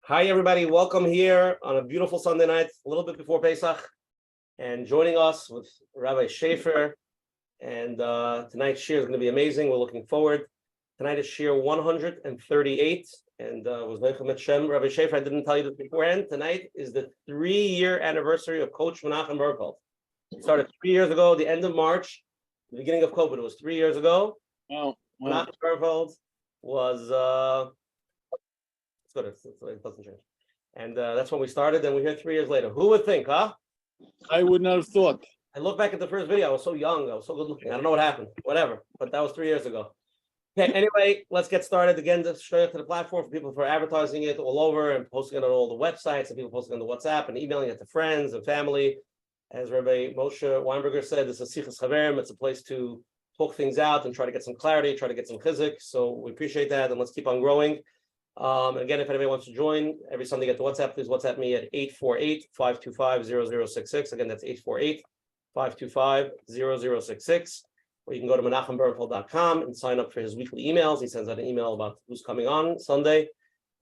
Hi, everybody. Welcome here on a beautiful Sunday night, a little bit before Pesach, and joining us with Rabbi Shafier. And tonight's shir is going to be amazing. We're looking forward. Tonight is shir 138, and was Menachem. Rabbi Shafier, I didn't tell you this beforehand. Tonight is the 3-year anniversary of Coach Menachem Bernfeld. It started 3 years ago, the end of March, the beginning of COVID. It was 3 years ago. Wow. Menachem Bernfeld was. Good. It doesn't change. And that's when we started. And we're here 3 years later. Who would think, huh? I would not have thought. I look back at the first video. I was so young. I was so good looking. I don't know what happened. Whatever. But that was 3 years ago. Okay. Anyway, let's get started. Again, to show it to the platform for people for advertising it all over and posting it on all the websites and people posting on the WhatsApp and emailing it to friends and family. As Rabbi Moshe Weinberger said, this is Sichas Chaverim. It's a place to talk things out and try to get some clarity, try to get some chizuk. So we appreciate that. And let's keep on growing. Again, if anybody wants to join every Sunday, get the WhatsApp, please WhatsApp me at 848-525-0066. Again, that's 848-525-0066. Or you can go to menachembernfeld.com and sign up for his weekly emails. He sends out an email about who's coming on Sunday,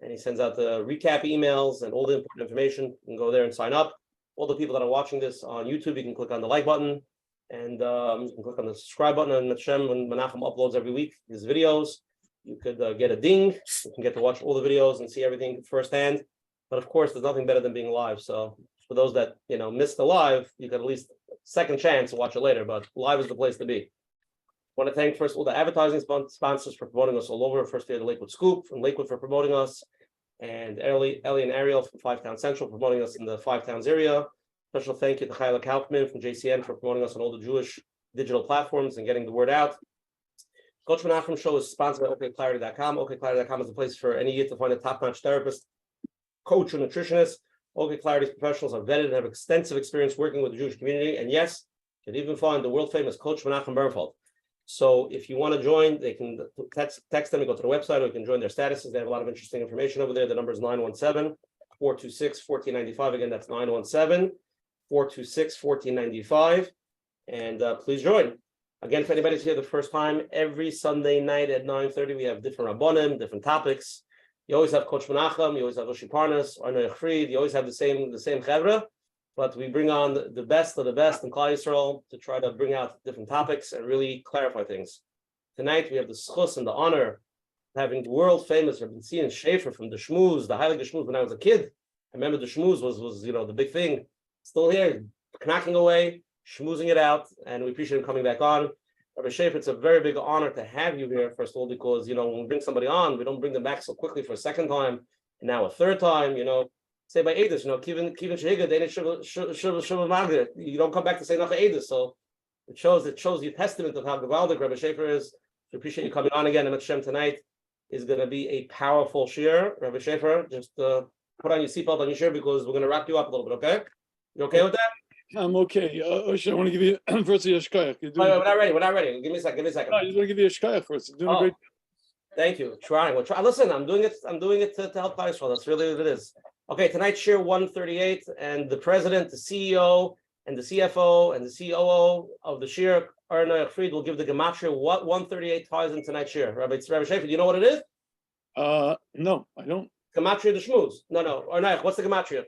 and he sends out the recap emails and all the important information. You can go there and sign up. All the people that are watching this on YouTube, you can click on the like button, and you can click on the subscribe button. And Menachem, when Menachem uploads every week his videos, you could get a ding. You can get to watch all the videos and see everything firsthand. But of course, there's nothing better than being live. So for those that missed the live, you could at least second chance to watch it later. But live is the place to be. I want to thank first all the advertising sponsors for promoting us all over. First, we had the Lakewood Scoop from Lakewood for promoting us, and Ellie and Ariel from Five Town Central promoting us in the Five Towns area. Special thank you to Chayla Kaufman from JCN for promoting us on all the Jewish digital platforms and getting the word out. Coach Menachem Show is sponsored by OKClarity.com. OKClarity.com is a place for any year to find a top-notch therapist, coach, or nutritionist. OKClarity's professionals are vetted and have extensive experience working with the Jewish community. And yes, you can even find the world-famous Coach Menachem Bernfeld. So if you want to join, they can text them and go to the website, or you can join their statuses. They have a lot of interesting information over there. The number is 917-426-1495. Again, that's 917-426-1495. And please join. Again, if anybody's here the first time, every Sunday night at 9:30, we have different rabbonim, different topics. You always have Coach Menachem, you always have Oshi Parnas, Arnoy Chfried, you always have the same chevra, but we bring on the best of the best in Klal Yisrael to try to bring out different topics and really clarify things. Tonight, we have the schus and the honor of having the world famous Rabbi Bentzion Shafier from the Shmuz, the Heilige Shmuz. When I was a kid, I remember the Shmuz was the big thing. Still here, knocking away, schmoozing it out, and we appreciate him coming back on. Rabbi Shafier, it's a very big honor to have you here, first of all, because, when we bring somebody on, we don't bring them back so quickly for a second time, and now a third time, say by Edis, Kivin Shehiga, you don't come back to say Nacha Edis, so it shows you testament of how gewaldig Rabbi Shafier is. We appreciate you coming on again, and Menachem tonight is going to be a powerful shir. Rabbi Shafier, just put on your seatbelt on your shir, because we're going to wrap you up a little bit, okay? You okay with that? I'm okay. Osher, I want to give you first a yeshkayach. We're not ready. Give me a second. No, I just want to give you a yeshkayach first. You're doing a great. Thank you. We'll try. Listen, I'm doing it to help Klal Yisrael. That's really what it is. Okay, tonight's shir 138, and the president, the CEO, and the CFO, and the COO of the shir, Arnoy Chfried, will give the gematria what 138 ties in tonight's shir. Rabbi Shafier, do you know what it is? No, I don't. Gematria the shmuz. No. Arnoy, what's the gematria?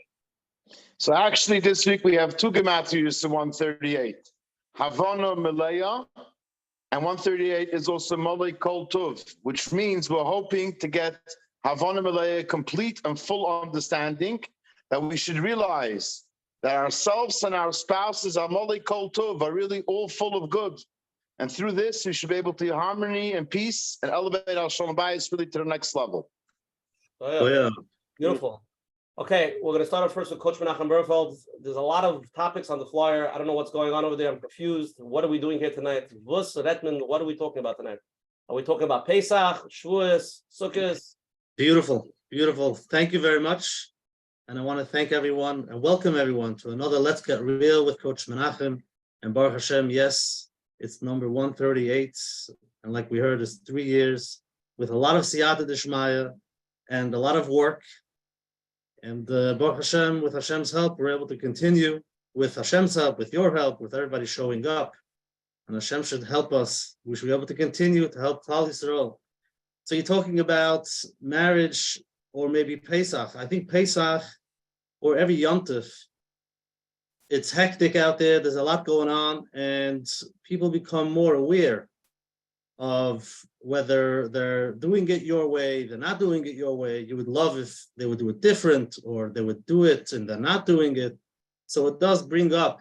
So actually this week we have two gematrias to 138. Havana Malaya, and 138 is also Malay Kol Tov, which means we're hoping to get Havana Malaya complete and full understanding, that we should realize that ourselves and our spouses, our Malay Kol Tov, are really all full of good. And through this, we should be able to have harmony and peace and elevate our Shalom Bayis really to the next level. Oh yeah. Beautiful. Okay, we're going to start off first with Coach Menachem Bernfeld. There's a lot of topics on the flyer. I don't know what's going on over there. I'm confused. What are we doing here tonight? Vus, Retman, what are we talking about tonight? Are we talking about Pesach, Shavuos, Sukkot? Beautiful. Thank you very much. And I want to thank everyone and welcome everyone to another Let's Get Real with Coach Menachem. And Baruch Hashem, yes, it's number 138. And like we heard, it's 3 years with a lot of siyata d'shmaya and a lot of work. And Baruch Hashem, with Hashem's help, we're able to continue with Hashem's help, with your help, with everybody showing up. And Hashem should help us. We should be able to continue to help Klal Yisrael. So you're talking about marriage or maybe Pesach. I think Pesach or every Yom Tov, it's hectic out there. There's a lot going on, and people become more aware of whether they're doing it your way, they're not doing it your way. You would love if they would do it different, or they would do it and they're not doing it. So it does bring up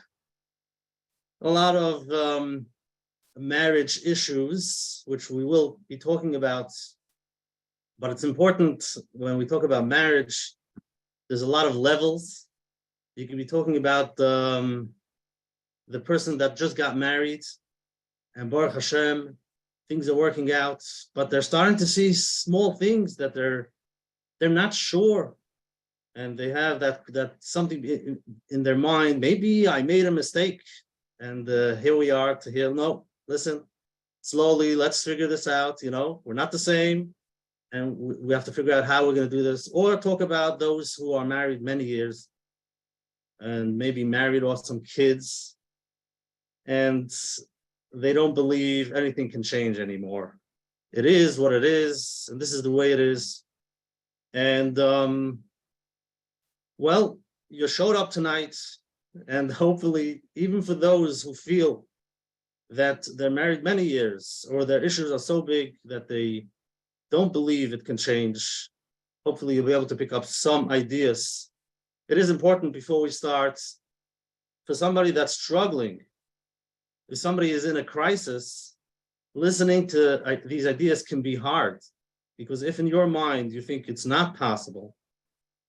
a lot of marriage issues, which we will be talking about. But it's important when we talk about marriage, there's a lot of levels. You can be talking about the person that just got married, and Baruch Hashem, things are working out, but they're starting to see small things that they're not sure, and they have that something in their mind. Maybe I made a mistake, and here we are to hear, no, listen, slowly, let's figure this out. We're not the same, and we have to figure out how we're going to do this. Or talk about those who are married many years and maybe married off some kids, and they don't believe anything can change anymore. It is what it is, and this is the way it is. And well, you showed up tonight, and hopefully, even for those who feel that they're married many years, or their issues are so big that they don't believe it can change, hopefully you'll be able to pick up some ideas. It is important, before we start, for somebody that's struggling, if somebody is in a crisis, listening to these ideas can be hard, because if in your mind you think it's not possible,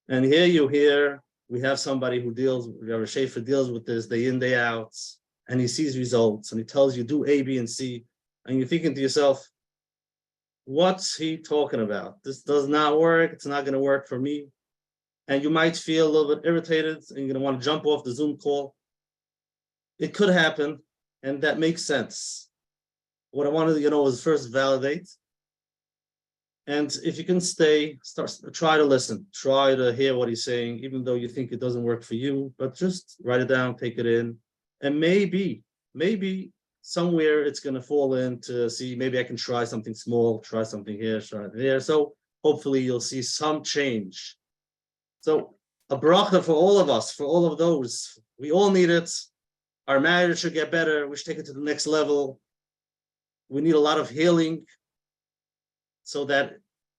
and here you hear, we have somebody who Rabbi Shafier deals with this day in, day out, and he sees results, and he tells you do A, B, and C, and you're thinking to yourself, what's he talking about? This does not work. It's not going to work for me. And you might feel a little bit irritated, and you're going to want to jump off the Zoom call. It could happen, and that makes sense. What I wanted to, is first validate. And if you can try to listen, try to hear what he's saying, even though you think it doesn't work for you, but just write it down, take it in. And maybe somewhere it's going to fall in to see, maybe I can try something small, try something here, try it there. So hopefully you'll see some change. So a bracha for all of us, for all of those. We all need it. Our marriage should get better. We should take it to the next level. We need a lot of healing so that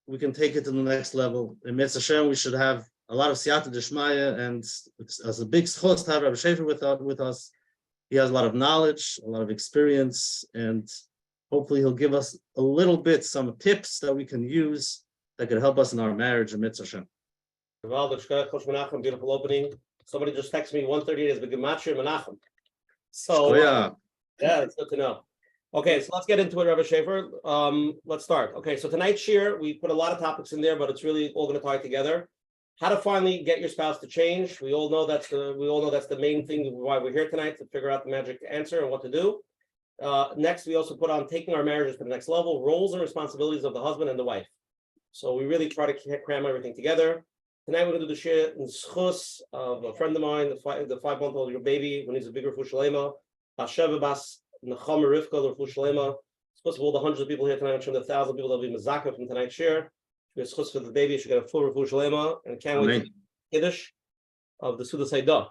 we can take it to the next level. In Mitzvah Hashem, we should have a lot of siyata d'shmaya, and as a big schos to have Rabbi Shafier with us. He has a lot of knowledge, a lot of experience, and hopefully he'll give us a little bit, some tips that we can use that could help us in our marriage in Mitzvah Hashem. Menachem, beautiful opening. Somebody just texted me 138 is the Gematria Menachem. So yeah, it's good to know. Okay, so let's get into it, Rabbi Shafier. Let's start. Okay, so tonight's shir, we put a lot of topics in there, but it's really all going to tie together. How to finally get your spouse to change. We all know that's the main thing why we're here tonight, to figure out the magic answer and what to do. Next, we also put on taking our marriages to the next level, roles and responsibilities of the husband and the wife. So we really try to cram everything together. Tonight we're going to do the shir in schus of a friend of mine, the 5-month-old baby, when he's a bigger Refuah Shalema, Basheva Bas Menachem Rivka, the Refuah Shalema. Schus of all the hundreds of people here tonight, I'm sure the 1,000 people that will be mezakah from tonight's shir. We have schus for the baby, should get a full Refuah Shalema, and can't wait to Kiddush of the Suda Saidah.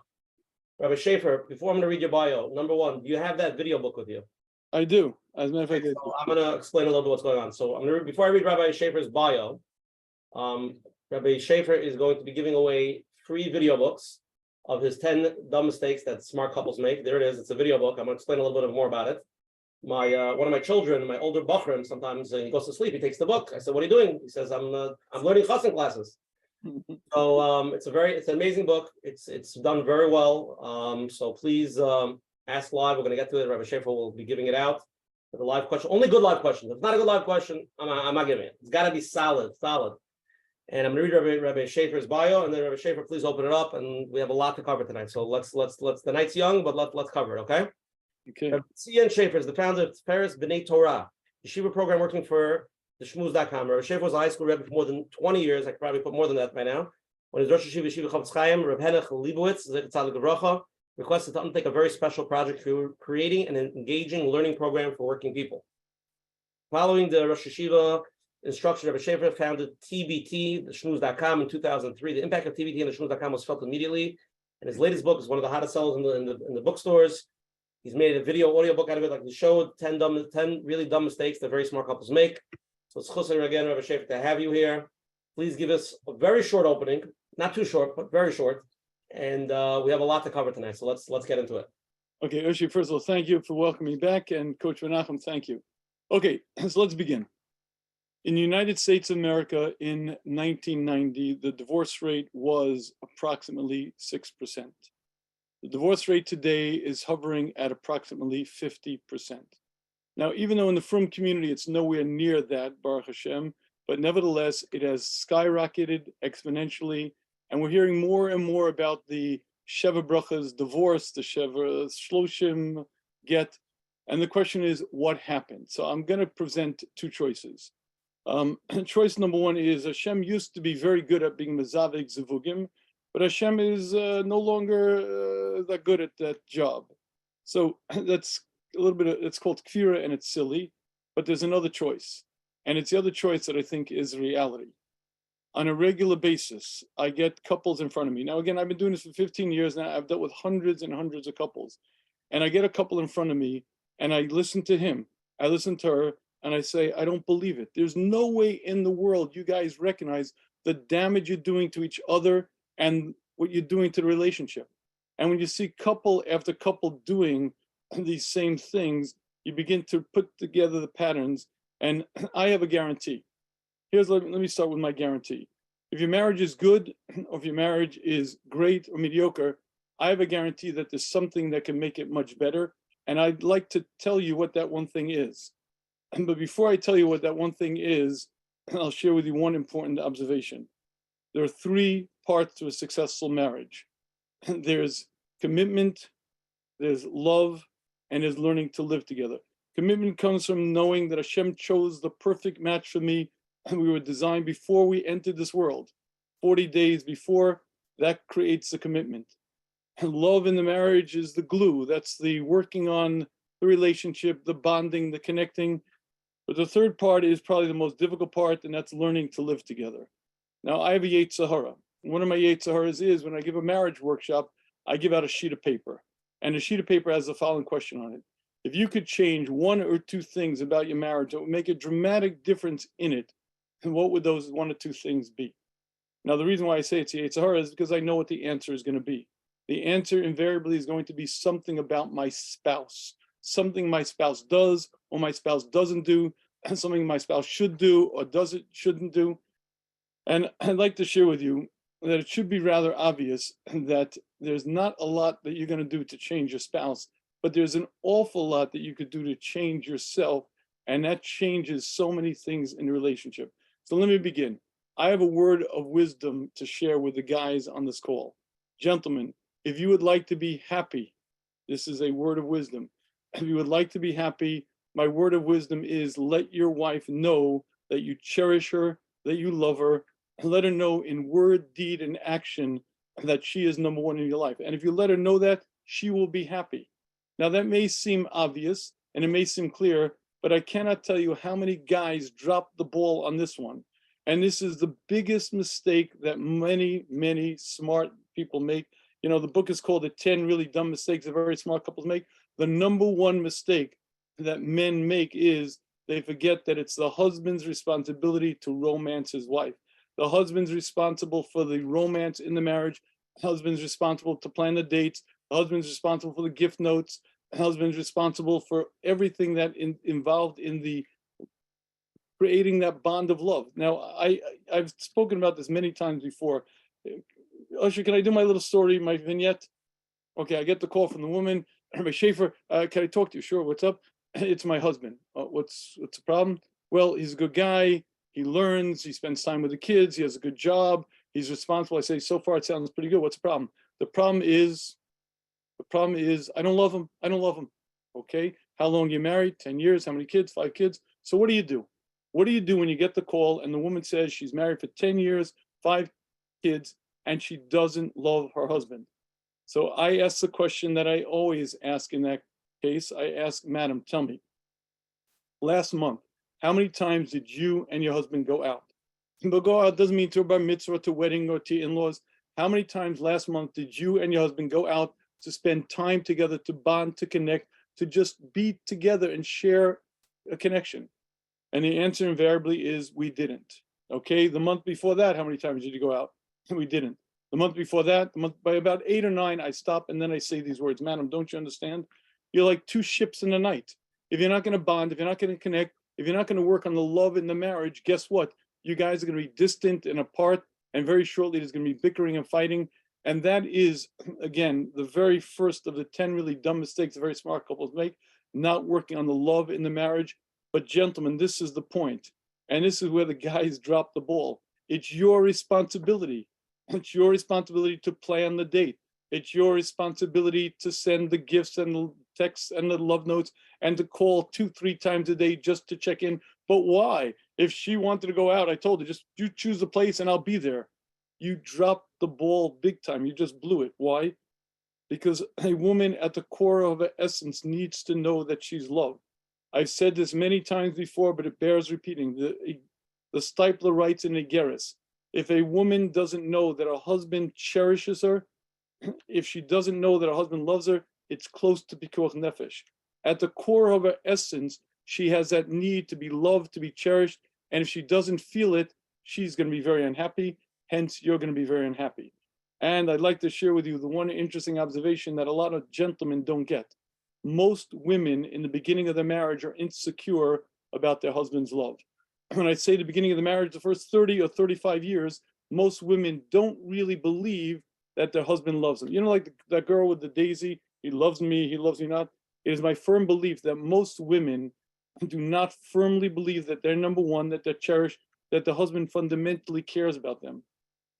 Rabbi Shafier, before I'm going to read your bio, number one, do you have that video book with you? I do. As a matter of fact, so I'm going to explain a little bit what's going on. So I'm going to before I read Rabbi Shafier's bio, Rabbi Shafier is going to be giving away free video books of his 10 dumb mistakes that smart couples make. There it is. It's a video book. I'm going to explain a little bit more about it. My one of my children, my older Bachrim, sometimes he goes to sleep. He takes the book. I said, "What are you doing?" He says, "I'm learning chassan classes." So it's an amazing book. It's done very well. So please ask live. We're going to get to it. Rabbi Shafier will be giving it out. The live question, only good live questions. If it's not a good live question, I'm not giving it. It's got to be solid. And I'm going to read Rabbi Shafier's bio, and then Rabbi Shafier, please open it up, and we have a lot to cover tonight. So let's. The night's young, but let's cover it. Okay. Okay. Rabbi Bentzion Shafier is the founder of Paris B'nai Torah, yeshiva program working for the Shmuz.com. Rabbi Shafier was a high school rebbe for more than 20 years. I could probably put more than that by now. When he was Rosh Yeshiva Chavetz Chaim, Reb Henech Leibowitz, Tzaddik Gevracha, requested to undertake a very special project for creating an engaging learning program for working people. Following the Rosh Yeshiva, instruction. Rabbi Shafier founded TBT, the Shmooze.com in 2003. The impact of TBT and the Shmooze.com was felt immediately. And his latest book is one of the hottest sellers in the bookstores. He's made a video, audio book out of it, like the show, 10 really dumb mistakes that very smart couples make. So it's chusser again, Rabbi Shafier, to have you here. Please give us a very short opening, not too short, but very short. And we have a lot to cover tonight, so let's get into it. Okay, Oshi, first of all, thank you for welcoming me back, and Coach Menachem, thank you. Okay, so let's begin. In the United States of America in 1990, the divorce rate was approximately 6%. The divorce rate today is hovering at approximately 50%. Now, even though in the frum community, it's nowhere near that, Baruch Hashem, but nevertheless, it has skyrocketed exponentially. And we're hearing more and more about the Sheva Brachas divorce, the Sheva Shloshim get. And the question is, what happened? So I'm going to present two choices. Choice number one is Hashem used to be very good at being Mezaveg Zivugim, but Hashem is no longer that good at that job. So that's a little bit, it's called Kfira and it's silly, but there's another choice. And it's the other choice that I think is reality. On a regular basis, I get couples in front of me. Now, again, I've been doing this for 15 years now. I've dealt with hundreds and hundreds of couples. And I get a couple in front of me and I listen to him. I listen to her and I say, I don't believe it. There's no way in the world you guys recognize the damage you're doing to each other and what you're doing to the relationship. And when you see couple after couple doing these same things, you begin to put together the patterns. And I have a guarantee. Let me start with my guarantee. If your marriage is good, or if your marriage is great or mediocre, I have a guarantee that there's something that can make it much better. And I'd like to tell you what that one thing is. But before I tell you what that one thing is, I'll share with you one important observation. There are three parts to a successful marriage. There's commitment, there's love, and there's learning to live together. Commitment comes from knowing that Hashem chose the perfect match for me. And we were designed before we entered this world, 40 days before. That creates the commitment. And love in the marriage is the glue. That's the working on the relationship, the bonding, the connecting. But the third part is probably the most difficult part, and that's learning to live together. Now, I have a Yetzer Hara. One of my Yetzer Haras is when I give a marriage workshop, I give out a sheet of paper. And the sheet of paper has the following question on it. If you could change one or two things about your marriage that would make a dramatic difference in it, what would those one or two things be? Now, the reason why I say it's Yetzer Hara is because I know what the answer is going to be. The answer invariably is going to be something about my spouse, something my spouse does or my spouse doesn't do, something my spouse should do or shouldn't do. And I'd like to share with you that it should be rather obvious that there's not a lot that you're going to do to change your spouse, but there's an awful lot that you could do to change yourself, and that changes so many things in the relationship. So let me begin. I have a word of wisdom to share with the guys on this call. Gentlemen, if you would like to be happy, this is a word of wisdom. If you would like to be happy, my word of wisdom is let your wife know that you cherish her, that you love her, and let her know in word, deed, and action that she is number one in your life. And if you let her know that, she will be happy. Now, that may seem obvious and it may seem clear, but I cannot tell you how many guys dropped the ball on this one. And this is the biggest mistake that many, many smart people make. You know, the book is called The 10 Really Dumb Mistakes That Very Smart Couples Make. The number one mistake that men make is they forget that it's the husband's responsibility to romance his wife. The husband's responsible for the romance in the marriage. The husband's responsible to plan the dates. The husband's responsible for the gift notes. The husband's responsible for everything that involved in the creating that bond of love. Now, I've spoken about this many times before. Usher, can I do my little story, my vignette? Okay, I get the call from the woman. Rabbi Shafier, can I talk to you? Sure, what's up? It's my husband. What's the problem? Well, he's a good guy. He learns, he spends time with the kids, he has a good job, he's responsible. I say, so far it sounds pretty good. What's the problem? The problem is, I don't love him. I don't love him. Okay, how long are you married? 10 years, how many kids? 5 kids. So what do you do? What do you do when you get the call and the woman says she's married for 10 years, 5 kids, and she doesn't love her husband? So I ask the question that I always ask in that case. I ask, madam, tell me, last month, how many times did you and your husband go out? But go out doesn't mean to a bar mitzvah, to wedding, or to in-laws. How many times last month did you and your husband go out to spend time together, to bond, to connect, to just be together and share a connection? And the answer invariably is we didn't. Okay, the month before that, how many times did you go out? We didn't. The month before that, by about 8 or 9, I stop and then I say these words, Madam, don't you understand? You're like two ships in the night. If you're not going to bond, if you're not going to connect, if you're not going to work on the love in the marriage, guess what? You guys are going to be distant and apart, and very shortly there's going to be bickering and fighting. And that is, again, the very first of the 10 really dumb mistakes very smart couples make, not working on the love in the marriage. But gentlemen, this is the point. And this is where the guys drop the ball. It's your responsibility. It's your responsibility to plan the date. It's your responsibility to send the gifts and the texts and the love notes and to call 2-3 times a day just to check in. But why? If she wanted to go out, I told her, just you choose the place and I'll be there. You dropped the ball big time. You just blew it. Why? Because a woman at the core of her essence needs to know that she's loved. I've said this many times before, but it bears repeating. The Stipler writes in Igeris, if a woman doesn't know that her husband cherishes her, if she doesn't know that her husband loves her, it's close to pikuach nefesh. At the core of her essence, she has that need to be loved, to be cherished. And if she doesn't feel it, she's going to be very unhappy. Hence, you're going to be very unhappy. And I'd like to share with you the one interesting observation that a lot of gentlemen don't get. Most women in the beginning of their marriage are insecure about their husband's love. When I say the beginning of the marriage, the first 30 or 35 years, most women don't really believe that their husband loves them. You know, like that girl with the daisy, he loves me not. It is my firm belief that most women do not firmly believe that they're number one, that they're cherished, that the husband fundamentally cares about them.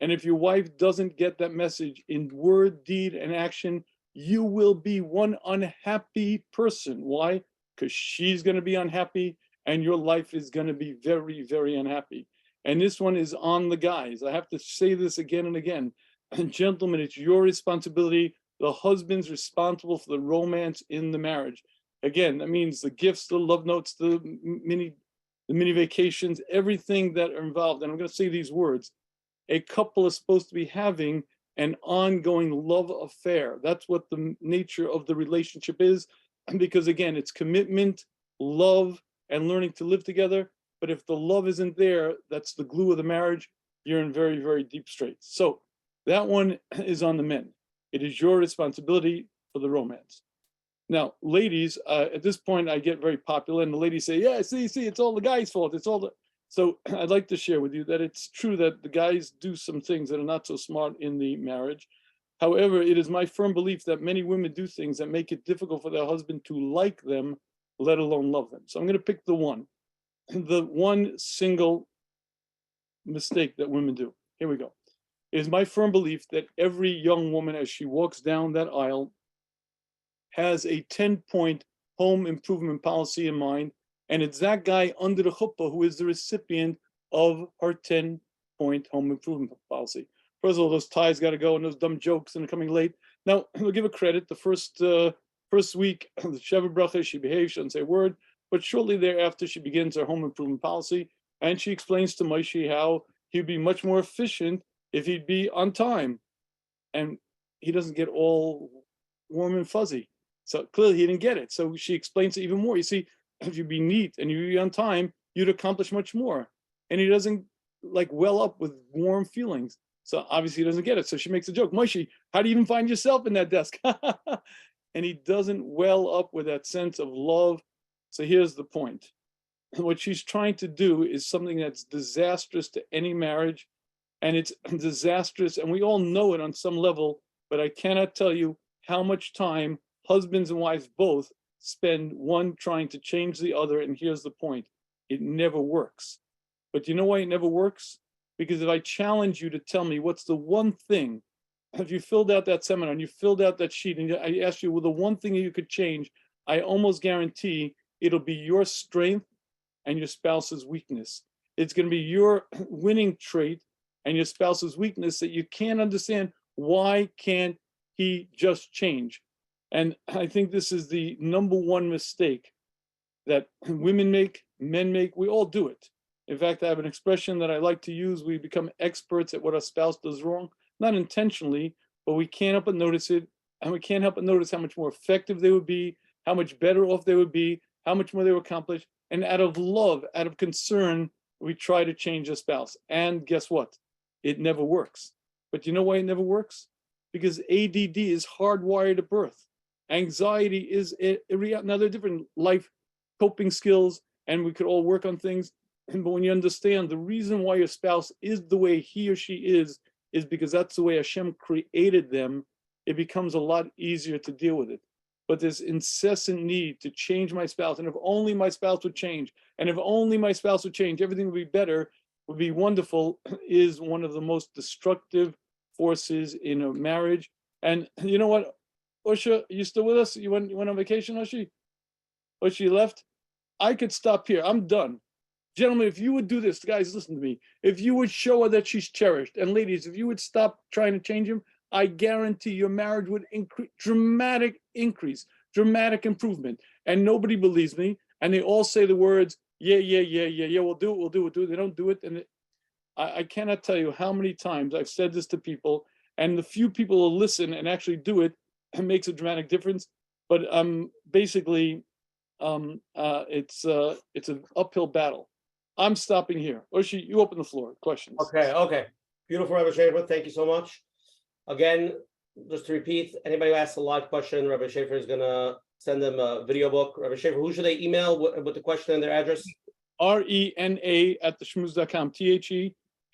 And if your wife doesn't get that message in word, deed, and action, you will be one unhappy person. Why? Because she's going to be unhappy and your life is going to be very, very unhappy. And this one is on the guys. I have to say this again and again. And gentlemen, it's your responsibility. The husband's responsible for the romance in the marriage. Again, that means the gifts, the love notes, the mini vacations, everything that are involved. And I'm going to say these words. A couple is supposed to be having an ongoing love affair. That's what the nature of the relationship is. Because again, it's commitment, love, and learning to live together. But if the love isn't there, that's the glue of the marriage, you're in very, very deep straits. So that one is on the men. It is your responsibility for the romance. Now, ladies, at this point, I get very popular and the ladies say, yeah, see, it's all the guy's fault. It's all the... So I'd like to share with you that it's true that the guys do some things that are not so smart in the marriage. However, it is my firm belief that many women do things that make it difficult for their husband to like them, let alone love them. So I'm going to pick the one single mistake that women do. Here we go. It is my firm belief that every young woman, as she walks down that aisle, has a 10-point home improvement policy in mind. And it's that guy under the chuppah who is the recipient of her 10-point home improvement policy. First of all, those ties got to go and those dumb jokes and coming late. Now, we'll give her credit. The first week, the Sheva Bracha, she behaves, she doesn't say a word. But shortly thereafter, she begins her home improvement policy. And she explains to Moshe how he'd be much more efficient if he'd be on time. And he doesn't get all warm and fuzzy. So clearly he didn't get it. So she explains it even more. You see, if you'd be neat and you'd be on time, you'd accomplish much more. And he doesn't like well up with warm feelings. So obviously he doesn't get it. So she makes a joke. Moshe, how do you even find yourself in that desk? And he doesn't well up with that sense of love. So here's the point. What she's trying to do is something that's disastrous to any marriage. And it's disastrous. And we all know it on some level, but I cannot tell you how much time husbands and wives both spend one trying to change the other. And here's the point. It never works. But you know why it never works? Because if I challenge you to tell me what's the one thing, if you filled out that seminar and you filled out that sheet and I asked you, well, the one thing that you could change, I almost guarantee it'll be your strength and your spouse's weakness. It's going to be your winning trait and your spouse's weakness that you can't understand. Why can't he just change? And I think this is the number one mistake that women make, men make, we all do it. In fact, I have an expression that I like to use. We become experts at what our spouse does wrong, not intentionally, but we can't help but notice it. And we can't help but notice how much more effective they would be, how much better off they would be, how much more they would accomplish. And out of love, out of concern, we try to change a spouse. And guess what? It never works. But you know why it never works? Because ADD is hardwired at birth. Anxiety is a reality. Now, there are different life coping skills, and we could all work on things. But when you understand the reason why your spouse is the way he or she is because that's the way Hashem created them, it becomes a lot easier to deal with it. But this incessant need to change my spouse, and if only my spouse would change, and if only my spouse would change, everything would be better, would be wonderful, is one of the most destructive forces in a marriage. And you know what, Osha, you still with us? You went on vacation, Oshi? Oshi left? I could stop here. I'm done. Gentlemen, if you would do this, guys, listen to me. If you would show her that she's cherished, and ladies, if you would stop trying to change him, I guarantee your marriage would dramatic improvement. And nobody believes me. And they all say the words, yeah, we'll do it. They don't do it. And I cannot tell you how many times I've said this to people, and the few people who listen and actually do it, it makes a dramatic difference. But basically, it's an uphill battle. I'm stopping here. Oshi, you open the floor. Questions? Okay. Beautiful, Rabbi Shafer. Thank you so much. Again, just to repeat, anybody who asks a live question, Rabbi Shafer is going to send them a video book. Rabbi Shafer, who should they email with the question and their address? RENA@theshmooze.com,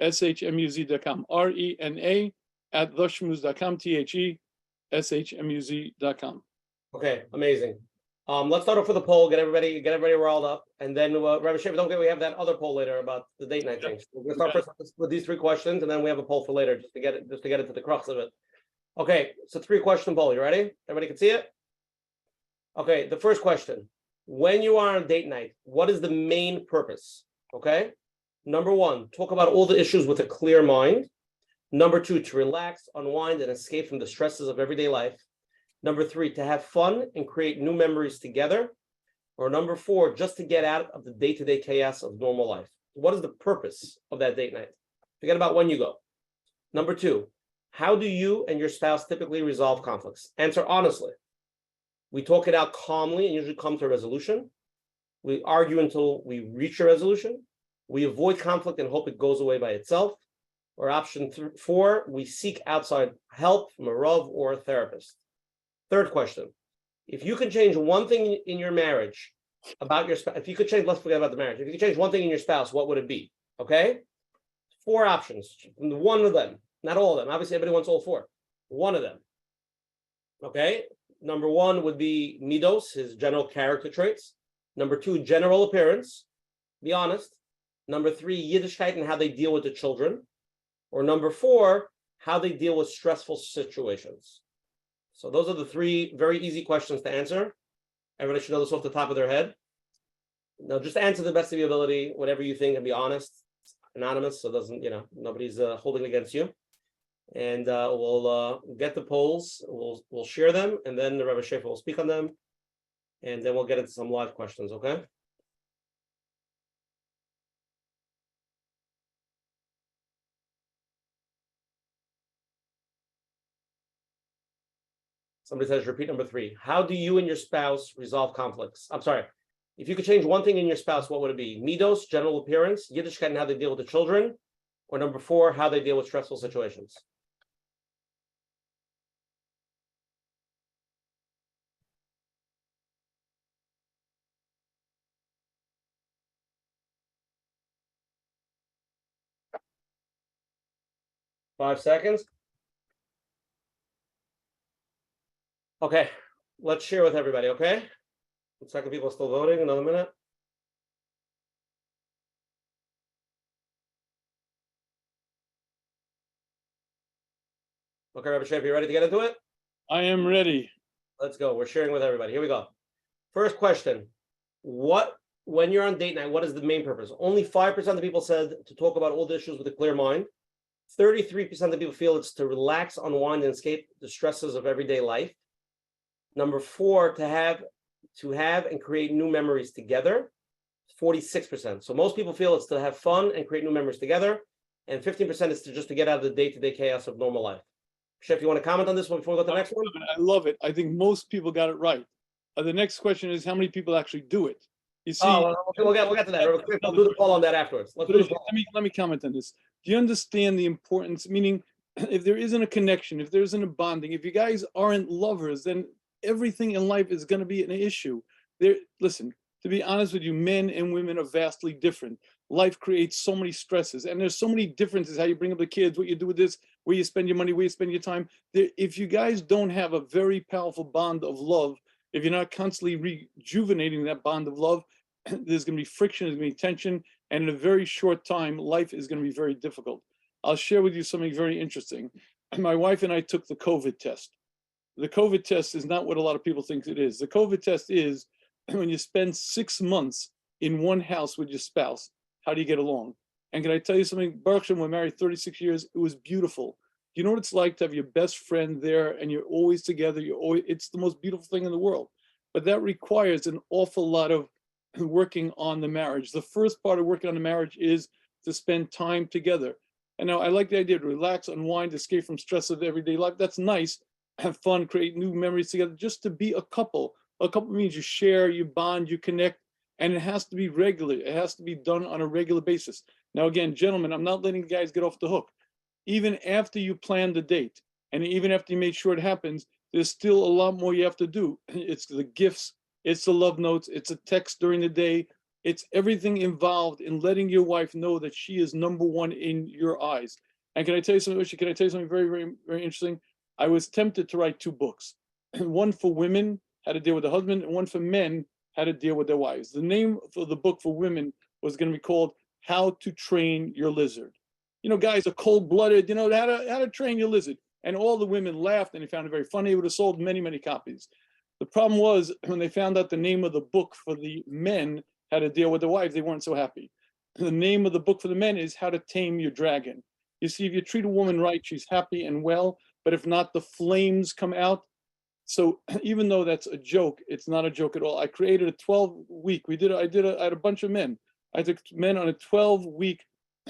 THESHMUZ.com, RENA@theshmooze.com, THESHMUZ.com. Okay, amazing. Let's start off with a poll. Get everybody riled up, and then Rabbi Shafer, don't forget we have that other poll later about the date night thing. We're gonna start first with these 3 questions, and then we have a poll for later just to get into the crux of it. Okay, so 3-question poll. You ready? Everybody can see it? Okay, the first question: when you are on date night, what is the main purpose? Okay, number 1, talk about all the issues with a clear mind. Number 2, to relax, unwind, and escape from the stresses of everyday life. Number 3, to have fun and create new memories together. Or number 4, just to get out of the day-to-day chaos of normal life. What is the purpose of that date night? Forget about when you go. Number 2, how do you and your spouse typically resolve conflicts? Answer honestly. We talk it out calmly and usually come to a resolution. We argue until we reach a resolution. We avoid conflict and hope it goes away by itself. Or option 4, we seek outside help from a Rav or a therapist. Third question: if you could change one thing in your marriage about your spouse, let's forget about the marriage. If you could change one thing in your spouse, what would it be? Okay? 4 options. One of them, not all of them. Obviously, everybody wants all 4. One of them. Okay? Number 1 would be midos, his general character traits. Number 2, general appearance. Be honest. Number 3, Yiddishkeit and how they deal with the children. Or number 4, how they deal with stressful situations. So those are the 3 very easy questions to answer. Everybody should know this off the top of their head. Now, just answer the best of your ability, whatever you think, and be honest. It's anonymous, so it doesn't, nobody's holding it against you. And we'll get the polls, we'll share them, and then the Rabbi Shafer will speak on them, and then we'll get into some live questions, okay? Somebody says, repeat number 3. How do you and your spouse resolve conflicts? I'm sorry. If you could change one thing in your spouse, what would it be? Midos, general appearance, Yiddishkeit and how they deal with the children, or number 4, how they deal with stressful situations? Five seconds. Okay, let's share with everybody, okay? 1 second, people are still voting, another minute. Okay, Rabbi Shafier, you ready to get into it? I am ready. Let's go. We're sharing with everybody. Here we go. First question. When you're on date night, what is the main purpose? Only 5% of the people said to talk about all the issues with a clear mind. 33% of the people feel it's to relax, unwind, and escape the stresses of everyday life. Number 4, to have and create new memories together. 46%. So most people feel it's to have fun and create new memories together, and 15% is to get out of the day-to-day chaos of normal life. Chef, you want to comment on this one before we go to the next one? I love it. I think most people got it right. The next question is how many people actually do it? You see, okay, we'll get to that. We'll do the poll on that afterwards. Let's do the poll. let me comment on this. Do you understand the importance? Meaning, if there isn't a connection, if there isn't a bonding, if you guys aren't lovers, then everything in life is going to be an issue. Listen, to be honest with you, men and women are vastly different. Life creates so many stresses, and there's so many differences. How you bring up the kids, what you do with this, where you spend your money, where you spend your time. If you guys don't have a very powerful bond of love, if you're not constantly rejuvenating that bond of love, there's going to be friction, there's going to be tension, and in a very short time, life is going to be very difficult. I'll share with you something very interesting. My wife and I took the COVID test. The COVID test is not what a lot of people think it is. The COVID test is when you spend 6 months in one house with your spouse, how do you get along? And can I tell you something? Baruch Hashem, we're married 36 years. It was beautiful. You know what it's like to have your best friend there and you're always together. It's the most beautiful thing in the world. But that requires an awful lot of working on the marriage. The first part of working on the marriage is to spend time together. And now I like the idea to relax, unwind, escape from stress of everyday life. That's nice. Have fun, create new memories together, just to be a couple. A couple means you share, you bond, you connect, and it has to be regular. It has to be done on a regular basis. Now, again, gentlemen, I'm not letting guys get off the hook. Even after you plan the date, and even after you made sure it happens, there's still a lot more you have to do. It's the gifts, it's the love notes, it's a text during the day. It's everything involved in letting your wife know that she is number one in your eyes. And can I tell you something, Usha? Can I tell you something very, very, very interesting? I was tempted to write 2 books. One for women, how to deal with the husband, and one for men, how to deal with their wives. The name for the book for women was going to be called How to Train Your Lizard. You know, guys are cold-blooded, you know, how to train your lizard. And all the women laughed and they found it very funny. It would have sold many, many copies. The problem was when they found out the name of the book for the men, how to deal with their wives, they weren't so happy. The name of the book for the men is How to Tame Your Dragon. You see, if you treat a woman right, she's happy and well, but if not, the flames come out. So even though that's a joke, it's not a joke at all. I created a 12-week, I had a bunch of men. I took men on a 12-week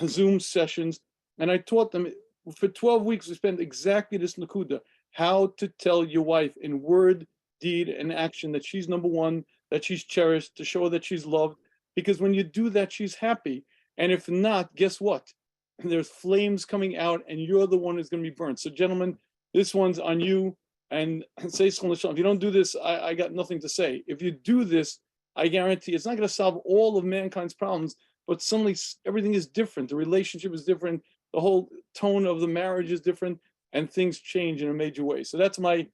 Zoom sessions, and I taught them for 12 weeks, we spent exactly this nakuda, how to tell your wife in word, deed, and action that she's number one, that she's cherished, to show her that she's loved. Because when you do that, she's happy. And if not, guess what? There's flames coming out and you're the one who's going to be burned. So gentlemen, this one's on you. And say, if you don't do this, I got nothing to say. If you do this, I guarantee it's not going to solve all of mankind's problems, but suddenly everything is different. The relationship is different. The whole tone of the marriage is different, and things change in a major way. So that's my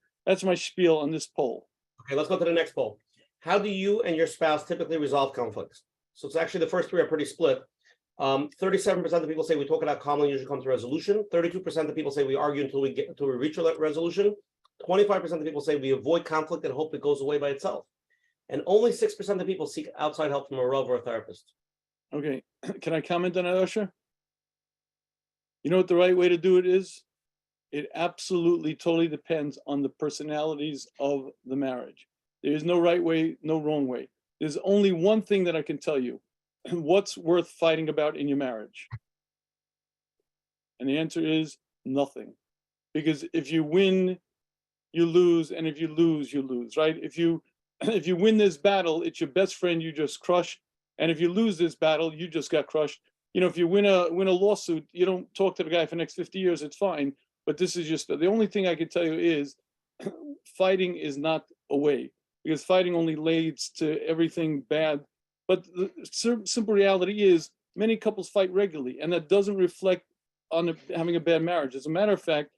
spiel on this poll. Okay, let's go to the next poll. How do you and your spouse typically resolve conflicts? So it's actually the first 3 are pretty split. 37% of people say we talk it out calmly and usually come to resolution. 32% of people say we argue until we reach a resolution. 25% of people say we avoid conflict and hope it goes away by itself. And only 6% of people seek outside help from a Rav or a therapist. Okay, can I comment on that, Usher? You know what the right way to do it is? It absolutely totally depends on the personalities of the marriage. There is no right way, no wrong way. There's only one thing that I can tell you. What's worth fighting about in your marriage? And the answer is nothing. Because if you win, you lose, and if you lose, you lose, right? If you win this battle, it's your best friend you just crushed. And if you lose this battle, you just got crushed. You know, if you win a lawsuit, you don't talk to the guy for the next 50 years, it's fine. But this is just, the only thing I can tell you is fighting is not a way, because fighting only leads to everything bad. But the simple reality is many couples fight regularly, and that doesn't reflect on having a bad marriage. As a matter of fact,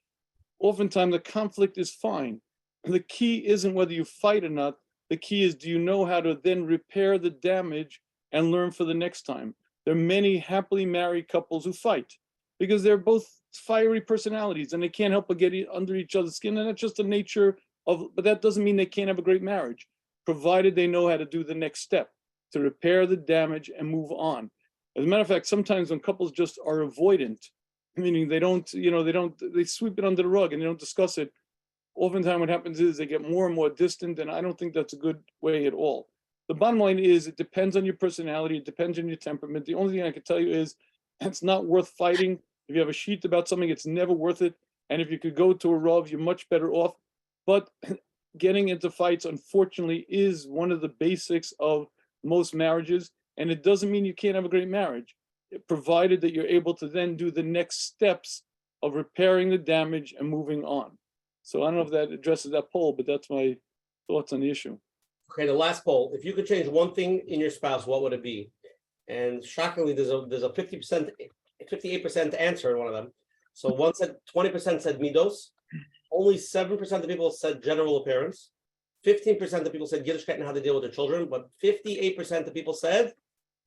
oftentimes the conflict is fine. The key isn't whether you fight or not. The key is, do you know how to then repair the damage and learn for the next time? There are many happily married couples who fight because they're both fiery personalities and they can't help but get under each other's skin. And that's just the nature of, but that doesn't mean they can't have a great marriage, provided they know how to do the next step to repair the damage and move on. As a matter of fact, sometimes when couples just are avoidant, meaning they sweep it under the rug and they don't discuss it, oftentimes what happens is they get more and more distant, and I don't think that's a good way at all. the bottom line is it depends on your personality. It depends on your temperament. The only thing I can tell you is it's not worth fighting. If you have a sheet about something, it's never worth it. And if you could go to a Rav, you're much better off. But getting into fights, unfortunately, is one of the basics of most marriages. And it doesn't mean you can't have a great marriage, provided that you're able to then do the next steps of repairing the damage and moving on. So I don't know if that addresses that poll, but that's my thoughts on the issue. Okay, the last poll. If you could change one thing in your spouse, what would it be? And shockingly, there's a 50%, 58% answer in one of them. So one said 20% said midos. Only 7% of people said general appearance. 15% of people said Yiddishkeit and how they deal with their children, but 58% of people said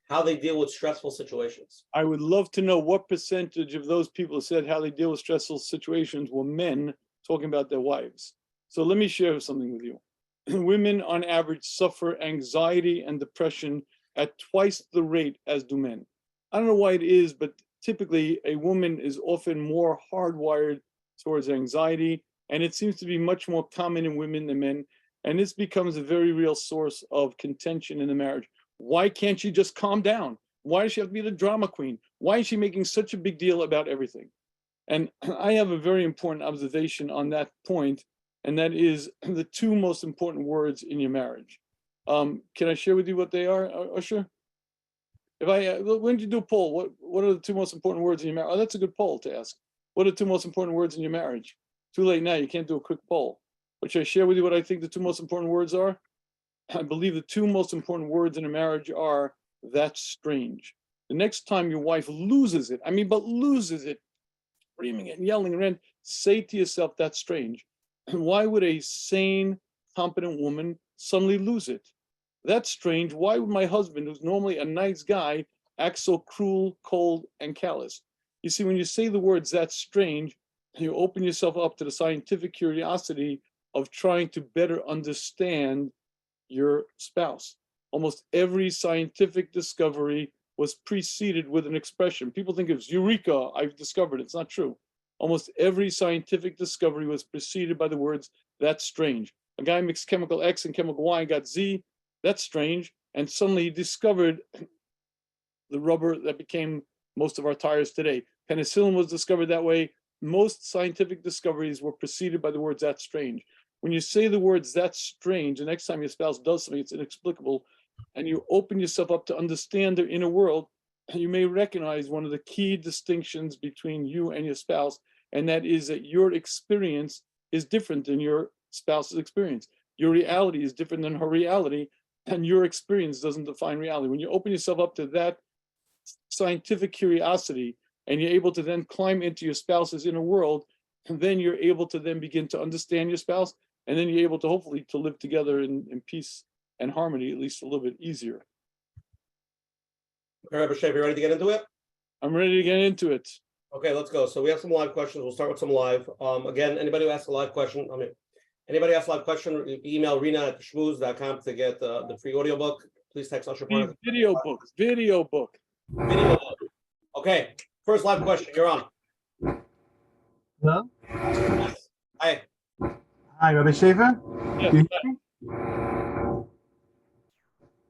how they deal with stressful situations. I would love to know what percentage of those people who said how they deal with stressful situations were men talking about their wives. So let me share something with you. Women on average suffer anxiety and depression at twice the rate as do men. I don't know why it is, but typically a woman is often more hardwired towards anxiety, and it seems to be much more common in women than men. And this becomes a very real source of contention in the marriage. Why can't she just calm down? Why does she have to be the drama queen? Why is she making such a big deal about everything? And I have a very important observation on that point, and that is the two most important words in your marriage. Can I share with you what they are, Usher? When did you do a poll? What are the two most important words in your marriage? Oh, that's a good poll to ask. What are the two most important words in your marriage? Too late now, you can't do a quick poll. But should I share with you what I think the two most important words are? I believe the two most important words in a marriage are, that's strange. The next time your wife loses it, but loses it, screaming and yelling around, say to yourself, that's strange. And why would a sane, competent woman suddenly lose it? That's strange. Why would my husband, who's normally a nice guy, act so cruel, cold, and callous? You see, when you say the words, that's strange, you open yourself up to the scientific curiosity of trying to better understand your spouse. Almost every scientific discovery was preceded with an expression. People think it's eureka, I've discovered. It's not true. Almost every scientific discovery was preceded by the words, that's strange. A guy mixed chemical X and chemical Y and got Z, that's strange. And suddenly he discovered the rubber that became most of our tires today. Penicillin was discovered that way. Most scientific discoveries were preceded by the words, that's strange. When you say the words, that's strange, the next time your spouse does something, it's inexplicable, and you open yourself up to understand their inner world, you may recognize one of the key distinctions between you and your spouse, and that is that your experience is different than your spouse's experience. Your reality is different than her reality, and your experience doesn't define reality. When you open yourself up to that scientific curiosity, and you're able to then climb into your spouse's inner world, and then you're able to then begin to understand your spouse, and then you're able to hopefully to live together in peace and harmony, at least a little bit easier. Okay, Rabbi Shafier, you ready to get into it? I'm ready to get into it. Okay, let's go. So we have some live questions. We'll start with some live. Again, anybody who asks a live question, anybody asks a live question, email rina@shmooze.com to get the free audiobook. Please text Usher. Video book. Video book. Okay, first live question. You're on. Hello? Yes. Hi. Hi, Rabbi Shafier? Yes,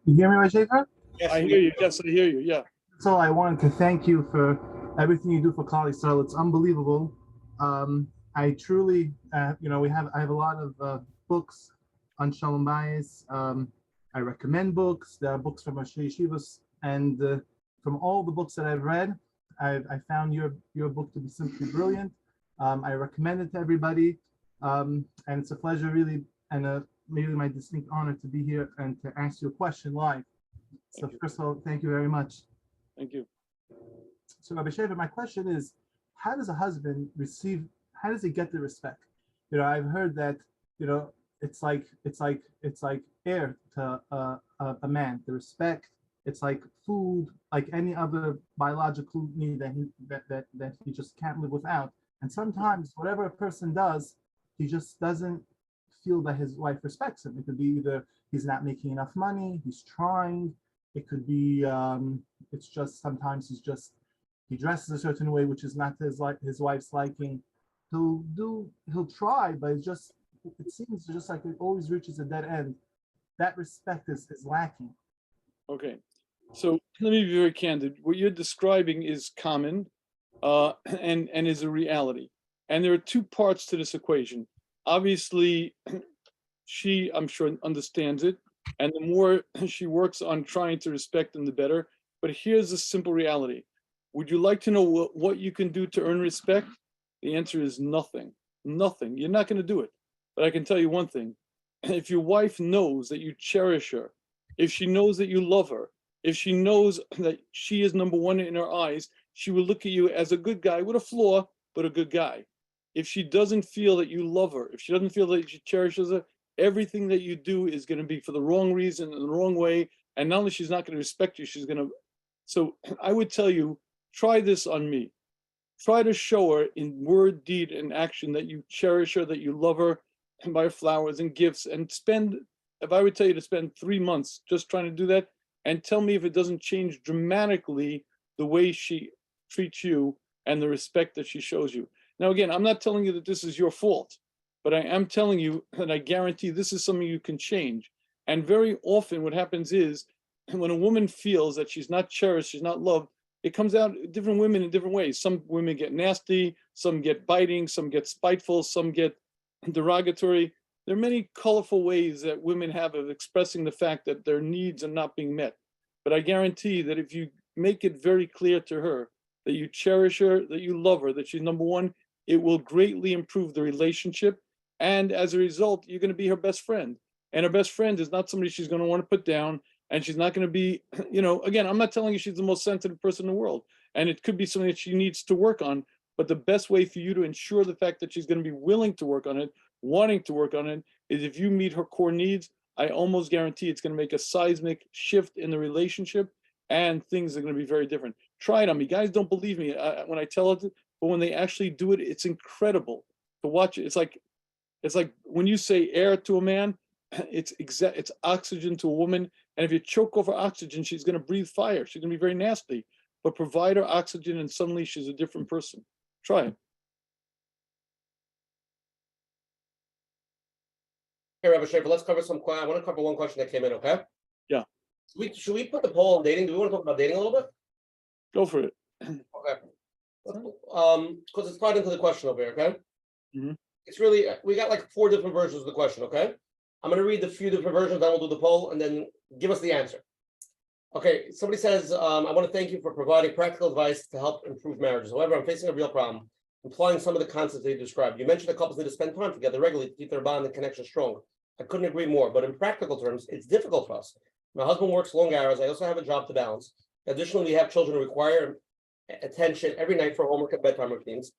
You hear me, Rabbi Shafier? Yes, I hear you. Yes, I hear you. Yeah. So I wanted to thank you for everything you do for Klal Yisrael. It's unbelievable. I truly, I have a lot of books on Shalom Bayis. I recommend books. There are books from Rosh Yeshivas, and from all the books that I've read, I found your book to be simply brilliant. I recommend it to everybody, and it's a pleasure, really, and really my distinct honor to be here and to ask you a question live. So first of all, thank you very much. Thank you. So Rabbi Shafier, my question is, how does he get the respect? I've heard that, it's like air to a man, the respect. It's like food, like any other biological need that he just can't live without. And sometimes whatever a person does, he just doesn't feel that his wife respects him. It could be either he's not making enough money, he's trying. It could be it's just sometimes he dresses a certain way which is not his wife's liking. He'll try, but it seems just like it always reaches a dead end. that respect is lacking. Okay, so let me be very candid. What you're describing is common and is a reality. And there are two parts to this equation. Obviously, she, I'm sure, understands it. And the more she works on trying to respect them, the better. But here's a simple reality. Would you like to know what you can do to earn respect? The answer is nothing. Nothing. You're not going to do it. But I can tell you one thing. If your wife knows that you cherish her, if she knows that you love her, if she knows that she is number one in her eyes, she will look at you as a good guy with a flaw, but a good guy. If she doesn't feel that you love her, if she doesn't feel that she cherishes her, everything that you do is going to be for the wrong reason, in the wrong way. And not only she's not going to respect you, she's going to. So I would tell you, try this on me. Try to show her in word, deed, and action that you cherish her, that you love her, and buy her flowers and gifts, and spend, if I would tell you to spend 3 months just trying to do that, and tell me if it doesn't change dramatically the way she treats you and the respect that she shows you. Now, again, I'm not telling you that this is your fault, but I am telling you that I guarantee this is something you can change. And very often what happens is when a woman feels that she's not cherished, she's not loved, it comes out different women in different ways. Some women get nasty, some get biting, some get spiteful, some get derogatory. There are many colorful ways that women have of expressing the fact that their needs are not being met. But I guarantee that if you make it very clear to her that you cherish her, that you love her, that she's number one, it will greatly improve the relationship. And as a result, you're going to be her best friend. And her best friend is not somebody she's going to want to put down. And she's not going to be, again, I'm not telling you she's the most sensitive person in the world. And it could be something that she needs to work on. But the best way for you to ensure the fact that she's going to be willing to work on it, wanting to work on it, is if you meet her core needs. I almost guarantee it's going to make a seismic shift in the relationship, and things are going to be very different. Try it on me. Guys don't believe me when I tell it, but when they actually do it, it's incredible to watch it. It's like when you say air to a man, it's oxygen to a woman. And if you choke off her oxygen, she's going to breathe fire. She's going to be very nasty. But provide her oxygen, and suddenly she's a different person. Try it. Okay, Rabbi Shafier, let's cover I want to cover one question that came in, okay? Yeah. Should we put the poll on dating? Do we want to talk about dating a little bit? Go for it. Okay. Because it's tied into the question over here, okay? Mhm. It's really, we got like 4 different versions of the question, okay? I'm going to read the few different versions, then we'll do the poll, and then give us the answer. Okay, somebody says, I want to thank you for providing practical advice to help improve marriages. However, I'm facing a real problem, implying some of the concepts that you described. You mentioned that couples need to spend time together regularly to keep their bond and connection strong. I couldn't agree more, but in practical terms, it's difficult for us. My husband works long hours. I also have a job to balance. Additionally, we have children who require attention every night for homework and bedtime routines.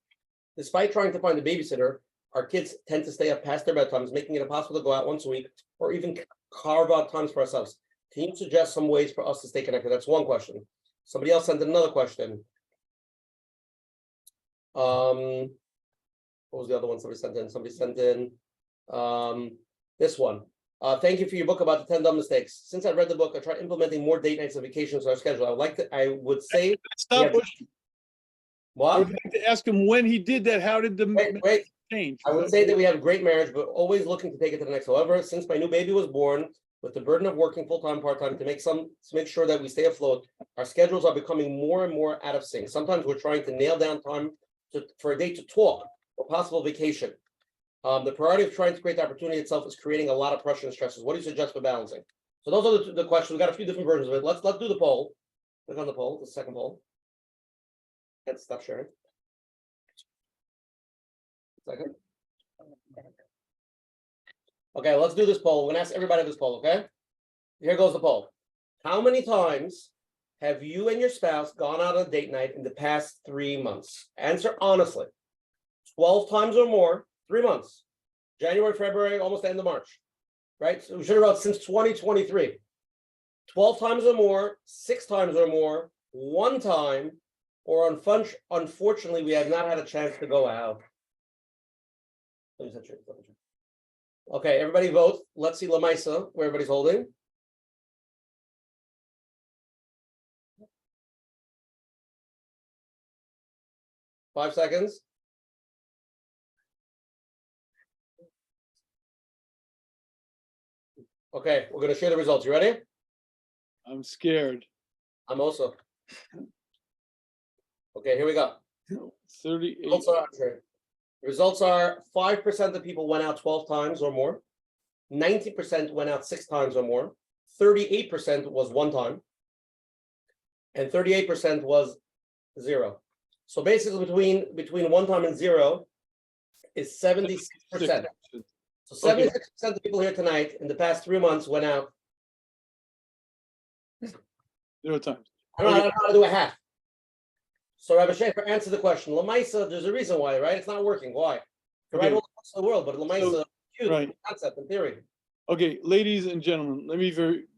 Despite trying to find a babysitter, our kids tend to stay up past their bedtimes, making it impossible to go out once a week or even carve out times for ourselves. Can you suggest some ways for us to stay connected? That's one question. Somebody else sent in another question. What was the other one somebody sent in? Somebody sent in this one. Thank you for your book about the 10 dumb mistakes. Since I read the book, I tried implementing more date nights and vacations on our schedule. I would say Stop. What? I would like to ask him when he did that. How did the wait. change? I would say that we have a great marriage, but always looking to take it to the next. However, since my new baby was born, with the burden of working full-time, part-time to make sure that we stay afloat, our schedules are becoming more and more out of sync. Sometimes we're trying to nail down time for a date to talk or possible vacation. The priority of trying to create the opportunity itself is creating a lot of pressure and stresses. What do you suggest for balancing? So those are the questions. We've got a few different versions of it. Let's do the poll. Click on the poll, the second poll. And stop sharing. Second. Okay, let's do this poll. We're gonna ask everybody this poll, okay? Here goes the poll. How many times have you and your spouse gone out on a date night in the past 3 months? Answer honestly. 12 times or more, 3 months. January, February, almost the end of March. Right? So we should have wrote since 2023. 12 times or more, 6 times or more, 1 time, or unfortunately, we have not had a chance to go out. Okay, everybody vote. Let's see Lamaisa, where everybody's holding. Five seconds. Okay, we're going to share the results. You ready? I'm scared. I'm also. Okay, here we go. 38. Results are 5% of people went out 12 times or more. 90% went out 6 times or more. 38% was 1 time. And 38% was 0. So basically between 1 time and 0 is 76%. So 76% of people here tonight in the past 3 months went out 0 times. I don't know how to do a half. So Rabbi Shafier, answer the question. Lamaisa, there's a reason why, right? It's not working. Why? You Okay. write all the world, but Lamaisa, huge right. concept in theory. Okay, ladies and gentlemen, let me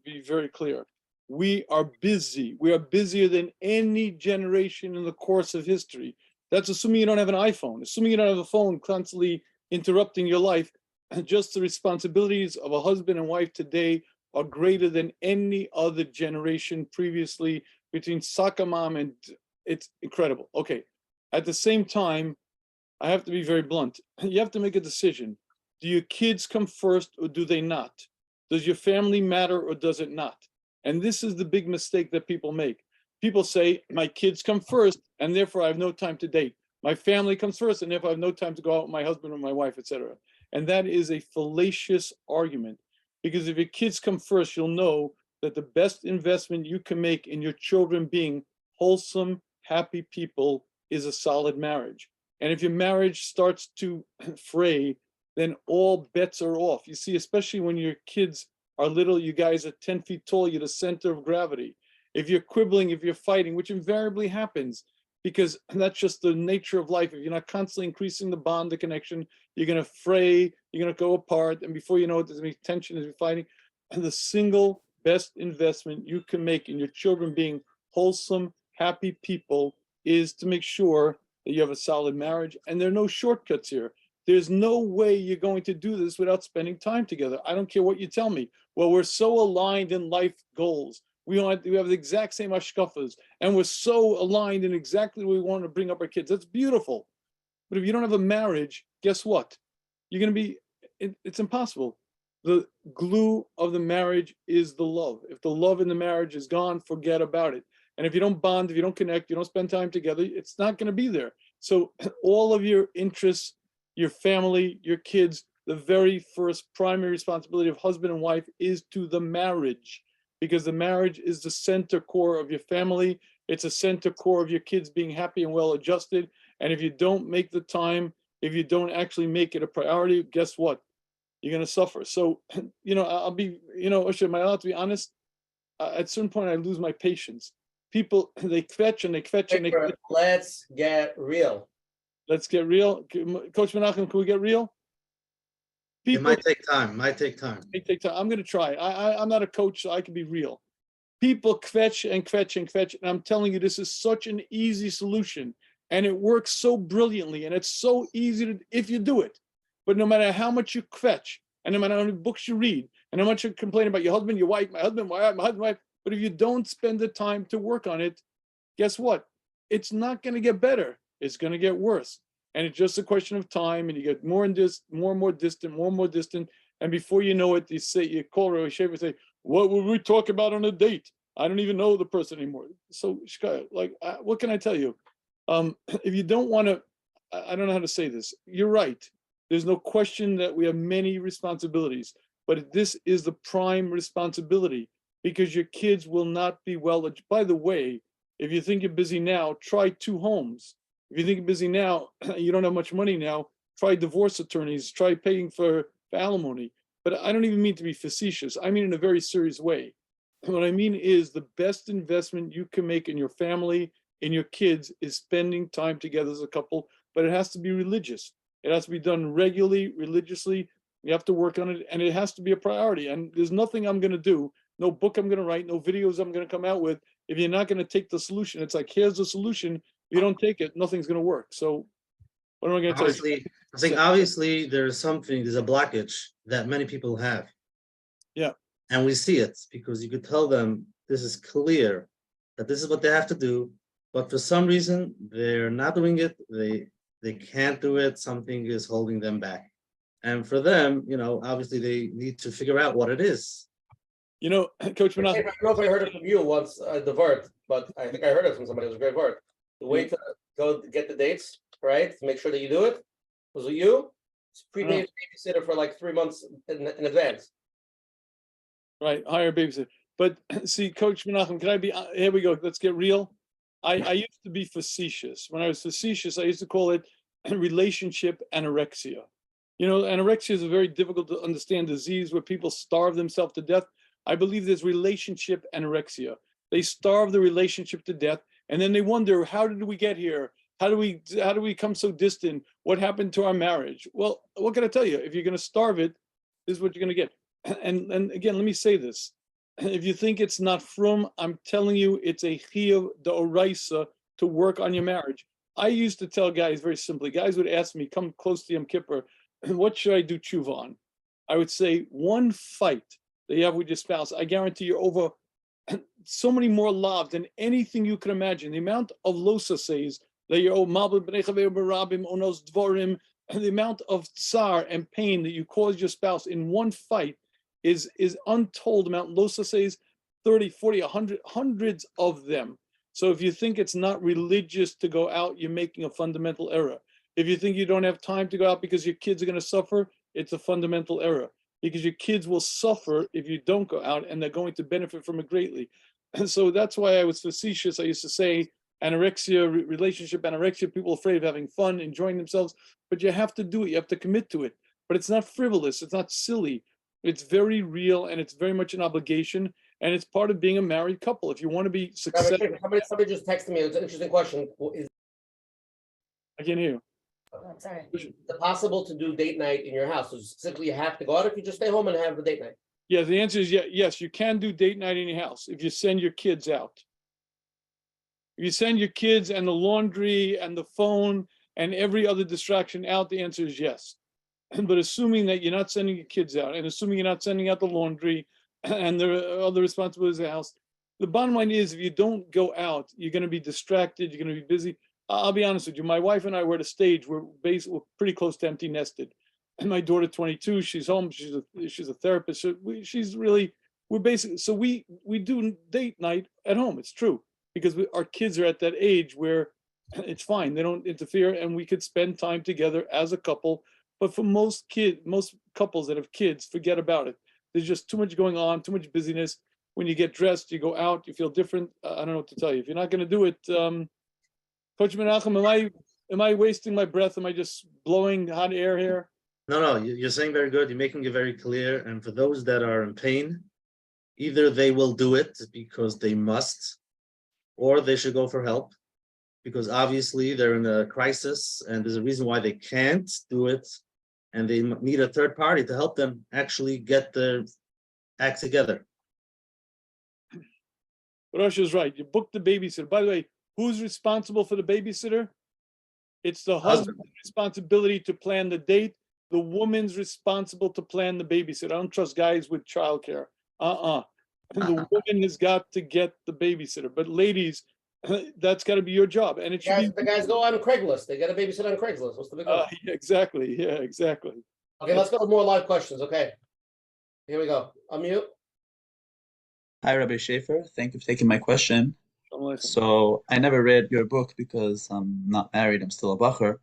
be very clear. We are busy. We are busier than any generation in the course of history. That's assuming you don't have an iPhone, assuming you don't have a phone constantly interrupting your life. Just the responsibilities of a husband and wife today are greater than any other generation previously between Sakamam and it's incredible. Okay, at the same time, I have to be very blunt. You have to make a decision. Do your kids come first or do they not? Does your family matter or does it not? And this is the big mistake that people make. People say, my kids come first and therefore I have no time to date. My family comes first and therefore I have no time to go out with my husband or my wife, etc. And that is a fallacious argument, because if your kids come first, you'll know that the best investment you can make in your children being wholesome, happy people is a solid marriage. And if your marriage starts to fray, then all bets are off. You see, especially when your kids are little, you guys are 10 feet tall, you're the center of gravity. If you're quibbling, if you're fighting, which invariably happens, because that's just the nature of life. If you're not constantly increasing the bond, the connection, you're going to fray, you're going to go apart. And before you know it, there's going to be tension as you're fighting. And the single best investment you can make in your children being wholesome, happy people is to make sure that you have a solid marriage. And there are no shortcuts here. There's no way you're going to do this without spending time together. I don't care what you tell me. Well, we're so aligned in life goals. We have the exact same hashkafas, and we're so aligned in exactly where we want to bring up our kids. That's beautiful. But if you don't have a marriage, guess what? You're going to be, it's impossible. The glue of the marriage is the love. If the love in the marriage is gone, forget about it. And if you don't bond, if you don't connect, you don't spend time together, it's not going to be there. So all of your interests, your family, your kids, the very first primary responsibility of husband and wife is to the marriage, because the marriage is the center core of your family. It's a center core of your kids being happy and well adjusted. And if you don't make the time, if you don't actually make it a priority, guess what? You're going to suffer. So, I'll be, Osher, am I allowed to be honest? At a certain point, I lose my patience. People, they kvetch and they kvetch and they kvetch. Let's get real. Let's get real. Coach Menachem, can we get real? It might take time. Might take time. I'm going to try. I'm not a coach, so I can be real. People kvetch and kvetch and kvetch. And I'm telling you, this is such an easy solution. And it works so brilliantly. And it's so easy to, if you do it. But no matter how much you kvetch, and no matter how many books you read, and how much you complain about your husband, your wife, my husband, my wife, but if you don't spend the time to work on it, guess what? It's not going to get better. It's going to get worse. And it's just a question of time, and you get more and more distant. And before you know it, you call Rabbi Shafier and say, what would we talk about on a date? I don't even know the person anymore. So, what can I tell you? If you don't want to, I don't know how to say this. You're right. There's no question that we have many responsibilities, but this is the prime responsibility, because your kids will not be well. By the way, if you think you're busy now, try 2 homes. If you think you're busy now, you don't have much money now, try divorce attorneys, try paying for alimony. But I don't even mean to be facetious. I mean in a very serious way. What I mean is the best investment you can make in your family, in your kids, is spending time together as a couple, but it has to be religious. It has to be done regularly, religiously. You have to work on it, and it has to be a priority. And there's nothing I'm going to do, no book I'm going to write, no videos I'm going to come out with, if you're not going to take the solution. It's like, here's the solution. If you don't take it, nothing's going to work. So what am I going to tell you? I think obviously there's a blockage that many people have. Yeah. And we see it because you could tell them this is clear that this is what they have to do, but for some reason they're not doing it. They can't do it. Something is holding them back. And for them, obviously they need to figure out what it is. Coach I Menachem, don't know if I heard it from you once, the word, but I think I heard it from somebody. It was a great word. The way to go get the dates, right? To make sure that you do it. Was it you? It's prepaid babysitter for like 3 months in advance. right? Hire a babysitter. But see, Coach Menachem, can I be? Here we go. Let's get real. I used to be facetious. When I was facetious, I used to call it relationship anorexia. Anorexia is a very difficult to understand disease where people starve themselves to death. I believe there's relationship anorexia. They starve the relationship to death, and then they wonder, how did we get here? How do we become so distant? What happened to our marriage? Well, what can I tell you? If you're going to starve it, this is what you're going to get. And again, let me say this. If you think it's not from, I'm telling you, it's a chiyuv d'oraisa to work on your marriage. I used to tell guys very simply, guys would ask me, come close to Yom Kippur, what should I do tshuva on? I would say one fight that you have with your spouse, I guarantee you're over so many more love than anything you can imagine. The amount of losa says that you're dvorim, and the amount of tsar and pain that you cause your spouse in one fight is untold amount. Losa says 30, 40, 100, hundreds of them. So if you think it's not religious to go out, you're making a fundamental error. If you think you don't have time to go out because your kids are going to suffer, it's a fundamental error. Because your kids will suffer if you don't go out, and they're going to benefit from it greatly. And so that's why I was facetious. I used to say anorexia, relationship anorexia, people afraid of having fun, enjoying themselves, but you have to do it. You have to commit to it. But it's not frivolous. It's not silly. It's very real, and it's very much an obligation, and it's part of being a married couple. If you want to be successful. Somebody just texted me. It's an interesting question. I can hear you. Oh, sorry. Is it possible to do date night in your house? So specifically, you have to go out, or if you just stay home and have the date night? Yeah, the answer is yes, you can do date night in your house if you send your kids out. If you send your kids and the laundry and the phone and every other distraction out, the answer is yes. But assuming that you're not sending your kids out, and assuming you're not sending out the laundry and the other responsibilities of the house, the bottom line is if you don't go out, you're going to be distracted, you're going to be busy. I'll be honest with you. My wife and I were at a stage where we're pretty close to empty nested. And my daughter, 22, she's home. She's a therapist. So we're basically, so we do date night at home. It's true, because our kids are at that age where it's fine. They don't interfere, and we could spend time together as a couple. But for most couples that have kids, forget about it. There's just too much going on, too much busyness. When you get dressed, you go out, you feel different. I don't know what to tell you. If you're not going to do it, Coach Menachem, am I wasting my breath? Am I just blowing hot air here? No, you're saying very good. You're making it very clear. And for those that are in pain, either they will do it because they must, or they should go for help, because obviously they're in a crisis and there's a reason why they can't do it. And they need a third party to help them actually get their act together. Rosh is right. You book the babysitter. By the way, who's responsible for the babysitter? It's the husband's responsibility to plan the date. The woman's responsible to plan the babysitter. I don't trust guys with childcare. The woman has got to get the babysitter. But ladies, that's got to be your job. And it should be. The guys go on Craigslist. They get a babysitter on Craigslist. What's the big deal? Exactly. Yeah, exactly. Okay, let's go with more live questions. Okay. Here we go. Unmute. Hi, Rabbi Shafier. Thank you for taking my question. So I never read your book because I'm not married. I'm still a bacher.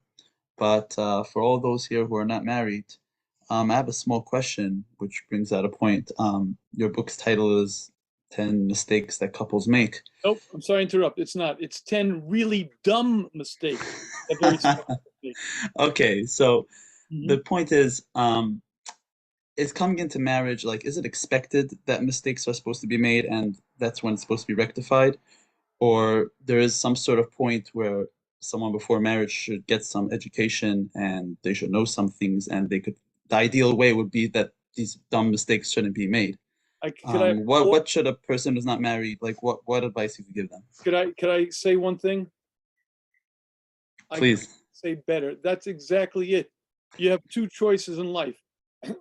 But for all those here who are not married, I have a small question, which brings out a point. Your book's title is 10 Mistakes That Couples Make. Nope, I'm sorry to interrupt. It's not. It's 10 really dumb mistakes. Okay, so the point is coming into marriage, like, is it expected that mistakes are supposed to be made and that's when it's supposed to be rectified? Or there is some sort of point where someone before marriage should get some education and they should know some things, and the ideal way would be that these dumb mistakes shouldn't be made. What should a person who's not married, like, what advice you could give them? Could I say one thing? Please. Say better. That's exactly it. You have two choices in life.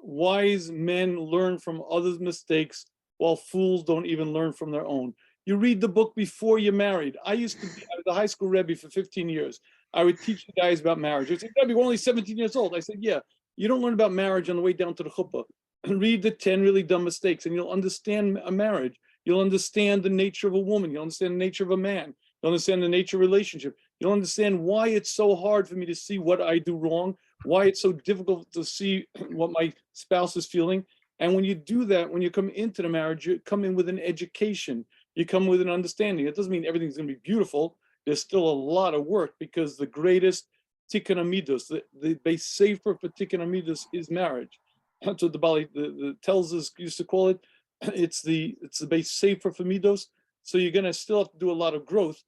Wise men learn from others' mistakes, while fools don't even learn from their own. You read the book before you're married. I was a high school Rebbe for 15 years. I would teach the guys about marriage. I said, Rebbe, we're only 17 years old. I said, yeah, you don't learn about marriage on the way down to the chuppah. Read the 10 really dumb mistakes and you'll understand a marriage. You'll understand the nature of a woman. You'll understand the nature of a man. You'll understand the nature of a relationship. You'll understand why it's so hard for me to see what I do wrong, why it's so difficult to see what my spouse is feeling. And when you do that, when you come into the marriage, you come in with an education. You come with an understanding. It doesn't mean everything's going to be beautiful. There's still a lot of work because the greatest tikkun amidus, the base safer for tikkun amidus is marriage. That's what the Bali the tells us used to call it. It's the base safer for midos. So you're going to still have to do a lot of growth.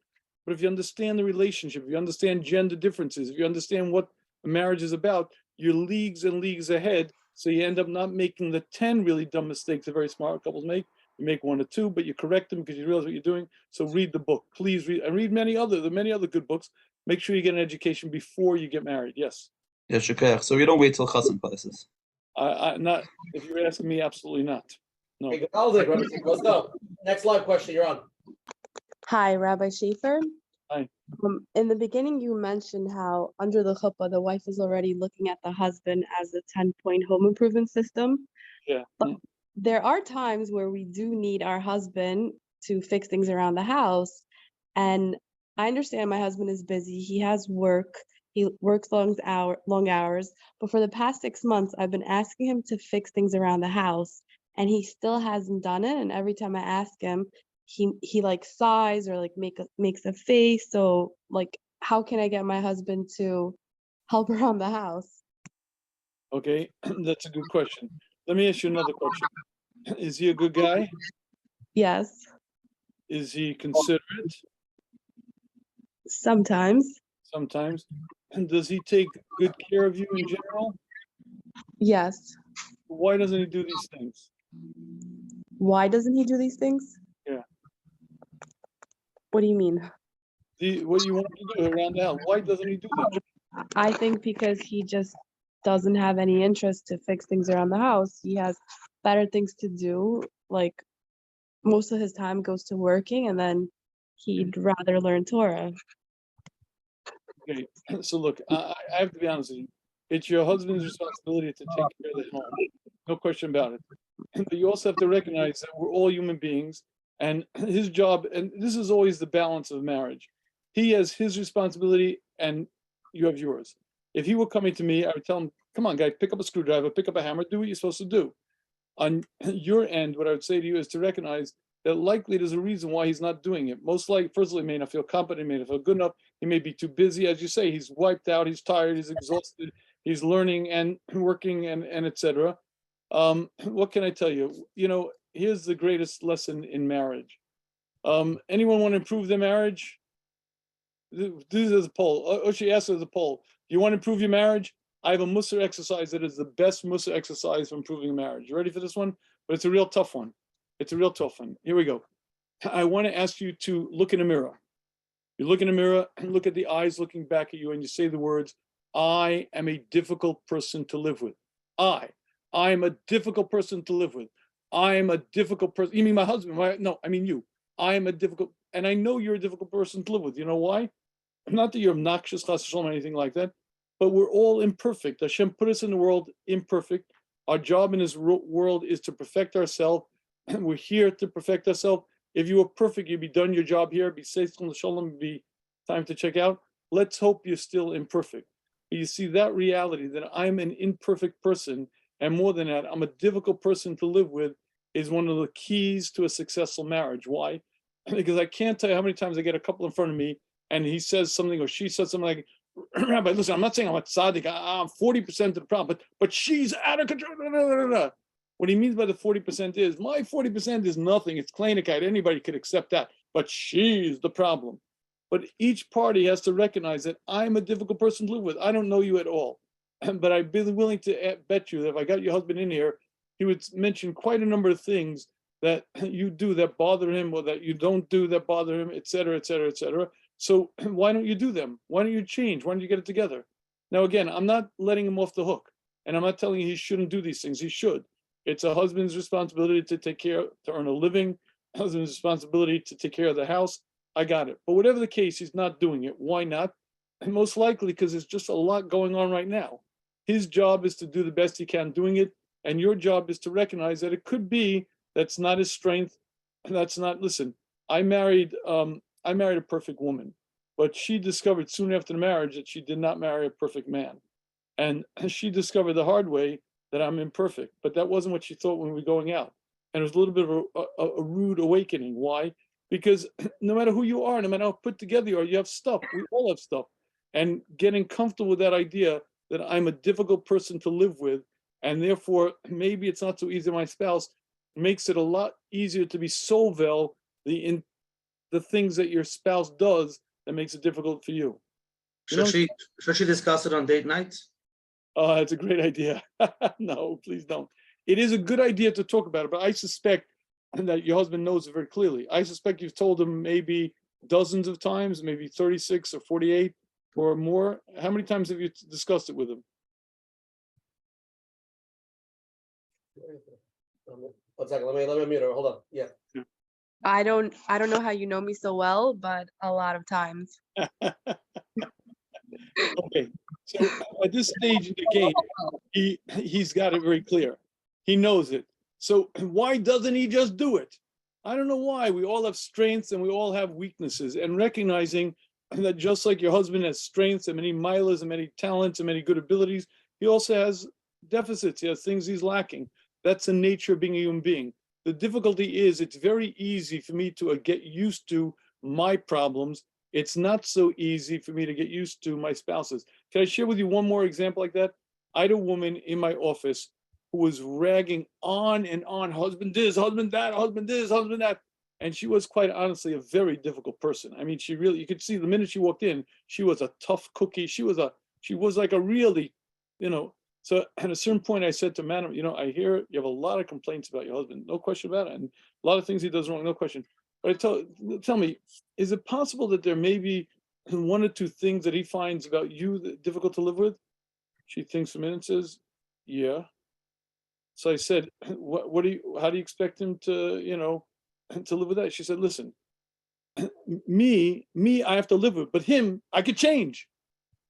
But if you understand the relationship, if you understand gender differences, if you understand what a marriage is about, you're leagues and leagues ahead. So you end up not making the 10 really dumb mistakes that very smart couples make. You make 1 or 2, but you correct them because you realize what you're doing. So read the book, please read, and read many other good books. Make sure you get an education before you get married. Yes. Yeah, shukayach. So we don't wait till chassan classes. Not if you're asking me, absolutely not. No. Hey, let's go. Next live question. You're on. Hi, Rabbi Shafier. Hi. In the beginning, you mentioned how under the chuppah, the wife is already looking at the husband as a 10-point home improvement system. Yeah. But there are times where we do need our husband to fix things around the house. And I understand my husband is busy. He has work. He works long hours. But for the past 6 months, I've been asking him to fix things around the house, and he still hasn't done it. And every time I ask him, he like sighs or like makes a face. So like, how can I get my husband to help around the house? Okay, that's a good question. Let me ask you another question. Is he a good guy? Yes, Is he considerate? sometimes. Sometimes. And does he take good care of you in general? Yes. Why doesn't he do these things? Why doesn't he do these things? Yeah. What do you mean? What you want to do around the house? Why doesn't he do them? I think because he just doesn't have any interest to fix things around the house. He has better things to do. Like most of his time goes to working, and then he'd rather learn Torah. Okay, so look, I have to be honest with you. It's your husband's responsibility to take care of the home. No question about it. But you also have to recognize that we're all human beings, and his job, and this is always the balance of marriage. He has his responsibility and you have yours. If he were coming to me, I would tell him, come on, guy, pick up a screwdriver, pick up a hammer, do what you're supposed to do. On your end, what I would say to you is to recognize that likely there's a reason why he's not doing it. Most likely, firstly, he may not feel competent, he may not feel good enough, he may be too busy. As you say, he's wiped out, he's tired, he's exhausted, he's learning and working and etc. What can I tell you? You know, here's the greatest lesson in marriage. Anyone want to improve their marriage? This is a poll. Oshi asked as a poll. Do you want to improve your marriage? I have a Musar exercise that is the best Musar exercise for improving marriage. You ready for this one? But it's a real tough one. It's a real tough one. Here we go. I want to ask you to look in a mirror. You look in a mirror and look at the eyes looking back at you and you say the words, I am a difficult person to live with. I am a difficult person to live with. I am a difficult person. You mean my husband? No, I mean you. I am a difficult, and I know you're a difficult person to live with. You know why? Not that you're obnoxious, or anything like that, but we're all imperfect. Hashem put us in the world imperfect. Our job in this world is to perfect ourselves. We're here to perfect ourselves. If you were perfect, you'd be done your job here, be safe on the shalom, be time to check out. Let's hope you're still imperfect. But you see that reality that I'm an imperfect person, and more than that, I'm a difficult person to live with, is one of the keys to a successful marriage. Why? Because I can't tell you how many times I get a couple in front of me and he says something or she says something like, Rabbi, listen, I'm not saying I'm a tzaddik, I'm 40% of the problem, but she's out of control. What he means by the 40% is, my 40% is nothing, it's kleinigkeit, anybody could accept that, but she's the problem. But each party has to recognize that I'm a difficult person to live with. I don't know you at all, but I'd be willing to bet you that if I got your husband in here, he would mention quite a number of things that you do that bother him or that you don't do that bother him, et cetera, et cetera, et cetera. So why don't you do them? Why don't you change? Why don't you get it together? Now, again, I'm not letting him off the hook, and I'm not telling you he shouldn't do these things. He should. It's a husband's responsibility to take care, to earn a living, husband's responsibility to take care of the house. I got it. But whatever the case, he's not doing it. Why not? And most likely because there's just a lot going on right now. His job is to do the best he can doing it, and your job is to recognize that it could be that's not his strength, and that's not. Listen, I married a perfect woman, but she discovered soon after the marriage that she did not marry a perfect man, and she discovered the hard way that I'm imperfect. But that wasn't what she thought when we were going out, and it was a little bit of a rude awakening. Why? Because no matter who you are, no matter how put together you are, you have stuff. We all have stuff, and getting comfortable with that idea that I'm a difficult person to live with, and therefore maybe it's not so easy to my spouse, makes it a lot easier to be solvel the things that your spouse does that makes it difficult for you. Should she discuss it on date night? Oh, that's a great idea. No, please don't. It is a good idea to talk about it, but I suspect that your husband knows it very clearly. I suspect you've told him maybe dozens of times, maybe 36 or 48 or more. How many times have you discussed it with him? One second, let me mute her. Hold on. Yeah. I don't know how you know me so well, but a lot of times. Okay, so at this stage in the game, he's got it very clear. He knows it. So why doesn't he just do it? I don't know why. We all have strengths and we all have weaknesses, and recognizing that just like your husband has strengths and many milas and many talents and many good abilities, he also has deficits. He has things he's lacking. That's the nature of being a human being. The difficulty is it's very easy for me to get used to my problems. It's not so easy for me to get used to my spouse's. Can I share with you one more example like that? I had a woman in my office who was ragging on and on, husband this, husband that, husband this, husband that. And she was quite honestly a very difficult person. I mean, she really, you could see the minute she walked in, she was a tough cookie. She was like a really, so at a certain point I said to Madam, I hear you have a lot of complaints about your husband, no question about it. And a lot of things he does wrong, no question. But tell me, is it possible that there may be one or two things that he finds about you that difficult to live with? She thinks a minute and says, yeah. So I said, how do you expect him to, to live with that? She said, listen, me, I have to live with, but him, I could change.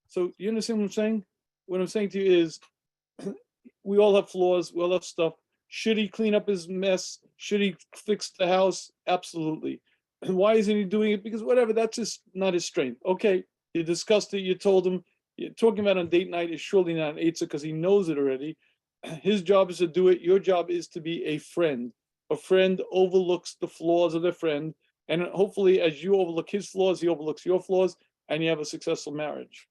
So you understand what I'm saying? What I'm saying to you is, we all have flaws, we all have stuff. Should he clean up his mess? Should he fix the house? Absolutely. And why isn't he doing it? Because whatever, that's just not his strength. Okay, you discussed it, you told him, you're talking about on date night is surely not an eitzah because he knows it already. His job is to do it. Your job is to be a friend. A friend overlooks the flaws of their friend. And hopefully as you overlook his flaws, he overlooks your flaws, and you have a successful marriage.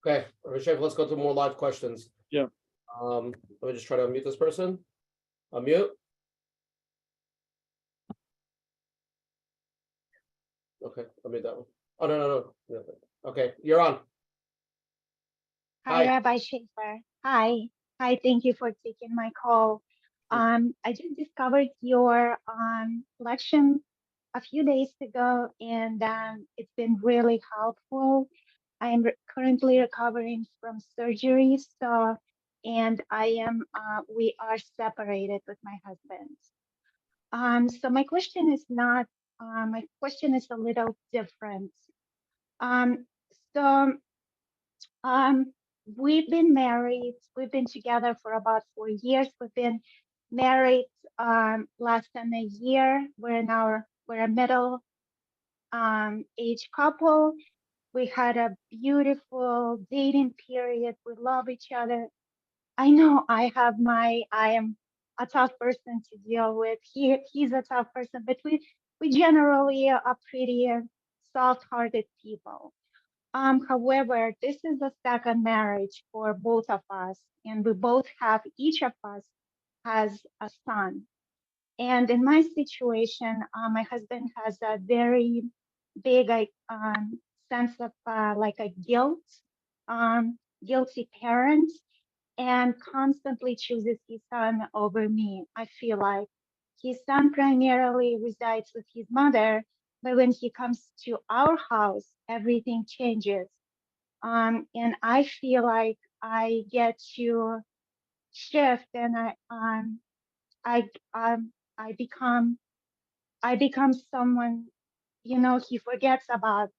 Okay, Rishav, let's go to more live questions. Yeah. Let me just try to unmute this person. Unmute. Okay, unmute that one. Oh, no. Okay, you're on. Hi, Hi. Rabbi Shafier. Hi, thank you for taking my call. I just discovered your lesson a few days ago, and it's been really helpful. I am currently recovering from surgery, and we are separated with my husband. So my question is a little different. So we've been married, we've been together for about 4 years. We've been married less than a year. We're a middle age couple. We had a beautiful dating period. We love each other. I know I am a tough person to deal with. He's a tough person, but we generally are pretty soft-hearted people. However, this is the second marriage for both of us, and each of us has a son. And in my situation, my husband has a very big sense of like a guilty parent, and constantly chooses his son over me. I feel like his son primarily resides with his mother, but when he comes to our house, everything changes. And I feel like I get to shift, and I become someone, he forgets about.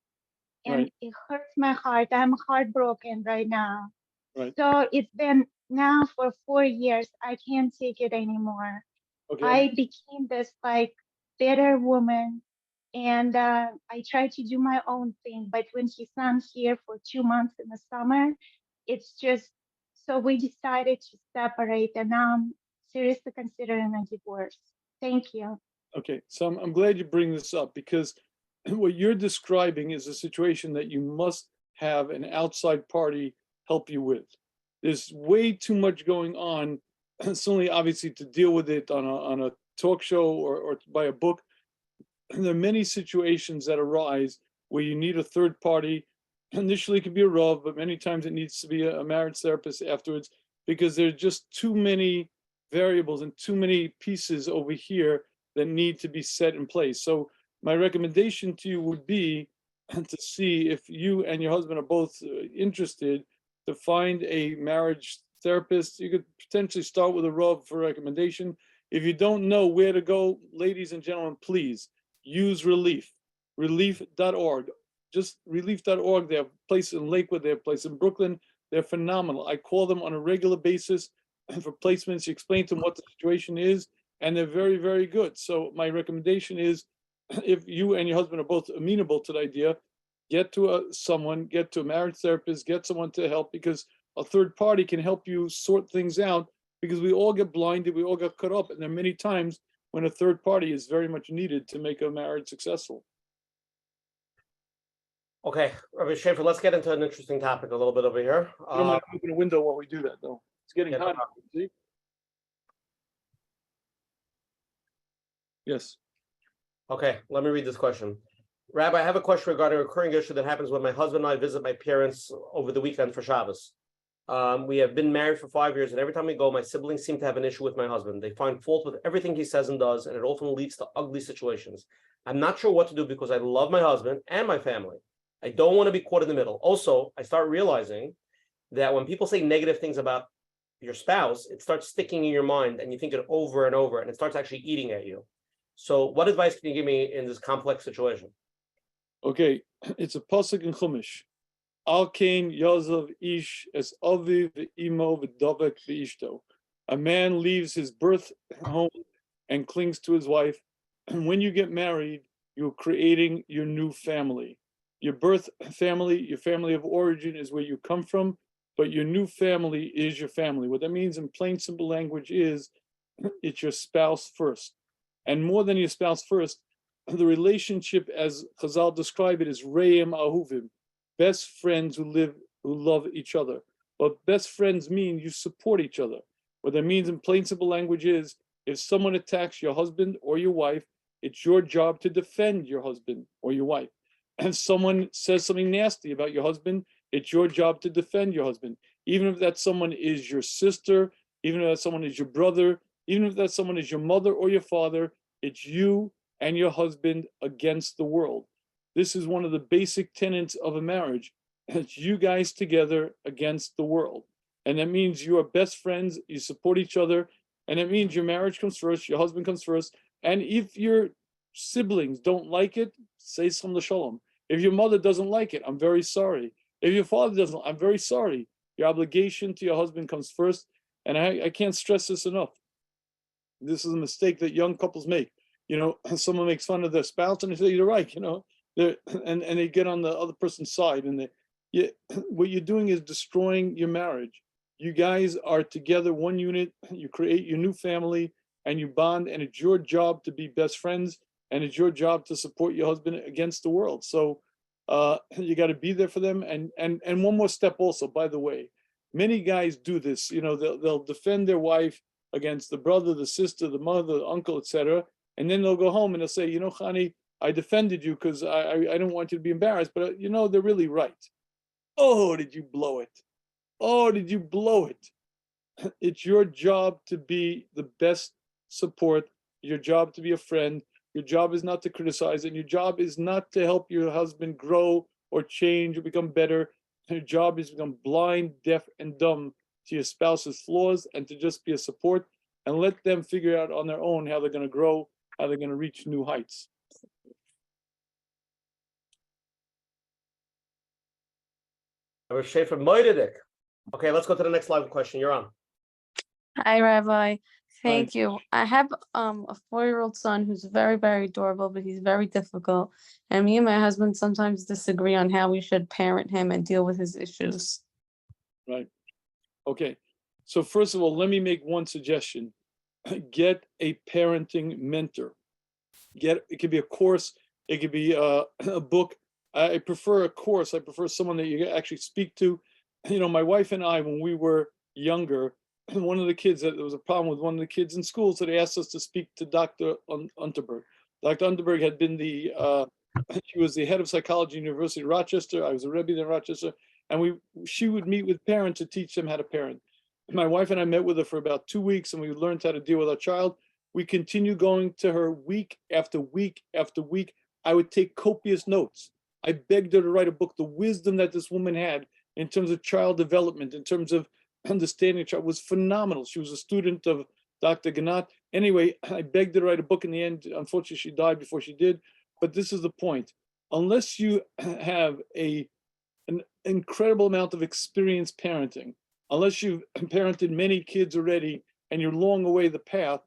and Right. it hurts my heart. I'm heartbroken right now. Right. So it's been now for 4 years. I can't take it anymore. Okay. I became this like bitter woman, and I try to do my own thing. But when his son's here for 2 months in the summer, it's just so we decided to separate, and now I'm seriously considering a divorce. Thank you. Okay, so I'm glad you bring this up because what you're describing is a situation that you must have an outside party help you with. There's way too much going on, certainly obviously to deal with it on a talk show or by a book. And there are many situations that arise where you need a third party. Initially it could be a Rav, but many times it needs to be a marriage therapist afterwards because there's just too many variables and too many pieces over here that need to be set in place. So my recommendation to you would be to see if you and your husband are both interested to find a marriage therapist. You could potentially start with a Rav for recommendation. If you don't know where to go, ladies and gentlemen, please use Relief, relief.org. Just relief.org. They have a place in Lakewood, they have a place in Brooklyn. They're phenomenal. I call them on a regular basis for placements. You explain to them what the situation is, and they're very, very good. So my recommendation is if you and your husband are both amenable to the idea, get to someone, get to a marriage therapist, get someone to help, because a third party can help you sort things out, because we all get blinded, we all get cut up, and there are many times when a third party is very much needed to make a marriage successful. Okay, Rabbi Shafier, let's get into an interesting topic a little bit over here. I don't mind open a window while we do that, though. It's getting Yeah, no hot. problem. See? Yes. Okay, let me read this question. Rabbi, I have a question regarding a recurring issue that happens when my husband and I visit my parents over the weekend for Shabbos. We have been married for 5 years, and every time we go, my siblings seem to have an issue with my husband. They find fault with everything he says and does, and it often leads to ugly situations. I'm not sure what to do because I love my husband and my family. I don't want to be caught in the middle. Also, I start realizing that when people say negative things about your spouse, it starts sticking in your mind, and you think it over and over, and it starts actually eating at you. So what advice can you give me in this complex situation? Okay, it's a pasuk in Chumash. Al kain Yazav ish es aviv ve'imo v'davek ve'ishto. A man leaves his birth home and clings to his wife. And when you get married, you're creating your new family. Your birth family, your family of origin is where you come from, but your new family is your family. What that means in plain, simple language is it's your spouse first. And more than your spouse first, the relationship, as Chazal describe it, is Re'em Ahuvim, best friends who love each other. But best friends mean you support each other. What that means in plain, simple language is if someone attacks your husband or your wife, it's your job to defend your husband or your wife. And someone says something nasty about your husband, it's your job to defend your husband. Even if that someone is your sister, even if that someone is your brother, even if that someone is your mother or your father, it's you and your husband against the world. This is one of the basic tenets of a marriage. It's you guys together against the world. And that means you are best friends, you support each other, and it means your marriage comes first, your husband comes first. And if your siblings don't like it, say some l'shalom. If your mother doesn't like it, I'm very sorry. If your father doesn't, I'm very sorry. Your obligation to your husband comes first. And I can't stress this enough. This is a mistake that young couples make. You know, someone makes fun of their spouse and they say, you're right, you know, and they get on the other person's side, and what you're doing is destroying your marriage. You guys are together, one unit, you create your new family and you bond, and it's your job to be best friends, and it's your job to support your husband against the world. So you got to be there for them. And one more step also, by the way, many guys do this, you know, they'll defend their wife against the brother, the sister, the mother, the uncle, etc. And then they'll go home and they'll say, you know, honey, I defended you because I didn't want you to be embarrassed, but you know, they're really right. Oh, did you blow it? Oh, did you blow it? It's your job to be the best support, your job to be a friend. Your job is not to criticize, and your job is not to help your husband grow or change or become better. Your job is to become blind, deaf, and dumb to your spouse's flaws, and to just be a support and let them figure out on their own how they're going to grow, how they're going to reach new heights. Rabbi Shafier Moededik. Okay, let's go to the next live question. You're on. Hi, Rabbi. Thank you. I have a 4-year-old son who's very, very adorable, but he's very difficult. And me and my husband sometimes disagree on how we should parent him and deal with his issues. Right. Okay. So first of all, let me make one suggestion. Get a parenting mentor. It could be a course. It could be a book. I prefer a course. I prefer someone that you actually speak to. You know, my wife and I, when we were younger, one of the kids, there was a problem with one of the kids in school, so they asked us to speak to Dr. Unterberg. Dr. Unterberg had been she was the head of psychology at University of Rochester. I was a Rebbe in Rochester, and she would meet with parents to teach them how to parent. My wife and I met with her for about 2 weeks, and we learned how to deal with our child. We continued going to her week after week after week. I would take copious notes. I begged her to write a book. The wisdom that this woman had in terms of child development, in terms of understanding a child, was phenomenal. She was a student of Dr. Ganat. Anyway, I begged her to write a book. In the end, unfortunately, she died before she did. But this is the point. Unless you have an incredible amount of experience parenting, unless you've parented many kids already and you're long away the path,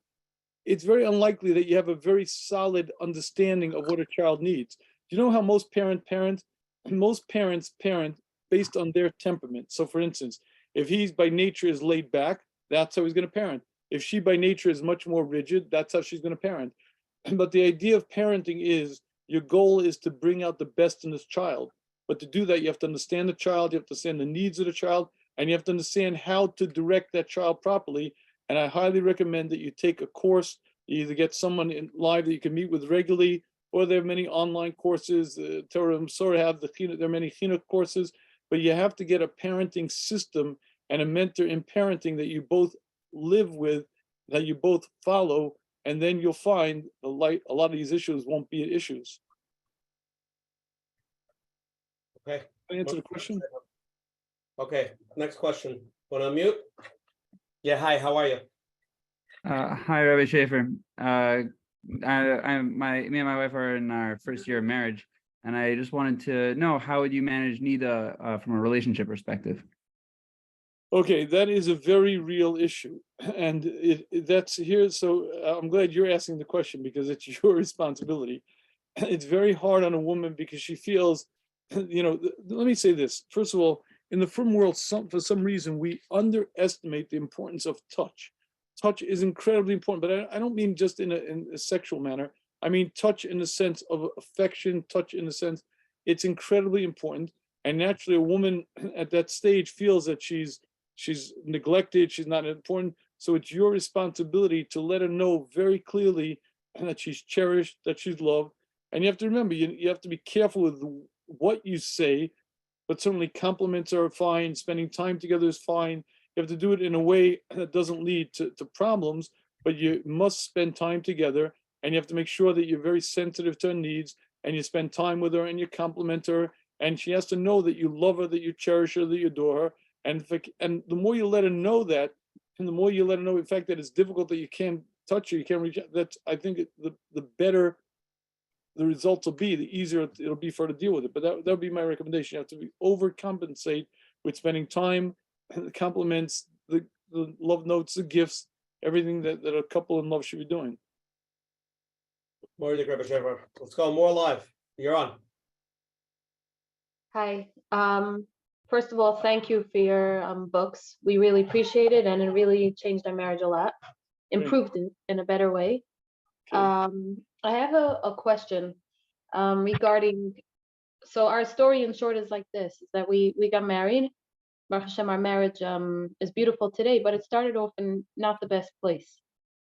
it's very unlikely that you have a very solid understanding of what a child needs. Do you know how most parents parent? Most parents parent based on their temperament. So for instance, if he's by nature is laid back, that's how he's going to parent. If she by nature is much more rigid, that's how she's going to parent. But the idea of parenting is your goal is to bring out the best in this child. But to do that, you have to understand the child, you have to understand the needs of the child, and you have to understand how to direct that child properly. And I highly recommend that you take a course. You either get someone in live that you can meet with regularly, or there are many online courses. Torah and Sora have there are many chinuch courses, but you have to get a parenting system and a mentor in parenting that you both live with, that you both follow, and then you'll find a lot of these issues won't be issues. Okay. Can I answer the question? Okay, next question. Want to unmute? Yeah, hi, how are you? Hi, Rabbi Shafier. Me and my wife are in our first year of marriage, and I just wanted to know, how would you manage Nida from a relationship perspective? Okay, that is a very real issue, and that's here. So I'm glad you're asking the question because it's your responsibility. It's very hard on a woman because she feels, you know. Let me say this. First of all, in the frum world, for some reason, we underestimate the importance of touch. Touch is incredibly important, but I don't mean just in a sexual manner. I mean touch in the sense of affection, touch in the sense it's incredibly important. And naturally, a woman at that stage feels that she's neglected, she's not important. So it's your responsibility to let her know very clearly that she's cherished, that she's loved. And you have to remember, you have to be careful with what you say, but certainly compliments are fine, spending time together is fine. You have to do it in a way that doesn't lead to problems, but you must spend time together, and you have to make sure that you're very sensitive to her needs, and you spend time with her and you compliment her, and she has to know that you love her, that you cherish her, that you adore her. And the more you let her know that, and the more you let her know, in fact, that it's difficult, that you can't touch her, you can't reach out, that's, I think, the better the results will be, the easier it'll be for her to deal with it. But that would be my recommendation. You have to overcompensate with spending time, the compliments, the love notes, the gifts, everything that a couple in love should be doing. Let's go more live. You're on. Hi. First of all, thank you for your books. We really appreciate it, and it really changed our marriage a lot, improved it in a better way. Okay. I have a question regarding, so our story in short is like this, is that we got married. Baruch Hashem, our marriage is beautiful today, but it started off in not the best place.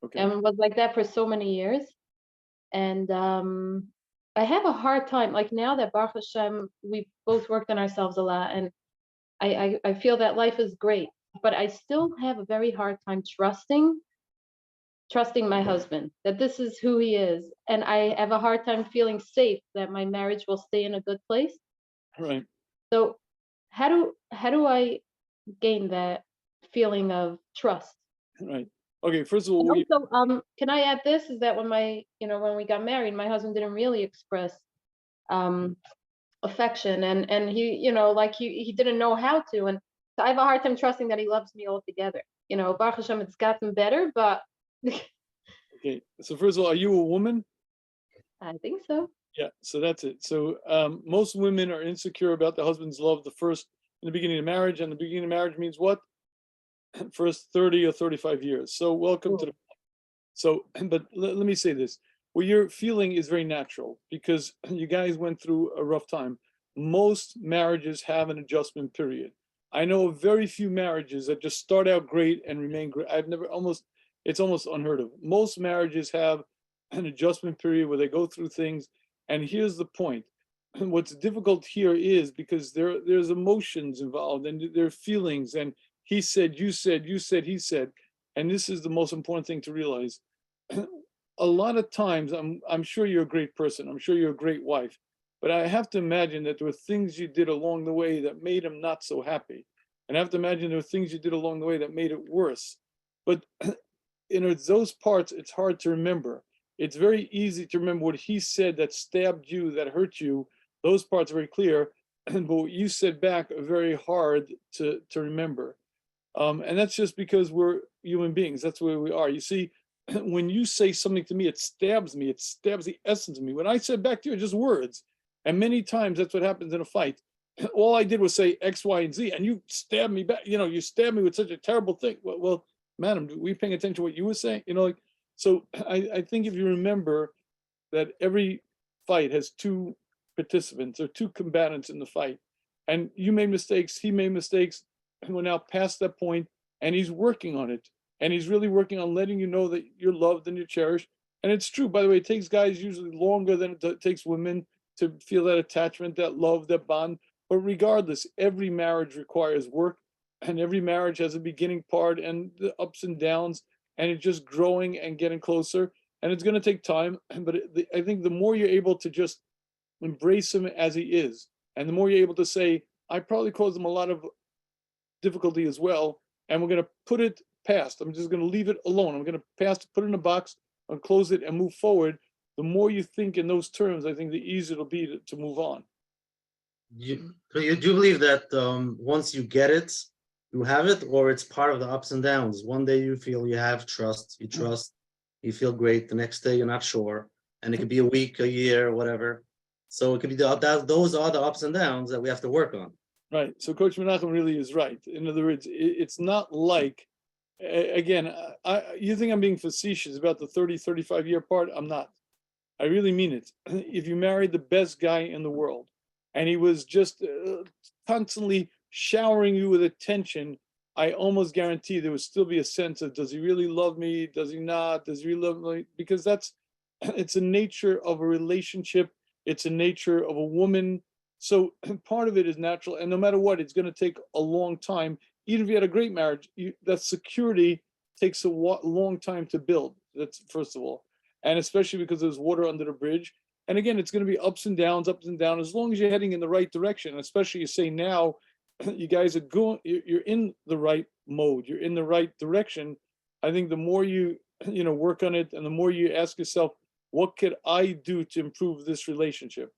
Okay. And it was like that for so many years. And I have a hard time, like now that Baruch Hashem, we both worked on ourselves a lot, and I feel that life is great, but I still have a very hard time trusting my husband, that this is who he is. And I have a hard time feeling safe that my marriage will stay in a good place. Right. So how do I gain that feeling of trust? Right. Okay. First of all, also, can I add this, is that when we got married, my husband didn't really express affection, and he, you know, like he didn't know how to, and so I have a hard time trusting that he loves me altogether. You know, Baruch Hashem, it's gotten better, but Okay, so first of all, are you a woman? I think so. Yeah, so that's it. So most women are insecure about the husband's love in the beginning of marriage, and the beginning of marriage means what? First 30 or 35 years. So welcome to the. So, but let me say this: what you're feeling is very natural because you guys went through a rough time. Most marriages have an adjustment period. I know of very few marriages that just start out great and remain great. It's almost unheard of. Most marriages have an adjustment period where they go through things. And here's the point. What's difficult here is because there's emotions involved and there are feelings, and he said, you said, he said. And this is the most important thing to realize. A lot of times, I'm sure you're a great person. I'm sure you're a great wife. But I have to imagine that there were things you did along the way that made him not so happy. And I have to imagine there were things you did along the way that made it worse. But those parts, it's hard to remember. It's very easy to remember what he said that stabbed you, that hurt you. Those parts are very clear. But what you said back are very hard to remember. And that's just because we're human beings. That's where we are. You see, when you say something to me, it stabs me. It stabs the essence of me. When I said back to you, just words. And many times that's what happens in a fight. All I did was say X, Y, and Z, and you stabbed me back. You know, you stabbed me with such a terrible thing. Well, madam, were you paying attention to what you were saying? You know, like, so I think if you remember that every fight has two participants or two combatants in the fight, and you made mistakes, he made mistakes, and we're now past that point, and he's working on it. And he's really working on letting you know that you're loved and you're cherished. And it's true, by the way, it takes guys usually longer than it takes women to feel that attachment, that love, that bond. But regardless, every marriage requires work, and every marriage has a beginning part and the ups and downs, and it's just growing and getting closer. And it's going to take time. But I think the more you're able to just embrace him as he is, and the more you're able to say, I probably caused him a lot of difficulty as well, and we're going to put it past. I'm just going to leave it alone. I'm going to put it in a box and close it and move forward. The more you think in those terms, I think the easier it'll be to move on. You do believe that once you get it, you have it, or it's part of the ups and downs? One day you feel you have trust, you feel great. The next day you're not sure, and it could be a week, a year, whatever. So it could be those are the ups and downs that we have to work on. Right. So Coach Menachem really is right. In other words, it's not like, again, you think I'm being facetious about the 30, 35-year part? I'm not. I really mean it. If you married the best guy in the world, and he was just constantly showering you with attention, I almost guarantee there would still be a sense of, does he really love me? Does he not? Does he really love me? Because it's a nature of a relationship. It's a nature of a woman. So part of it is natural. And no matter what, it's going to take a long time. Even if you had a great marriage, that security takes a long time to build. That's first of all. And especially because there's water under the bridge. And again, it's going to be ups and downs, as long as you're heading in the right direction. Especially you say now, you guys are you're in the right mode. You're in the right direction. I think the more you work on it, and the more you ask yourself, what could I do to improve this relationship?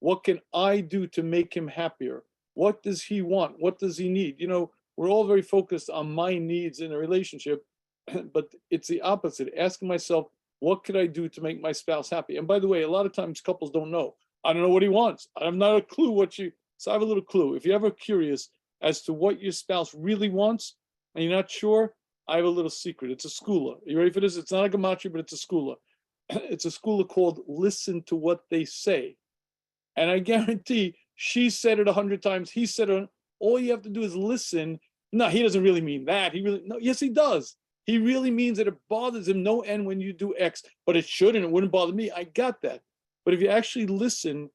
What can I do to make him happier? What does he want? What does he need? You know, we're all very focused on my needs in a relationship, but it's the opposite. Asking myself, what could I do to make my spouse happy? And by the way, a lot of times couples don't know. I don't know what he wants. I have not a clue so I have a little clue. If you're ever curious as to what your spouse really wants and you're not sure, I have a little secret. It's a schooler. Are you ready for this? It's not a gematria, but it's a schooler. It's a schooler called Listen to What They Say. And I guarantee she said it 100 times. He said it. All you have to do is listen. No, he doesn't really mean that. Yes, he does. He really means that it bothers him no end when you do X, but it shouldn't. It wouldn't bother me. I got that. But if you actually listen,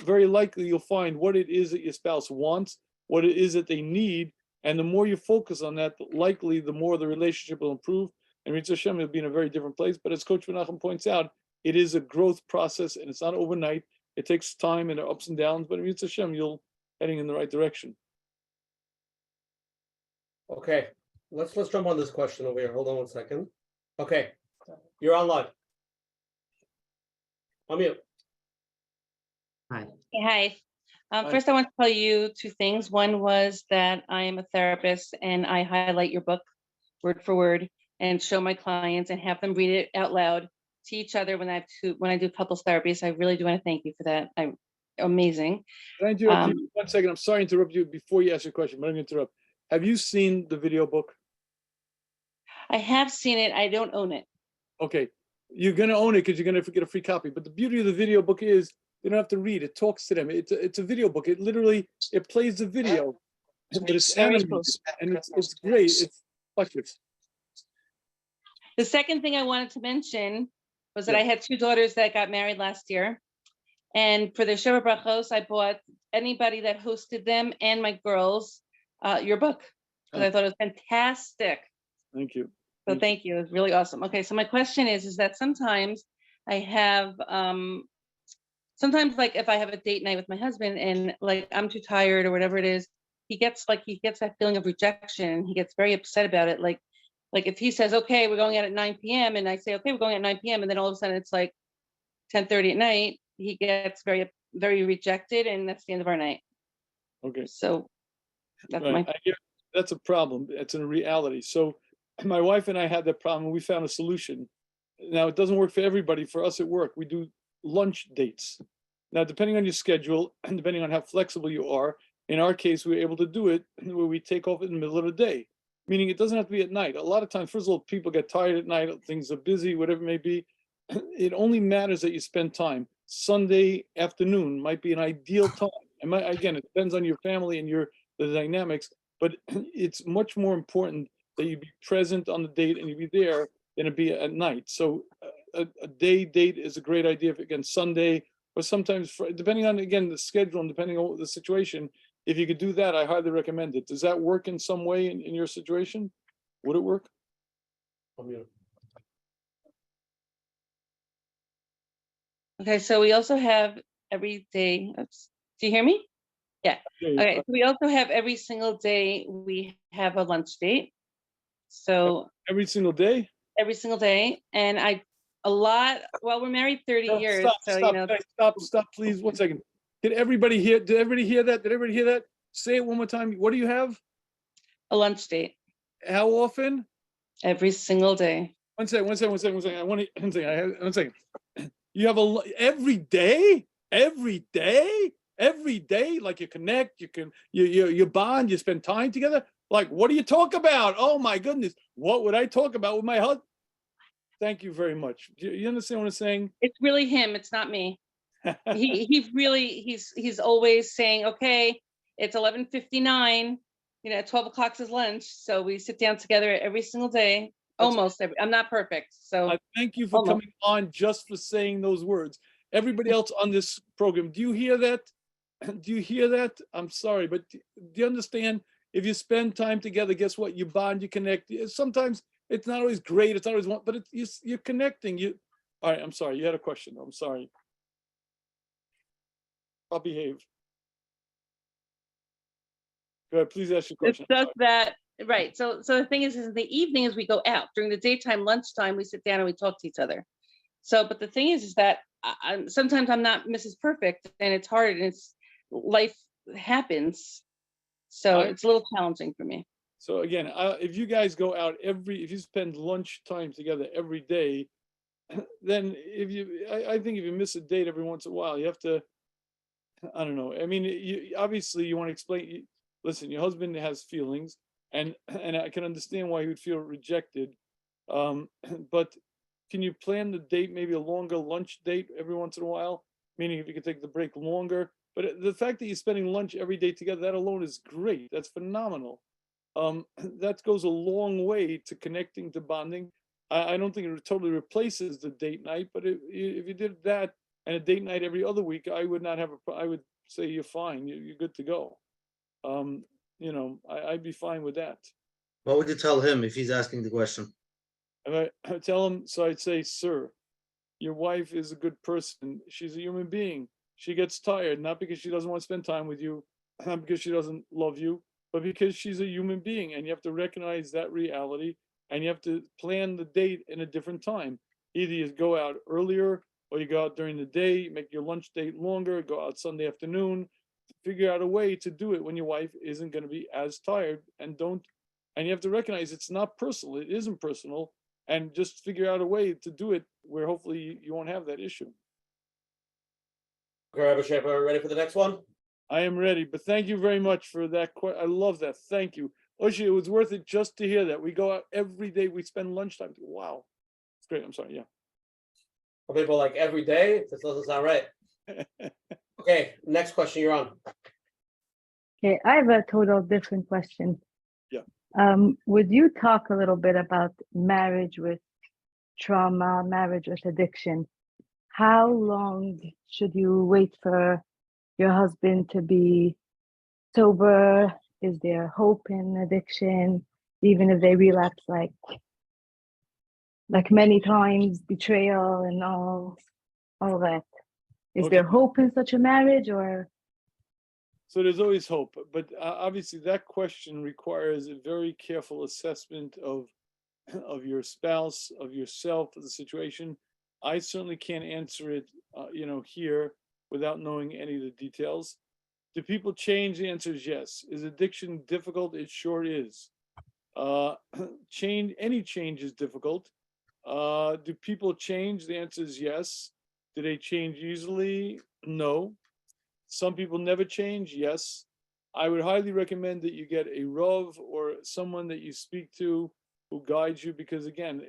very likely you'll find what it is that your spouse wants, what it is that they need. And the more you focus on that, likely the more the relationship will improve. And Mitzvah Hashem will be in a very different place. But as Coach Menachem points out, it is a growth process and it's not overnight. It takes time and there are ups and downs, but Mitzvah Hashem, you're heading in the right direction. Okay, let's jump on this question over here. Hold on one second. Okay, you're on live. Unmute. Hi. Fine. First, I want to tell you two things. One was that I am a therapist and I highlight your book word for word and show my clients and have them read it out loud to each other when I do couples therapy. So I really do want to thank you for that. I'm amazing. Can I interrupt you 1 second? I'm sorry to interrupt you before you ask your question, but I'm going to interrupt. Have you seen the video book? I have seen it. I don't own it. Okay, you're going to own it because you're going to get a free copy. But the beauty of the video book is you don't have to read. It talks to them. It's a video book. It literally plays the video, but it's Very animated cool. and it's great. It's watch it. The second thing I wanted to mention was that Yeah. I had two daughters that got married last year. And for their Sheva Brachos, I bought anybody that hosted them and my girls your book because I thought it was fantastic. Thank you. So thank you. It was really awesome. Okay, so my question is that sometimes I have sometimes like if I have a date night with my husband and like I'm too tired or whatever it is, he gets that feeling of rejection. He gets very upset about it. Like if he says, okay, we're going out at 9 p.m. and I say, okay, we're going at 9 p.m. and then all of a sudden it's like 10:30 at night, he gets very, very rejected and that's the end of our night. Okay. So that's Right. That's a problem. It's a reality. So my wife and I had that problem and we found a solution. Now it doesn't work for everybody. For us at work, we do lunch dates. Now, depending on your schedule and depending on how flexible you are, in our case, we were able to do it where we take off in the middle of the day, meaning it doesn't have to be at night. A lot of times, first of all, people get tired at night, things are busy, whatever it may be. It only matters that you spend time. Sunday afternoon might be an ideal time. Again, it depends on your family and the dynamics, but it's much more important that you be present on the date and you be there than it be at night. So a day date is a great idea, if again, Sunday, or sometimes, depending on, again, the schedule and depending on the situation, if you could do that, I highly recommend it. Does that work in some way in your situation? Would it work? Okay, so we also have every day. Oops, do you hear me? Yeah. Okay, so we also have every single day we have a lunch date. So every single day? Every single day. And we're married 30 years. Stop, please. 1 second. Did everybody hear that? Did everybody hear that? Say it one more time. What do you have? A lunch date. How often? Every single day. One second. I want to, one second. You have every day? Every day? Like you connect, you bond, you spend time together? Like, what do you talk about? Oh my goodness. What would I talk about with my husband? Thank you very much. Do you understand what I'm saying? It's really him. It's not me. He's always saying, okay, it's 11:59, 12 o'clock is lunch. So we sit down together every single day. Almost every, I'm not perfect. So I thank you for coming on just for saying those words. Everybody else on this program, do you hear that? Do you hear that? I'm sorry, but do you understand? If you spend time together, guess what? You bond, you connect. Sometimes it's not always great. It's not always one, but you're connecting. All right, I'm sorry. You had a question. I'm sorry. I'll behave. Go ahead, please ask your question. It does that, right. So the thing is in the evening as we go out, during the daytime, lunchtime, we sit down and we talk to each other. So, but the thing is that sometimes I'm not Mrs. Perfect and it's hard and life happens. So it's a little challenging for me. So again, if you guys go out if you spend lunch time together every day, then I think if you miss a date every once in a while, you have to, I don't know. I mean, obviously you want to explain, listen, your husband has feelings and I can understand why he would feel rejected. But can you plan the date, maybe a longer lunch date every once in a while? Meaning if you could take the break longer. But the fact that you're spending lunch every day together, that alone is great. That's phenomenal. That goes a long way to connecting, to bonding. I don't think it totally replaces the date night, but if you did that and a date night every other week, I would not have I would say you're fine. You're good to go. I'd be fine with that. What would you tell him if he's asking the question? I tell him, so I'd say, sir, your wife is a good person. She's a human being. She gets tired, not because she doesn't want to spend time with you, not because she doesn't love you, but because she's a human being. And you have to recognize that reality and you have to plan the date in a different time. Either you go out earlier or you go out during the day, make your lunch date longer, go out Sunday afternoon, figure out a way to do it when your wife isn't going to be as tired, and you have to recognize it's not personal. It isn't personal, and just figure out a way to do it where hopefully you won't have that issue. Okay, Rabbi Shafier, ready for the next one? I am ready, but thank you very much for that. I love that. Thank you. Oshi, it was worth it just to hear that. We go out every day. We spend lunchtime. Wow. It's great. I'm sorry. Yeah. Some people like every day. This doesn't sound right. Okay, next question. You're on. Okay, I have a total different question. Yeah. Would you talk a little bit about marriage with trauma, marriage with addiction? How long should you wait for your husband to be sober? Is there hope in addiction, even if they relapse like many times, betrayal and all that? Is there hope in such a marriage, or? So there's always hope, but obviously that question requires a very careful assessment of your spouse, of yourself, of the situation. I certainly can't answer it, here without knowing any of the details. Do people change? The answer is yes. Is addiction difficult? It sure is. Any change is difficult. Do people change? The answer is yes. Do they change easily? No. Some people never change. Yes. I would highly recommend that you get a Rav or someone that you speak to who guides you, because again,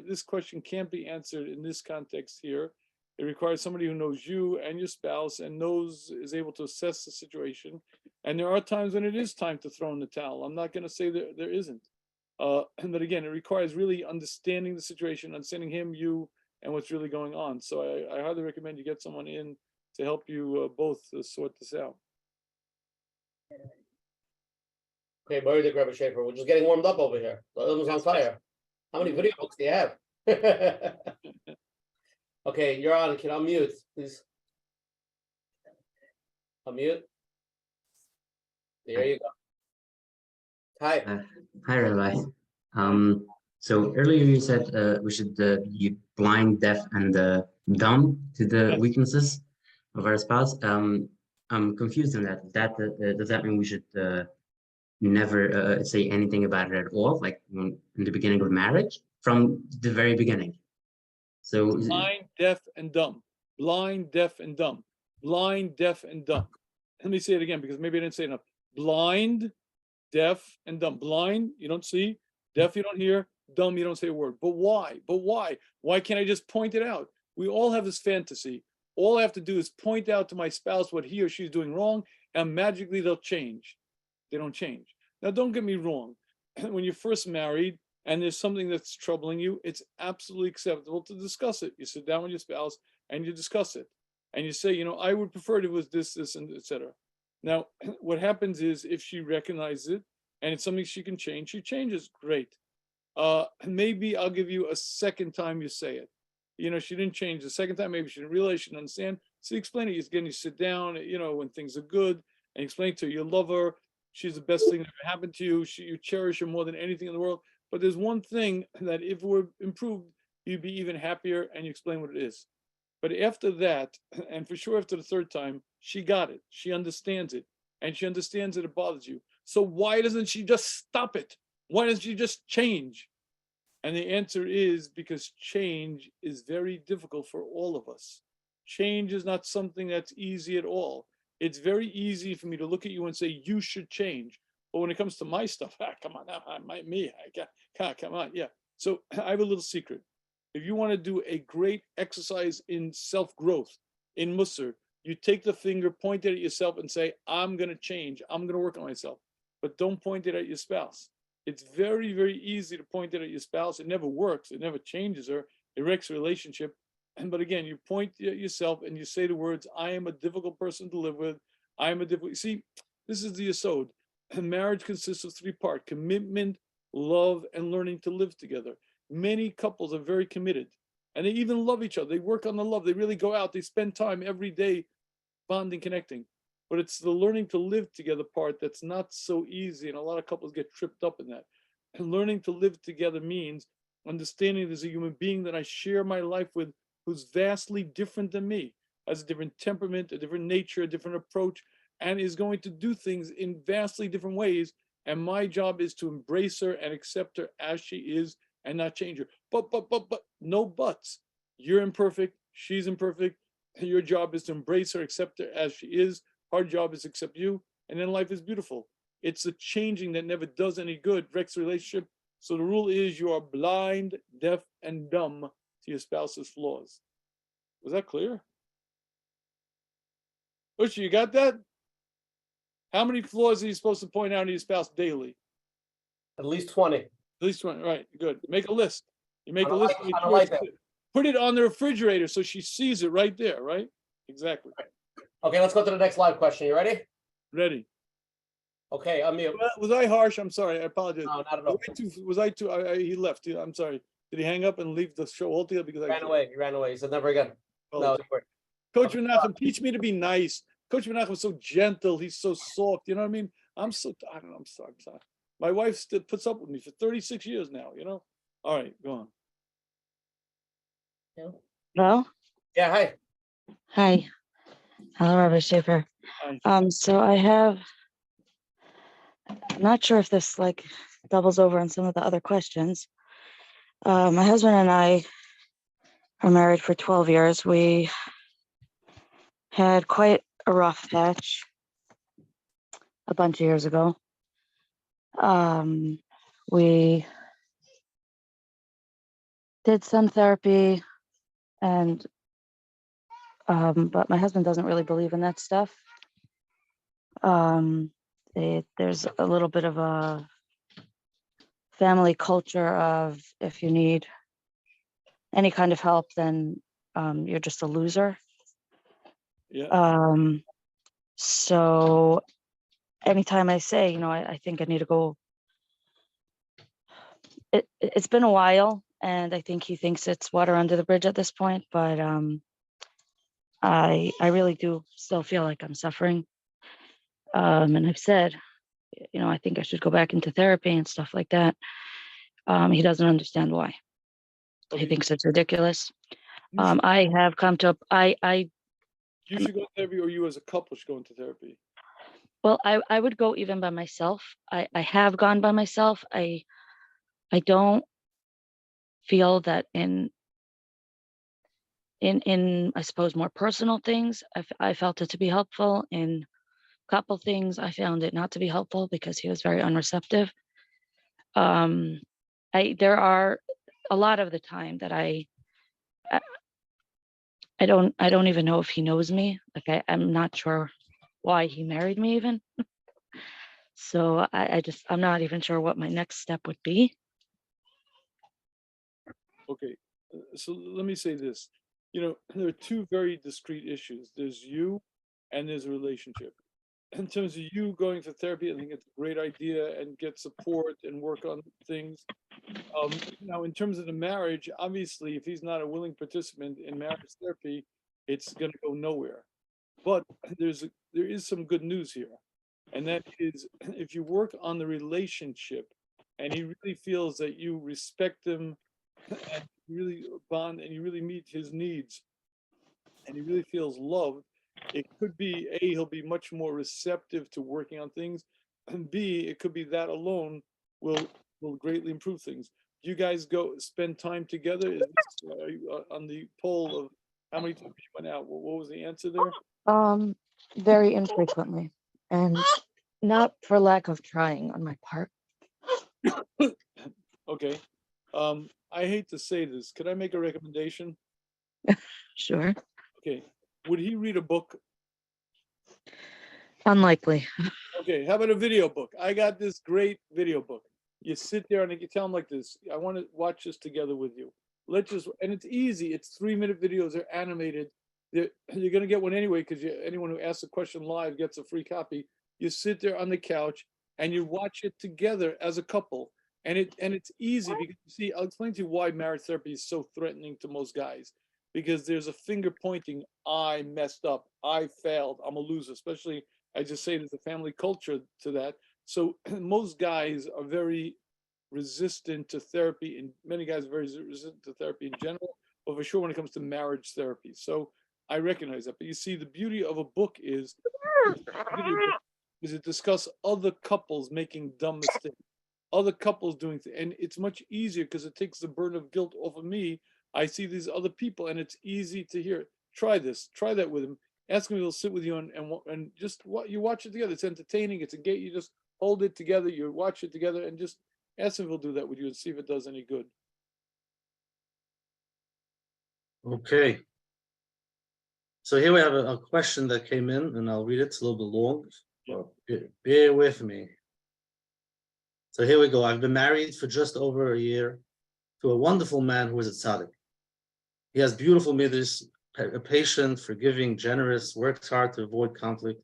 this question can't be answered in this context here. It requires somebody who knows you and your spouse and is able to assess the situation. And there are times when it is time to throw in the towel. I'm not going to say that there isn't. But again, it requires really understanding the situation, understanding him, you, and what's really going on. So I highly recommend you get someone in to help you both sort this out. Okay, Marital, Rabbi Shafier, we're just getting warmed up over here. The oven's on fire. How many video books do you have? Okay, you're on. Can unmute, please? Unmute. There you go. Hi. Hi, Rabbi. So earlier you said we should be blind, deaf, and dumb to the weaknesses of our spouse. I'm confused on that. Does that mean we should never say anything about it at all, like in the beginning of marriage, from the very beginning? So blind, deaf, and dumb. Blind, deaf, and dumb. Blind, deaf, and dumb. Let me say it again, because maybe I didn't say enough. Blind, deaf, and dumb. Blind, you don't see. Deaf, you don't hear. Dumb, you don't say a word. But why? But why? Why can't I just point it out? We all have this fantasy. All I have to do is point out to my spouse what he or she is doing wrong, and magically they'll change. They don't change. Now, don't get me wrong. When you're first married and there's something that's troubling you, it's absolutely acceptable to discuss it. You sit down with your spouse and you discuss it. And you say, I would prefer it if it was this, and etc. Now, what happens is if she recognizes it and it's something she can change, she changes. Great. Maybe I'll give you a second time you say it. She didn't change the second time. Maybe she didn't realize, she didn't understand. So explain it. Again, you sit down, when things are good, and explain to her you love her. She's the best thing that ever happened to you. You cherish her more than anything in the world. But there's one thing that if it were improved, you'd be even happier, and you explain what it is. But after that, and for sure after the third time, she got it. She understands it. And she understands that it bothers you. So why doesn't she just stop it? Why doesn't she just change? And the answer is because change is very difficult for all of us. Change is not something that's easy at all. It's very easy for me to look at you and say, you should change. But when it comes to my stuff, come on, come on, yeah. So I have a little secret. If you want to do a great exercise in self-growth, in Musar, you take the finger, point it at yourself and say, I'm going to change. I'm going to work on myself. But don't point it at your spouse. It's very, very easy to point it at your spouse. It never works. It never changes her. It wrecks the relationship. But again, you point at yourself and you say the words, I am a difficult person to live with. I am a difficult. See, this is the yesod. Marriage consists of 3 parts: commitment, love, and learning to live together. Many couples are very committed and they even love each other. They work on the love. They really go out. They spend time every day bonding, connecting. But it's the learning to live together part that's not so easy. And a lot of couples get tripped up in that. And learning to live together means understanding there's a human being that I share my life with who's vastly different than me, has a different temperament, a different nature, a different approach. and is going to do things in vastly different ways. And my job is to embrace her and accept her as she is and not change her. But, no buts. You're imperfect. She's imperfect. Your job is to embrace her, accept her as she is. Our job is to accept you. And then life is beautiful. It's the changing that never does any good, wrecks the relationship. So the rule is you are blind, deaf, and dumb to your spouse's flaws. Was that clear? Usha, you got that? How many flaws are you supposed to point out to your spouse daily? At least 20. At least 20, right, good. Make a list. You make I a don't list. like- make I don't sure like it's- that. Put it on the refrigerator so she sees it right there, right? Exactly. Okay, let's go to the next live question. You ready? Ready. Okay, unmute. Was I harsh? I'm sorry. I apologize. No, not at all. He left. I'm sorry. Did he hang up and leave the show altogether? Because He ran away. He said never again. Oh, No, Coach Menachem, teach me to be nice. Coach Menachem is so gentle. He's so soft. You know what I mean? I don't know. I'm sorry. My wife still puts up with me for 36 years now, you know? All right, go on. Hello? Yeah, hi. Hi. Hello, Rabbi Shafier. Hi. So I'm not sure if this like doubles over on some of the other questions. My husband and I are married for 12 years. We had quite a rough patch a bunch of years ago. We did some therapy and but my husband doesn't really believe in that stuff. There's a little bit of a family culture of if you need any kind of help, then you're just a loser. Yeah. So anytime I say, I think I need to go, it's been a while, and I think he thinks it's water under the bridge at this point, but I really do still feel like I'm suffering. And I've said, I think I should go back into therapy and stuff like that. He doesn't understand why. He thinks it's ridiculous. I have come to, You should go to therapy, or you as a couple should go into therapy. well, I would go even by myself. I have gone by myself. I don't feel that in I suppose more personal things, I felt it to be helpful. In couple things, I found it not to be helpful because he was very unreceptive. There are a lot of the time that I don't even know if he knows me. Like I'm not sure why he married me even. So I'm not even sure what my next step would be. Okay, so let me say this. There are two very discrete issues. There's you and there's a relationship. In terms of you going for therapy, I think it's a great idea and get support and work on things. Now, in terms of the marriage, obviously, if he's not a willing participant in marriage therapy, it's going to go nowhere. But there is some good news here. And that is, if you work on the relationship and he really feels that you respect him and you really bond and you really meet his needs and he really feels loved, it could be A, he'll be much more receptive to working on things, and B, it could be that alone will greatly improve things. Do you guys go spend time together? Is this on the poll of how many times you went out? What was the answer there? Very infrequently, and not for lack of trying on my part. Okay. I hate to say this. Could I make a recommendation? Sure. Okay. Would he read a book? Unlikely. Okay, how about a video book? I got this great video book. You sit there and you tell them like this, I want to watch this together with you. And it's easy. It's 3-minute videos. They're animated. You're going to get one anyway, because anyone who asks a question live gets a free copy. You sit there on the couch and you watch it together as a couple. And it's easy because you see, I'll explain to you why marriage therapy is so threatening to most guys. Because there's a finger pointing, I messed up, I failed, I'm a loser. Especially, I just say there's a family culture to that. So most guys are very resistant to therapy, and many guys are very resistant to therapy in general, but for sure when it comes to marriage therapy. So I recognize that. But you see, the beauty of a book is it discuss other couples making dumb mistakes, other couples doing things, and it's much easier because it takes the burden of guilt off of me. I see these other people, and it's easy to hear. Try this, try that with him. Ask him if he'll sit with you and just what you watch it together. It's entertaining. It's a gate. You just hold it together. You watch it together, and just ask him if he'll do that with you and see if it does any good. Okay. So here we have a question that came in, and I'll read it. It's a little bit long. So bear with me. So here we go. I've been married for just over a year to a wonderful man who is a tzaddik. He has beautiful midas, patient, forgiving, generous, works hard to avoid conflict.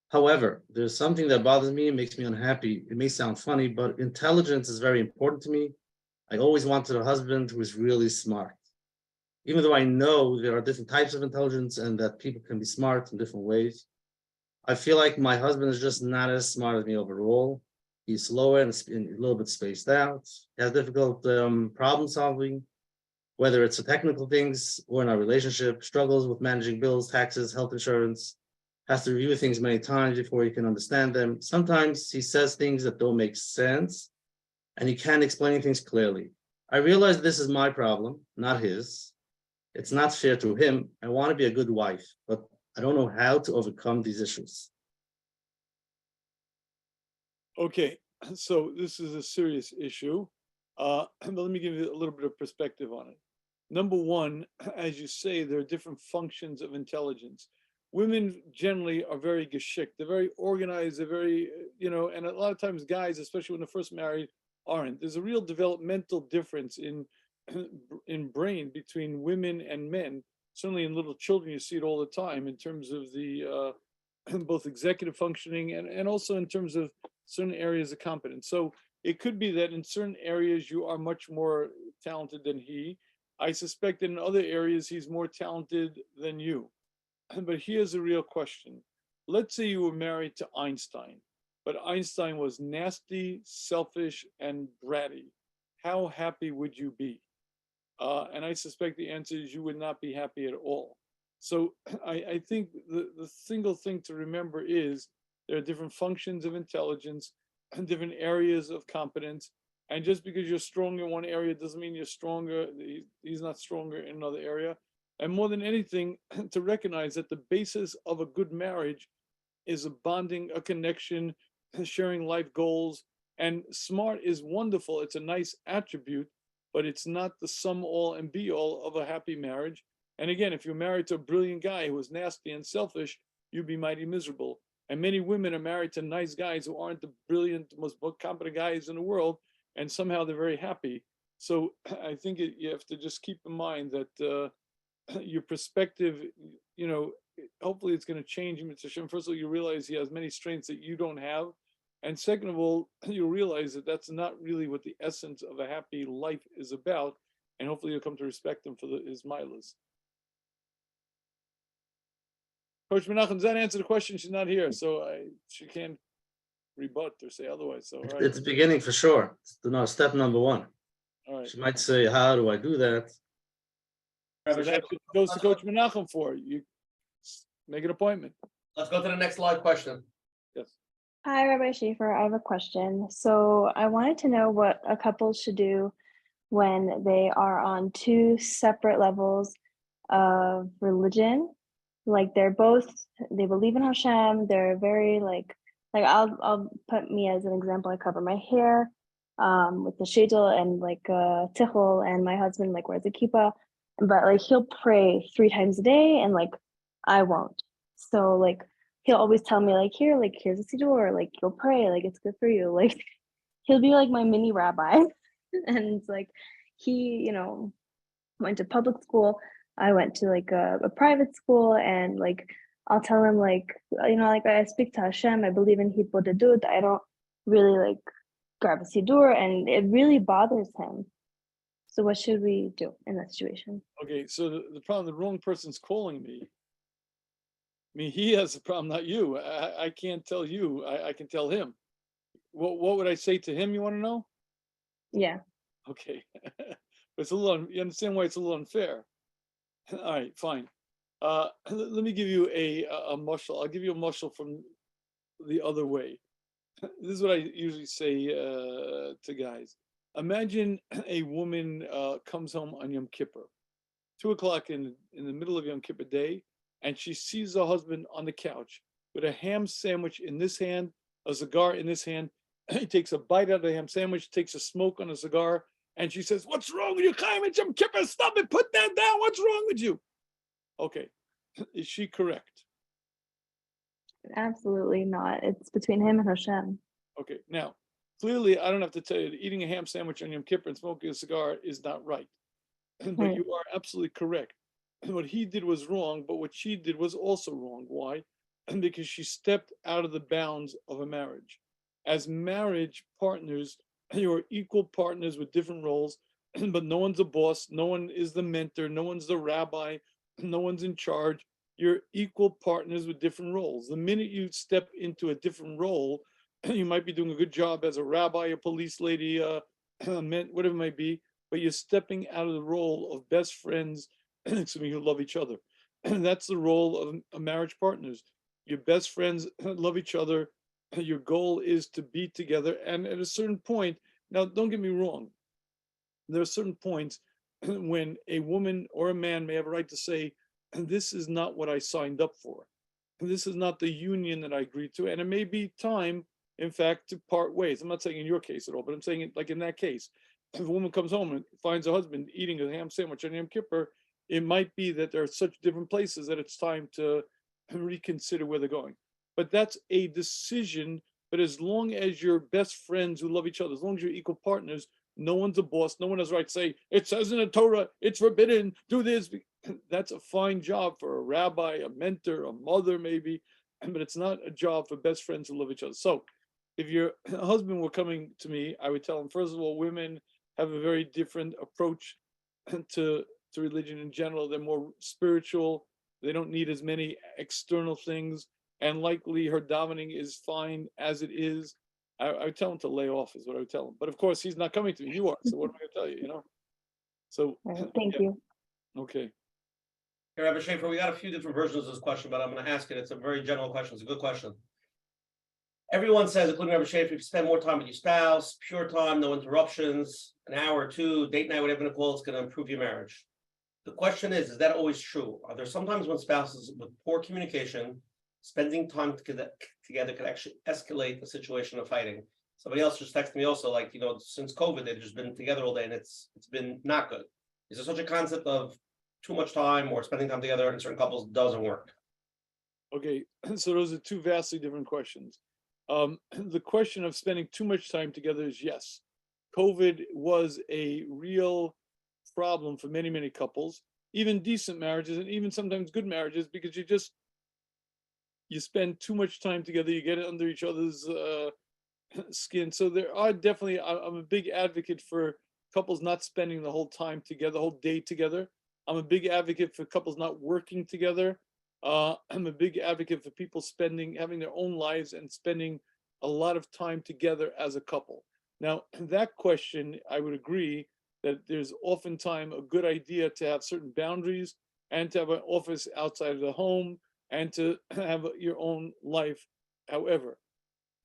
However, there's something that bothers me and makes me unhappy. It may sound funny, but intelligence is very important to me. I always wanted a husband who is really smart. Even though I know there are different types of intelligence and that people can be smart in different ways, I feel like my husband is just not as smart as me overall. He's slower and a little bit spaced out. He has difficult problem solving, whether it's the technical things or in our relationship, struggles with managing bills, taxes, health insurance, has to review things many times before he can understand them. Sometimes he says things that don't make sense and he can't explain things clearly. I realize this is my problem, not his. It's not fair to him. I want to be a good wife, but I don't know how to overcome these issues. Okay, so this is a serious issue, but let me give you a little bit of perspective on it. Number one, as you say, there are different functions of intelligence. Women generally are very geschickt. They're very organized. They're very, and a lot of times guys, especially when they're first married, aren't. There's a real developmental difference in brain between women and men. Certainly in little children, you see it all the time in terms of the both executive functioning and also in terms of certain areas of competence. So it could be that in certain areas you are much more talented than he. I suspect that in other areas he's more talented than you. But here's a real question. Let's say you were married to Einstein, but Einstein was nasty, selfish, and bratty. How happy would you be? And I suspect the answer is you would not be happy at all. So I think the single thing to remember is there are different functions of intelligence and different areas of competence. And just because you're strong in one area doesn't mean you're stronger. He's not stronger in another area. And more than anything, to recognize that the basis of a good marriage is a bonding, a connection, sharing life goals. And smart is wonderful. It's a nice attribute, but it's not the sum all and be all of a happy marriage. And again, if you're married to a brilliant guy who is nasty and selfish, you'd be mighty miserable. And many women are married to nice guys who aren't the brilliant, most competent guys in the world, and somehow they're very happy. So I think you have to just keep in mind that your perspective, hopefully it's going to change. First of all, you realize he has many strengths that you don't have. And second of all, you'll realize that that's not really what the essence of a happy life is about. And hopefully you'll come to respect him for his milas. Coach Menachem, does that answer the question? She's not here, so she can't rebut or say otherwise. So right. It's beginning for sure. It's step number one. All right. She might say, how do I do that? So that goes to Coach Menachem for you. Make an appointment. Let's go to the next live question. Yes. Hi, Rabbi Shafier. I have a question. So I wanted to know what a couple should do when they are on two separate levels of religion. Like they believe in Hashem. They're very like I'll put me as an example. I cover my hair with the shadel and like tichel, and my husband like wears a kippah, but like he'll pray 3 times a day, and like I won't. So like he'll always tell me like here's a siddur, like you'll pray, like it's good for you. Like he'll be like my mini rabbi, and it's like he went to public school. I went to like a private school, and like I'll tell him like I speak to Hashem, I believe in Hitbodedut. I don't really like grab a siddur, and it really bothers him. So what should we do in that situation? Okay, so the problem, the wrong person's calling me. I mean, he has the problem, not you. I can't tell you. I can tell him. What would I say to him? You want to know? Yeah. Okay, but it's a little. You understand why it's a little unfair? All right, fine. Let me give you a mushal. I'll give you a mushal from the other way. This is what I usually say to guys. Imagine a woman comes home on Yom Kippur, 2 o'clock in the middle of Yom Kippur day, and she sees her husband on the couch with a ham sandwich in this hand, a cigar in this hand. He takes a bite out of the ham sandwich, takes a smoke on a cigar, and she says, "What's wrong with you, Chaim? It's Yom Kippur. Stop it. Put that down. What's wrong with you?" Okay, is she correct? Absolutely not. It's between him and Hashem. Okay, now, clearly, I don't have to tell you that eating a ham sandwich on Yom Kippur and smoking a cigar is not right. But Right. you are absolutely correct. What he did was wrong, but what she did was also wrong. Why? Because she stepped out of the bounds of a marriage. As marriage partners, you are equal partners with different roles, but no one's a boss, no one is the mentor, no one's the rabbi, no one's in charge. You're equal partners with different roles. The minute you step into a different role, you might be doing a good job as a rabbi, a police lady, whatever it might be, but you're stepping out of the role of best friends, excuse me, who love each other. That's the role of marriage partners. Your best friends love each other. Your goal is to be together. And at a certain point, now don't get me wrong, there are certain points when a woman or a man may have a right to say, this is not what I signed up for. This is not the union that I agreed to. And it may be time, in fact, to part ways. I'm not saying in your case at all, but I'm saying it like in that case. If a woman comes home and finds her husband eating a ham sandwich on Yom Kippur, it might be that there are such different places that it's time to reconsider where they're going. But that's a decision. But as long as you're best friends who love each other, as long as you're equal partners, no one's a boss. No one has a right to say, it says in the Torah, it's forbidden, do this. That's a fine job for a rabbi, a mentor, a mother maybe, but it's not a job for best friends who love each other. So if your husband were coming to me, I would tell him, first of all, women have a very different approach to religion in general. They're more spiritual. They don't need as many external things. And likely her davening is fine as it is. I would tell him to lay off is what I would tell him. But of course, he's not coming to me. You are. So what am I going to tell you, you know? So, Thank you. Okay. Hey, Rabbi Shafier, we got a few different versions of this question, but I'm going to ask it. It's a very general question. It's a good question. Everyone says, including Rabbi Shafier, if you spend more time with your spouse, pure time, no interruptions, an hour or two, date night, whatever you call it's going to improve your marriage. The question is that always true? Are there sometimes when spouses with poor communication, spending time together could actually escalate the situation of fighting? Somebody else just texted me also, like, you know, since COVID, they've just been together all day and it's been not good. Is there such a concept of too much time or spending time together in certain couples doesn't work? Okay, so those are two vastly different questions. The question of spending too much time together is yes. COVID was a real problem for many, many couples, even decent marriages and even sometimes good marriages, because you spend too much time together, you get under each other's skin. So there are definitely, I'm a big advocate for couples not spending the whole time together, the whole day together. I'm a big advocate for couples not working together. I'm a big advocate for people having their own lives and spending a lot of time together as a couple. Now, that question, I would agree that there's oftentimes a good idea to have certain boundaries and to have an office outside of the home and to have your own life. However,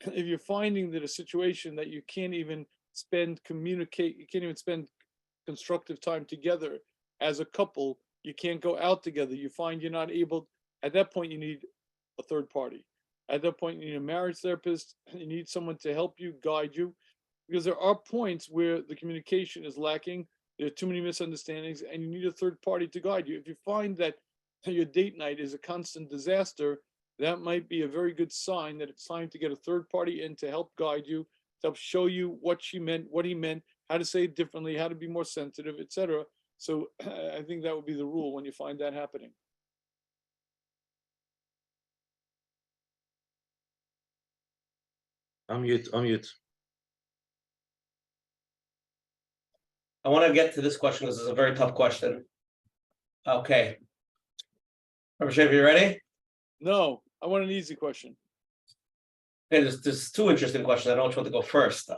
if you're finding that a situation that you can't even spend constructive time together as a couple, you can't go out together, you find you're not able, at that point you need a third party. At that point you need a marriage therapist, you need someone to help you, guide you, because there are points where the communication is lacking, there are too many misunderstandings, and you need a third party to guide you. If you find that your date night is a constant disaster, that might be a very good sign that it's time to get a third party in to help guide you, to help show you what she meant, what he meant, how to say it differently, how to be more sensitive, etc. So I think that would be the rule when you find that happening. Unmute. I want to get to this question because it's a very tough question. Okay. Rabbi Shafier, you ready? No, I want an easy question. Okay, there's two interesting questions. I don't know which one to go first.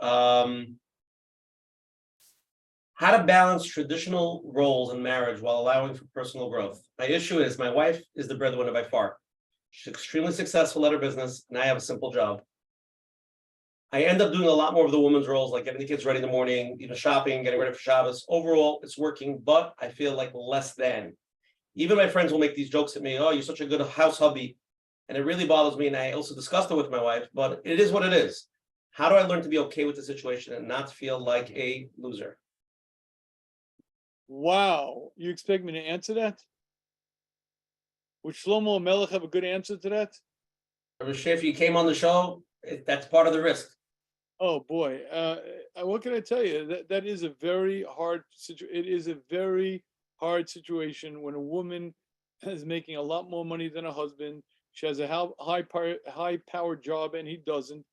How to balance traditional roles in marriage while allowing for personal growth. My issue is my wife is the breadwinner by far. She's extremely successful at her business, and I have a simple job. I end up doing a lot more of the woman's roles, like getting the kids ready in the morning, shopping, getting ready for Shabbos. Overall, it's working, but I feel like less than. Even my friends will make these jokes at me, oh, you're such a good house hubby. And it really bothers me, and I also discussed it with my wife, but it is what it is. How do I learn to be okay with the situation and not feel like a loser? Wow, you expect me to answer that? Would Shlomo Melech have a good answer to that? Rabbi Shafier, you came on the show, that's part of the risk. Oh boy, what can I tell you? That is a very hard situation. It is a very hard situation when a woman is making a lot more money than a husband. She has a high powered job and he doesn't.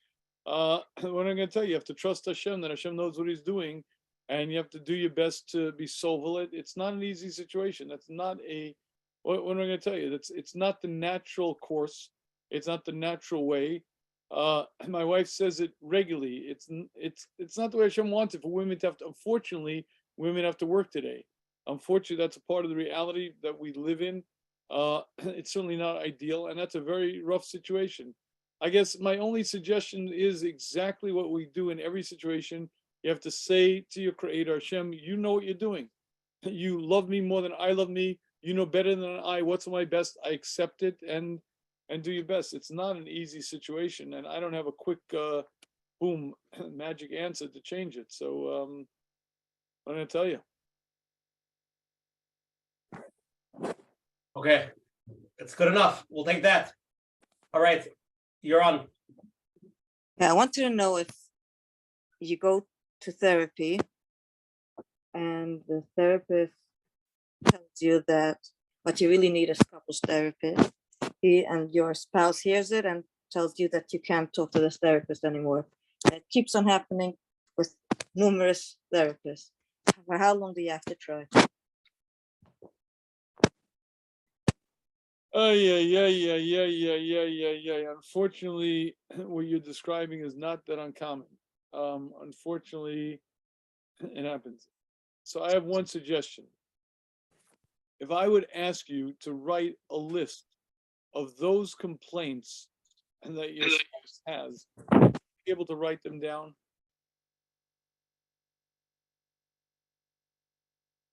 What I'm going to tell you, you have to trust Hashem, that Hashem knows what he's doing, and you have to do your best to be solvent. It's not an easy situation. That's not a, what am I going to tell you? It's not the natural course. It's not the natural way. My wife says it regularly. It's not the way Hashem wants it for women to have to, unfortunately, women have to work today. Unfortunately, that's a part of the reality that we live in. It's certainly not ideal, and that's a very rough situation. I guess my only suggestion is exactly what we do in every situation. You have to say to your creator, Hashem, you know what you're doing. You love me more than I love me. You know better than I what's my best. I accept it and do your best. It's not an easy situation, and I don't have a quick boom magic answer to change it. So I'm going to tell you. Okay, it's good enough. We'll take that. All right, you're on. Yeah, I wanted to know if you go to therapy and the therapist tells you that what you really need is couples therapy, and your spouse hears it and tells you that you can't talk to this therapist anymore. And it keeps on happening with numerous therapists. For how long do you have to try? Yeah. Unfortunately, what you're describing is not that uncommon. Unfortunately, it happens. So I have one suggestion. If I would ask you to write a list of those complaints that your spouse has, be able to write them down?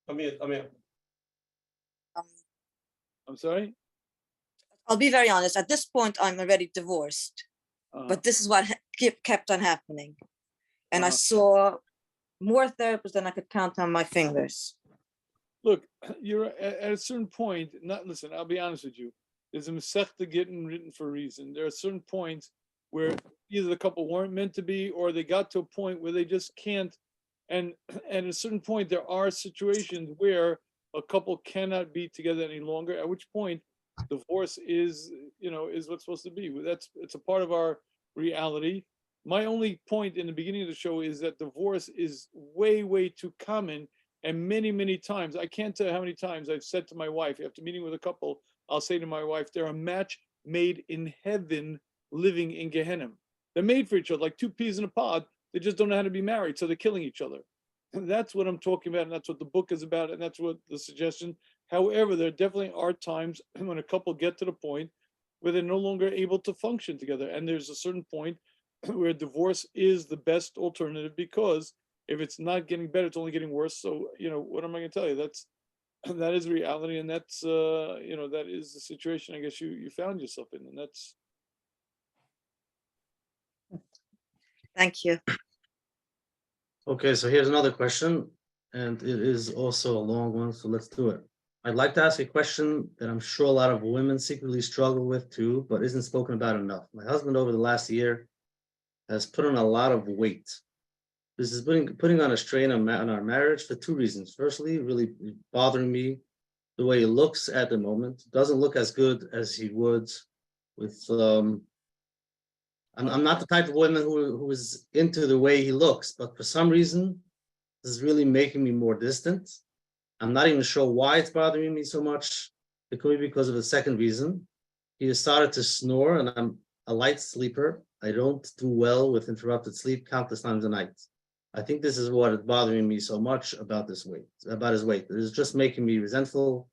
I'm sorry? I'll be very honest. At this point, I'm already divorced, but this is what kept on happening. And I saw more therapists than I could count on my fingers. Look, you're at a certain point, listen, I'll be honest with you. There's a Masechta getting written for a reason. There are certain points where either the couple weren't meant to be, or they got to a point where they just can't. And at a certain point, there are situations where a couple cannot be together any longer, at which point divorce is what's supposed to be. It's a part of our reality. My only point in the beginning of the show is that divorce is way, way too common. And many, many times, I can't tell you how many times I've said to my wife, after meeting with a couple, I'll say to my wife, they're a match made in heaven living in Gehenna. They're made for each other, like two peas in a pod. They just don't know how to be married, so they're killing each other. And that's what I'm talking about, and that's what the book is about, and that's what the suggestion. However, there definitely are times when a couple get to the point where they're no longer able to function together. And there's a certain point where divorce is the best alternative, because if it's not getting better, it's only getting worse. So, what am I going to tell you? That is reality, and that's, that is the situation I guess you found yourself in, and that's. Thank you. Okay, so here's another question, and it is also a long one, so let's do it. I'd like to ask a question that I'm sure a lot of women secretly struggle with too, but isn't spoken about enough. My husband over the last year has put on a lot of weight. This is putting on a strain on our marriage for two reasons. Firstly, really bothering me the way he looks at the moment. Doesn't look as good as he would with I'm not the type of woman who is into the way he looks, but for some reason, this is really making me more distant. I'm not even sure why it's bothering me so much. It could be because of the second reason. He has started to snore, and I'm a light sleeper. I don't do well with interrupted sleep countless times a night. I think this is what is bothering me so much about his weight. It is just making me resentful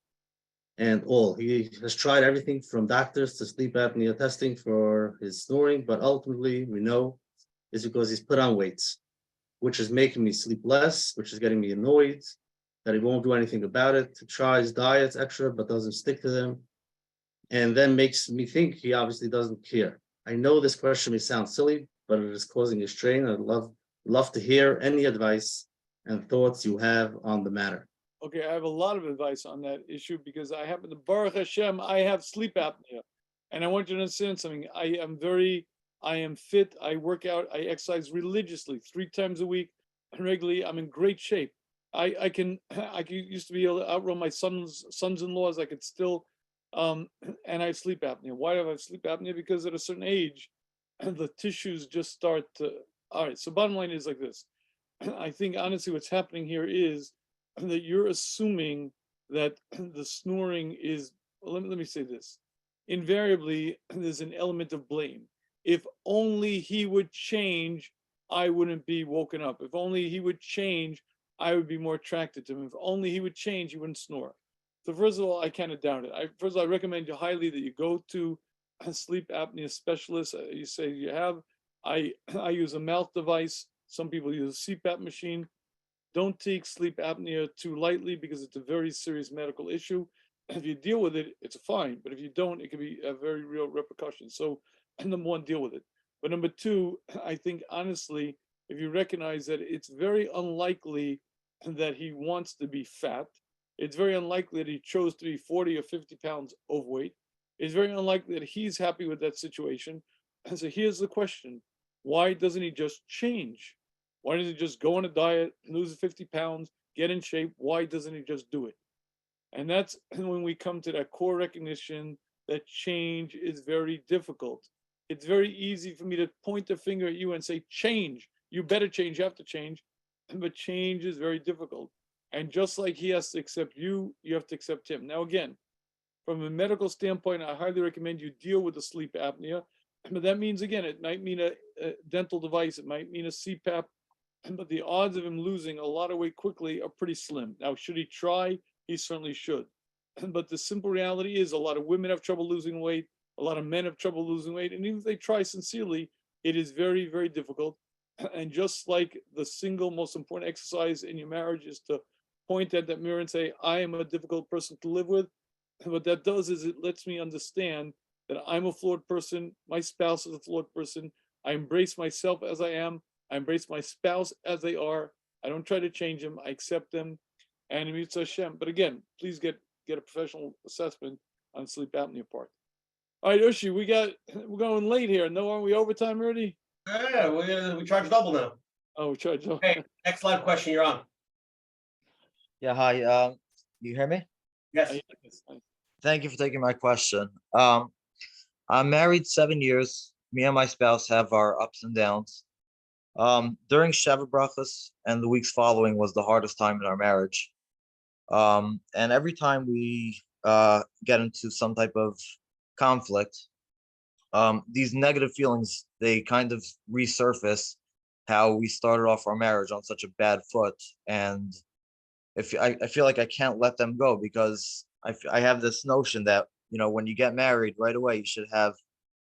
and all. He has tried everything from doctors to sleep apnea testing for his snoring, but ultimately we know is because he's put on weights, which is making me sleep less, which is getting me annoyed that he won't do anything about it, to try his diets extra, but doesn't stick to them. And then makes me think he obviously doesn't care. I know this question may sound silly, but it is causing a strain. I'd love to hear any advice and thoughts you have on the matter. Okay, I have a lot of advice on that issue because I happen to, Baruch Hashem, I have sleep apnea. And I want you to understand something. I am fit, I work out, I exercise religiously 3 times a week and regularly. I'm in great shape. I used to be able to outrun my sons-in-laws. I could still, and I have sleep apnea. Why do I have sleep apnea? Because at a certain age, the tissues just start to, all right, so bottom line is like this. I think honestly what's happening here is that you're assuming that the snoring is, well, let me say this. Invariably, there's an element of blame. If only he would change, I wouldn't be woken up. If only he would change, I would be more attracted to him. If only he would change, he wouldn't snore. So first of all, I kind of doubt it. First of all, I recommend you highly that you go to a sleep apnea specialist. You say you have, I use a mouth device. Some people use a CPAP machine. Don't take sleep apnea too lightly because it's a very serious medical issue. If you deal with it, it's fine. But if you don't, it can be a very real repercussion. So number one, deal with it. But number two, I think honestly, if you recognize that it's very unlikely that he wants to be fat, it's very unlikely that he chose to be 40 or 50 pounds overweight. It's very unlikely that he's happy with that situation. And so here's the question. Why doesn't he just change? Why doesn't he just go on a diet, lose 50 pounds, get in shape? Why doesn't he just do it? And that's when we come to that core recognition that change is very difficult. It's very easy for me to point the finger at you and say, change, you better change, you have to change. But change is very difficult. And just like he has to accept you, you have to accept him. Now, again, from a medical standpoint, I highly recommend you deal with the sleep apnea. But that means, again, it might mean a dental device, it might mean a CPAP, but the odds of him losing a lot of weight quickly are pretty slim. Now, should he try? He certainly should. But the simple reality is a lot of women have trouble losing weight. A lot of men have trouble losing weight. And even if they try sincerely, it is very, very difficult. And just like the single most important exercise in your marriage is to point at that mirror and say, I am a difficult person to live with. And what that does is it lets me understand that I'm a flawed person. My spouse is a flawed person. I embrace myself as I am. I embrace my spouse as they are. I don't try to change them. I accept them. And it's Hashem. But again, please get a professional assessment on sleep apnea part. All right, Ushi, we're going late here. No, aren't we overtime already? Yeah, we charge double now. Oh, we charge double. Okay, next live question, you're on. Yeah, hi. You hear me? Yes. Thank you for taking my question. I'm married 7 years. Me and my spouse have our ups and downs. During Sheva Brachas and the weeks following was the hardest time in our marriage. And every time we get into some type of conflict, these negative feelings, they kind of resurface how we started off our marriage on such a bad foot. And if I feel like I can't let them go because I have this notion that, when you get married right away, you should have,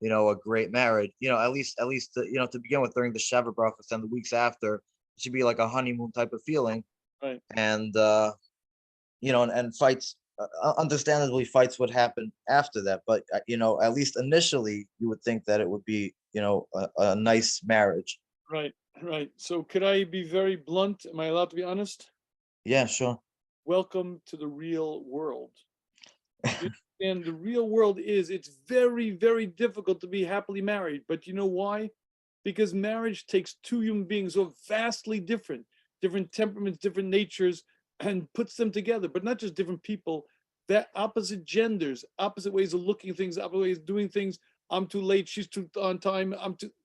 a great marriage, at least, to begin with during the Sheva Brachas and the weeks after, it should be like a honeymoon type of feeling. Right. And, and fights, understandably fights would happen after that. But, at least initially you would think that it would be, a nice marriage. Right. So could I be very blunt? Am I allowed to be honest? Yeah, sure. Welcome to the real world. And the real world is, it's very, very difficult to be happily married. But you know why? Because marriage takes two human beings who are vastly different temperaments, different natures, and puts them together. But not just different people, that opposite genders, opposite ways of looking at things, opposite ways of doing things. I'm too late, she's too on time,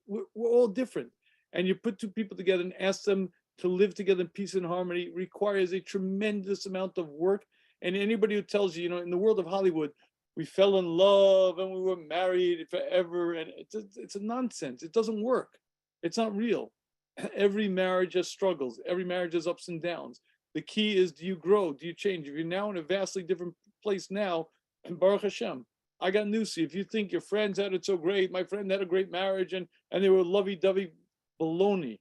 we're all different. And you put two people together and ask them to live together in peace and harmony requires a tremendous amount of work. And anybody who tells you, in the world of Hollywood, we fell in love and we were married forever, and it's a nonsense. It doesn't work. It's not real. Every marriage has struggles. Every marriage has ups and downs. The key is, do you grow? Do you change? If you're now in a vastly different place now, and Baruch Hashem, I got news to you. If you think your friends had it so great, my friend had a great marriage and they were lovey-dovey, baloney.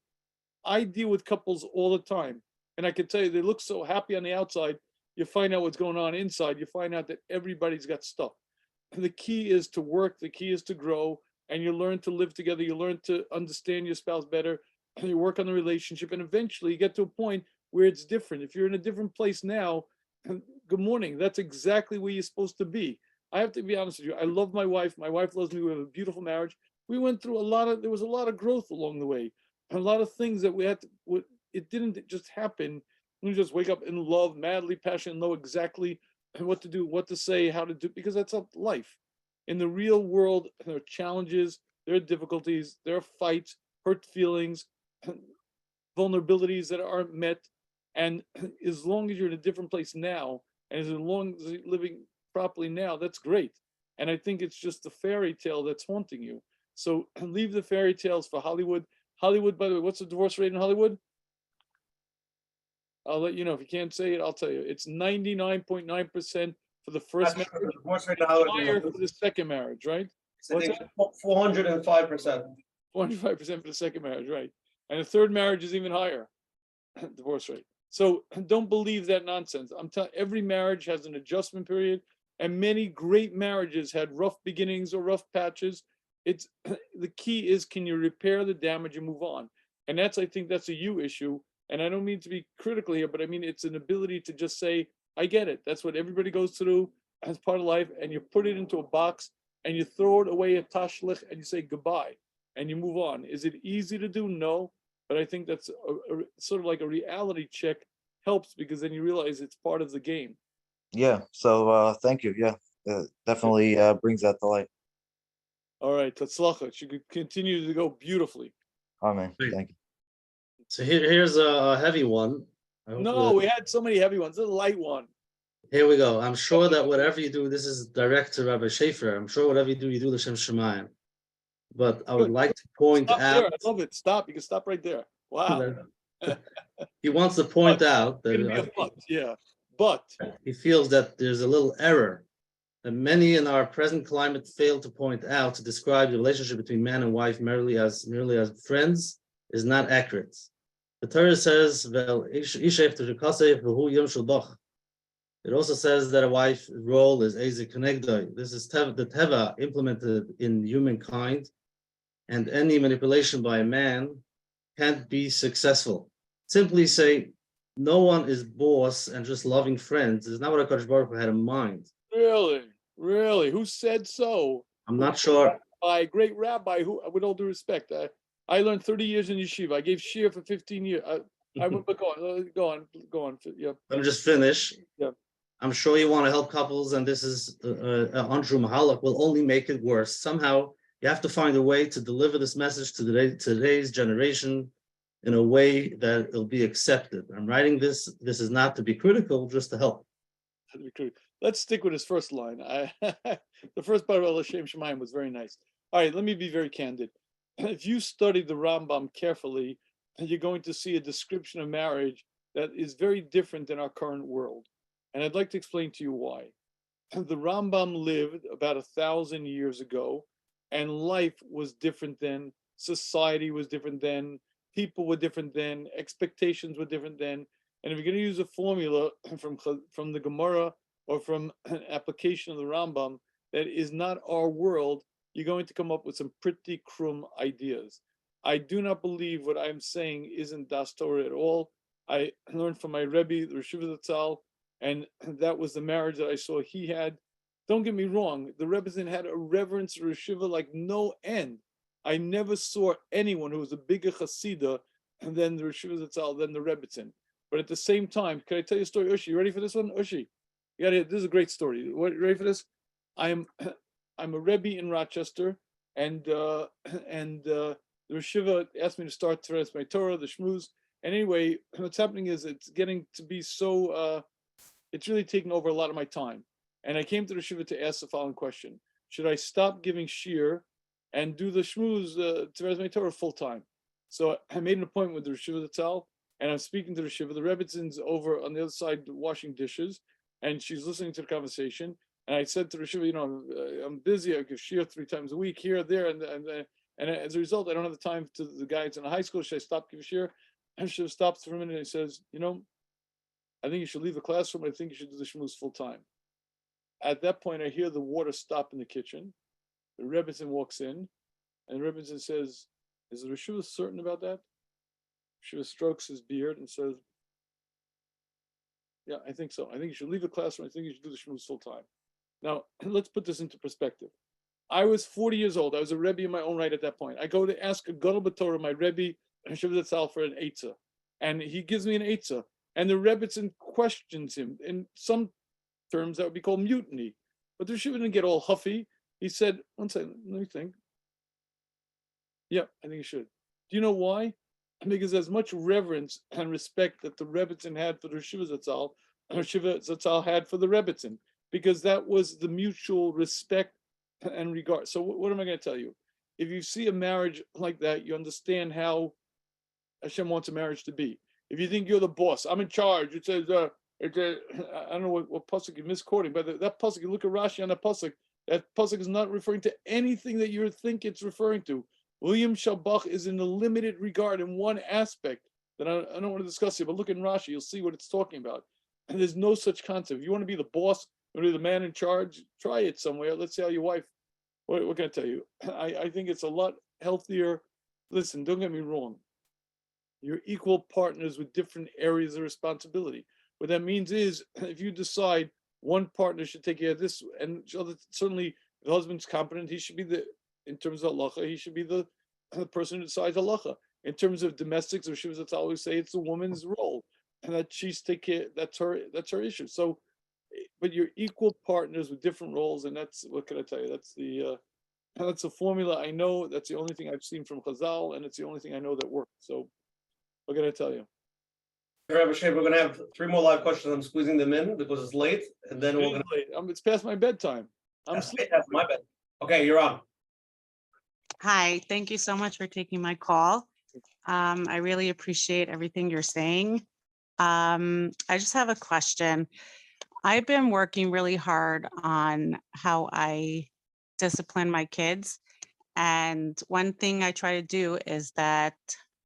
I deal with couples all the time. And I can tell you, they look so happy on the outside. You find out what's going on inside. You find out that everybody's got stuff. And the key is to work. The key is to grow. And you learn to live together. You learn to understand your spouse better. And you work on the relationship. And eventually you get to a point where it's different. If you're in a different place now, good morning. That's exactly where you're supposed to be. I have to be honest with you. I love my wife. My wife loves me. We have a beautiful marriage. We went through there was a lot of growth along the way. A lot of things that we had to, it didn't just happen. We just wake up in love, madly passionate, know exactly what to do, what to say, how to do, because that's life. In the real world, there are challenges, there are difficulties, there are fights, hurt feelings, vulnerabilities that aren't met. And as long as you're in a different place now, and as long as you're living properly now, that's great. And I think it's just the fairy tale that's haunting you. So leave the fairy tales for Hollywood. Hollywood, by the way, what's the divorce rate in Hollywood? I'll let you know. If you can't say it, I'll tell you. It's 99.9% for the first marriage. The divorce rate in Hollywood Higher for the second marriage, right? I think 405%. 405% for the second marriage, right? And the third marriage is even higher, divorce rate. So don't believe that nonsense. I'm telling every marriage has an adjustment period, and many great marriages had rough beginnings or rough patches. It's the key is, can you repair the damage and move on? And I think that's a you issue. And I don't mean to be critical here, but I mean, it's an ability to just say, I get it. That's what everybody goes through as part of life. And you put it into a box and you throw it away at tashlich and you say goodbye and you move on. Is it easy to do? No. But I think that's sort of like a reality check helps, because then you realize it's part of the game. Yeah. So thank you. Yeah, definitely brings that to light. All right. Tatzlacha. It should continue to go beautifully. Amen. Thank you. So here's a heavy one. No, we had so many heavy ones. This is a light one. Here we go. I'm sure that whatever you do, this is direct to Rabbi Shafier. I'm sure whatever you do L'Shem Shemayim. But I would like to point Stop out. there. I love it. Stop. You can stop right there. Wow. He wants to point out that but he feels that there's a little error that many in our present climate fail to point out to describe the relationship between man and wife merely as friends is not accurate. The Torah says, it also says that a wife's role is Eze Kenegdoi. This is the Teva implemented in humankind, and any manipulation by a man can't be successful. Simply say, no one is boss and just loving friends is not what HaKadosh Baruch Hu had in mind. Really? Who said so? I'm not sure. By a great rabbi who, with all due respect, I learned 30 years in yeshiva. I gave shiur for 15 years. I would go on. Yeah. Let me just finish. Yeah. I'm sure you want to help couples, and this is Andrew Mahalach will only make it worse. Somehow you have to find a way to deliver this message to today's generation in a way that it'll be accepted. I'm writing this. This is not to be critical, just to help. Let's stick with his first line. The first part of L'Shem Shemayim was very nice. All right, let me be very candid. If you study the Rambam carefully, you're going to see a description of marriage that is very different than our current world. And I'd like to explain to you why. The Rambam lived about 1,000 years ago, and life was different then, society was different then, people were different then, expectations were different then. And if you're going to use a formula from the Gemara or from an application of the Rambam that is not our world, you're going to come up with some pretty crum ideas. I do not believe what I'm saying isn't Das Torah at all. I learned from my Rebbe, the Rosh Yeshiva Zatzal, and that was the marriage that I saw he had. Don't get me wrong, the Rebbetzin had a reverence for Rosh Yeshiva like no end. I never saw anyone who was a bigger Hasidah than the Rosh Yeshiva Zatzal, than the Rebbetzin. But at the same time, can I tell you a story, Ushi? You ready for this one? Ushi, this is a great story. You ready for this? I'm a Rebbe in Rochester, and the Rosh Yeshiva asked me to start my Torah, the Shmuz. And anyway, what's happening is it's getting to be so, it's really taking over a lot of my time. And I came to the Rosh Yeshiva to ask the following question. Should I stop giving shiur and do the Shmuz, my Torah full time? So I made an appointment with the Yeshiva Zatzal, and I'm speaking to the Yeshiva. The Rebbitzins over on the other side washing dishes, and she's listening to the conversation. And I said to the Yeshiva, I'm busy. I give shiur 3 times a week, here, there, and as a result, I don't have the time to the guys in the high school. Should I stop giving shiur? And Yeshiva stops for a minute and he says, I think you should leave the classroom. I think you should do the shmooze full time. At that point, I hear the water stop in the kitchen. The Rebbitzin walks in, and the Rebbitzin says, "Is the Yeshiva certain about that?" Yeshiva strokes his beard and says, "Yeah, I think so. I think you should leave the classroom. I think you should do the shmooze full time." Now, let's put this into perspective. I was 40 years old. I was a Rebbe in my own right at that point. I go to ask a Gadol B'Torah, my Rebbe, Yeshiva Zatzal, for an eitzah, and he gives me an eitzah. And the Rebbitzin questions him. In some terms, that would be called mutiny. But the Yeshiva didn't get all huffy. He said, "One second, let me think. Yeah, I think you should." Do you know why? Because as much reverence and respect that the Rebbitzin had for the Yeshiva Zatzal had for the Rebbitzin, because that was the mutual respect and regard. So what am I going to tell you? If you see a marriage like that, you understand how Hashem wants a marriage to be. If you think you're the boss, I'm in charge. It says, I don't know what pasuk you're misquoting, but that pasuk, you look at Rashi on that pasuk is not referring to anything that you think it's referring to. William Shabach is in a limited regard in one aspect that I don't want to discuss here, but look in Rashi, you'll see what it's talking about. And there's no such concept. If you want to be the boss, you want to be the man in charge, try it somewhere. Let's see how your wife, what can I tell you? I think it's a lot healthier. Listen, don't get me wrong. You're equal partners with different areas of responsibility. What that means is, if you decide one partner should take care of this, and certainly the husband's competent, he should be in terms of halacha, he should be the person who decides halacha. In terms of domestics, or Shiva Zatzal always say it's the woman's role, and that she's take care. That's her issue. So, but you're equal partners with different roles, and that's, what can I tell you? That's a formula I know. That's the only thing I've seen from Chazal, and it's the only thing I know that works. So, what can I tell you? Rabbi Shafier, we're going to have 3 more live questions. I'm squeezing them in because it's late, and then we're going to. It's past my bedtime. I'm sleeping. That's my bed. Okay, you're on. Hi, thank you so much for taking my call. I really appreciate everything you're saying. I just have a question. I've been working really hard on how I discipline my kids. And one thing I try to do is that